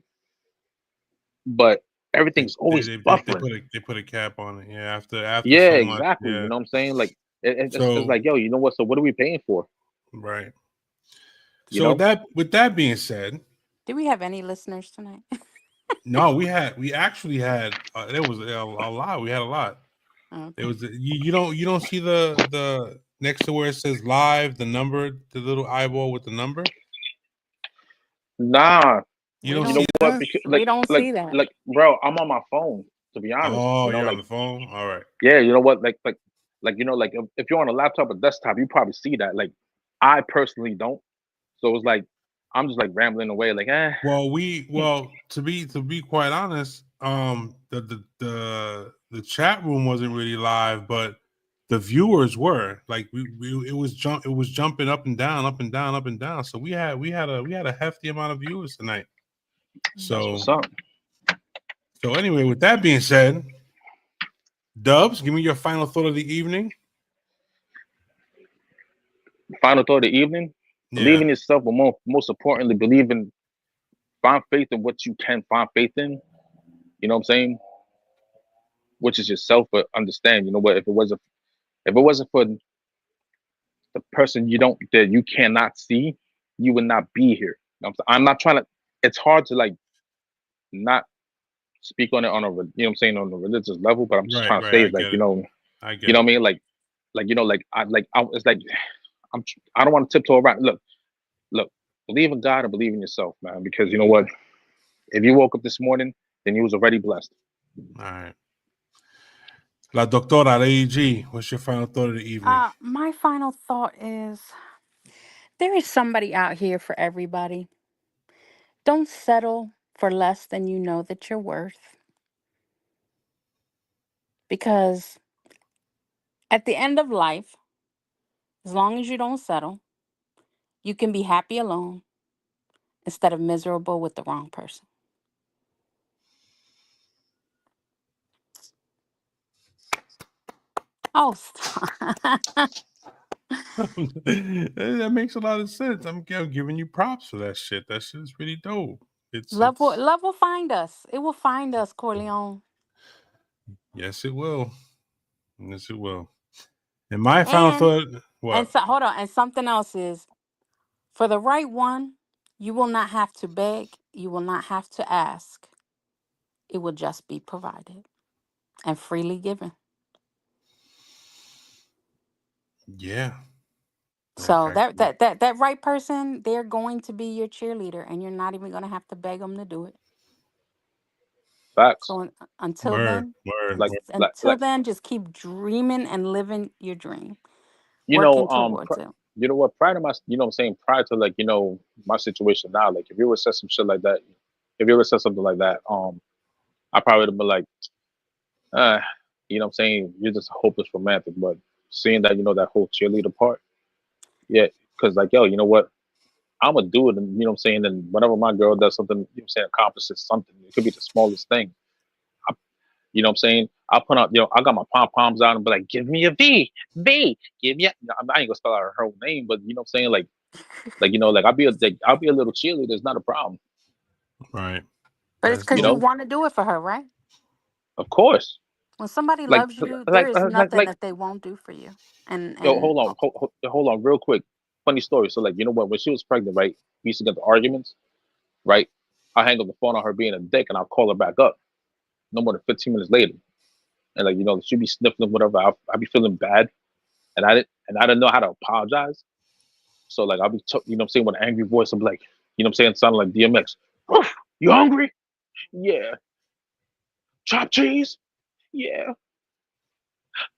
but everything's always they buffering. put a cap on it. Yeah, after Yeah, so much. exactly. You Yeah. know what I'm saying? Like it's So like, yo, you know what? So what are we paying for? right. You So know? with that being said, Do we have any listeners tonight? No, we actually had there was a lot. We had a lot. Okay. There was you don't see the next to where it says live, the number, the little eyeball with the number. Nah, You We don't you don't know see what? that? Because we don't see that. bro, I'm on my phone. To be honest, Oh, you know, you're on like the phone. All right. yeah, you know what? Like you know, like if you're on a laptop or desktop, you probably see that. Like I personally don't. So it's like I'm just like rambling away, like Well, to be quite honest, the chat room wasn't really live, but the viewers were like it was jumping up and down, up and down, up and down. So we had a hefty amount of viewers tonight. that's So what's up. so anyway, with that being said, Dubs, give me your final thought of the evening. Final thought of the evening: believe Yeah, in yourself, but most importantly, find faith in what you can find faith in. You know what I'm saying? Which is yourself, but understand. You know what? If it wasn't for the person that you cannot see, you would not be here. You know what I'm not trying to. It's hard to like not speak on it on a you know what I'm saying on a religious level, but I'm just right, trying to right. say I is like get it. I you get know it. what I mean like you know I it's like I don't want to tiptoe around. Look, believe in God and believe in yourself, man. Because you know what, if you woke up this morning, then you was already blessed. All right. La Doctora Lady G, what's your final thought of the evening? My final thought is there is somebody out here for everybody. Don't settle for less than you know that you're worth. Because at the end of life, as long as you don't settle, you can be happy alone instead of miserable with the wrong person. Oh, stop. That makes a lot of sense. I'm giving you props for that shit. That shit is really dope. It's Love will find us. It will find us, Corleone. yes, it will. Yes, it will. And my final And thought, what? hold on. And something else is for the right one, you will not have to beg. You will not have to ask. It will just be provided and freely given. Yeah. So I, that right person, they're going to be your cheerleader, and you're not even going to have to beg them to do it. Facts. So until word, then, word, Like word. until then, just keep dreaming and living your dream, you know working towards it. you know what, prior to my you know what I'm saying, prior to like you know my situation now, like if you would say some shit like that, if you would say something like that, I probably would have been like, uh, you know what I'm saying, you're just a hopeless romantic. But seeing that, you know, that whole cheerleader part, yeah, because like yo, you know what, I'm gonna do it, and you know what I'm saying, and whenever my girl does something, you know what I'm saying, accomplishes something, it could be the smallest thing. I, you know what I'm saying? I put out, you know, I got my pom poms out and be like, give me a V, give me a. I ain't gonna spell out her whole name, but you know what I'm saying, like you know, like I'll be a little cheerleader. It's not a problem, Right. But it's That's you because you dope. know. want to do it for her, right? Of course, When somebody like loves you, there like is uh, like nothing like that they won't do for you. yo, And hold on, real quick. Funny story. So like you know what, when she was pregnant, right? We used to get the arguments, right? I hang up the phone on her being a dick, and I'll call her back up. No more than 15 minutes later, and like you know, she'd be sniffling whatever. I'd be feeling bad, and I didn't know how to apologize. So like I'll be, you know what I'm saying, with an angry voice, I'm like, you know what I'm saying, sounding like DMX. "Oof, you hungry? Yeah. Chopped cheese? Yeah.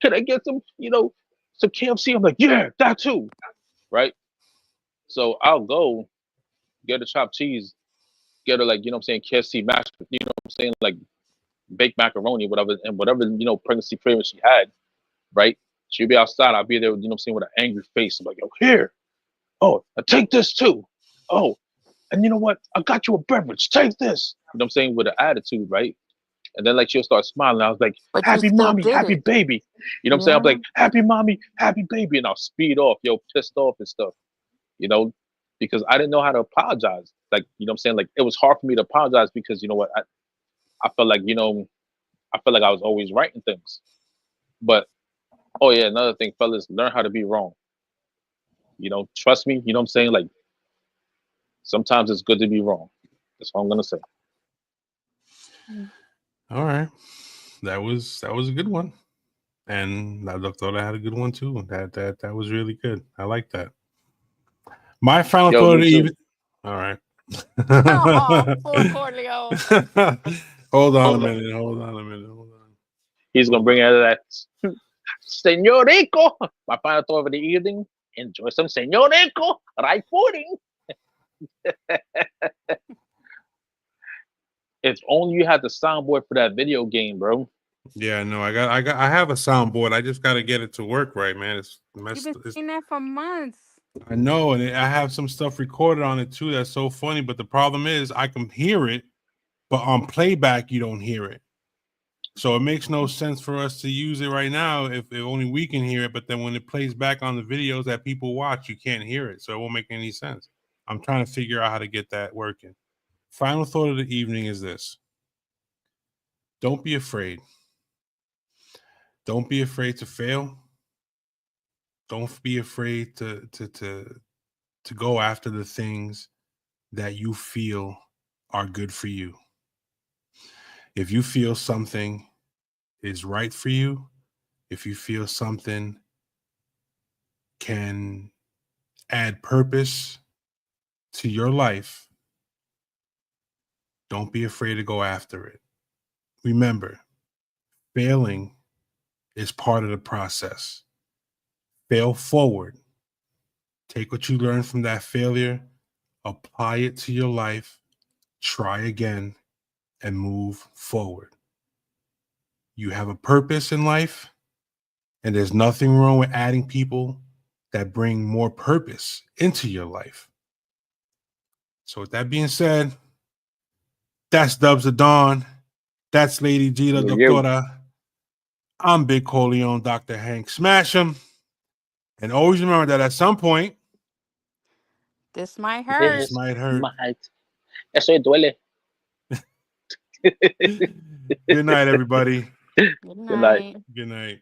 Can I get some, you know, some KFC? I'm like, yeah, that too. Right? So I'll go get a chopped cheese, get her like, you know what I'm saying, KFC mashed, you know what I'm saying, like baked macaroni, whatever, and whatever, you know, pregnancy flavor she had, right? She'll be outside, I'll be there, you know what I'm saying, with an angry face. I'm like, yo, here. Oh, I take this too. Oh, and you know what? I got you a beverage. Take this. You know what I'm saying? With an attitude, right? And then like she'll start smiling. I was like, but you happy still mommy, did happy it. baby. You know what I'm saying? I'm Yeah. like, happy mommy, happy baby. And I'll speed off, yo, pissed off and stuff, you know, because I didn't know how to apologize. Like, you know what I'm saying? Like it was hard for me to apologize because you know what? I felt like, you know, I felt like I was always right in things. But oh yeah, another thing, fellas, learn how to be wrong. You know, trust me, you know what I'm saying? Like sometimes it's good to be wrong. That's all I'm gonna say. All right. That was a good one. And I thought I had a good one too. That was really good. I like that. My final Yo, thought of me the too. evening. All right. Oh, poor Corleone. Hold on a Hold on. minute. Hold on a minute. Hold on. He's gonna bring out that Senor Rico. My final thought of the evening. Enjoy some Senor Rico right pudding. If only you had the soundboard for that video game, bro. Yeah, no, I have a soundboard. I just got to get it to work right, man. It's You've messed. been saying that for months. I know, and I have some stuff recorded on it too. That's so funny. But the problem is, I can hear it, but on playback, you don't hear it. So it makes no sense for us to use it right now if only we can hear it. But then when it plays back on the videos that people watch, you can't hear it. So it won't make any sense. I'm trying to figure out how to get that working. Final thought of the evening is this: don't be afraid. Don't be afraid to fail. Don't be afraid to go after the things that you feel are good for you. If you feel something is right for you, if you feel something can add purpose to your life, don't be afraid to go after it. Remember, failing is part of the process. Fail forward. Take what you learned from that failure, apply it to your life, try again, and move forward. You have a purpose in life, and there's nothing wrong with adding people that bring more purpose into your life. So with that being said, that's Dubs of Dawn. That's Lady G, La Doctora. I'm Big Corleone, Dr. Hank. Smash him. And always remember that at some point, This might hurt. this might hurt. Eso duele. Good night, everybody. Good Good night. night. Good night.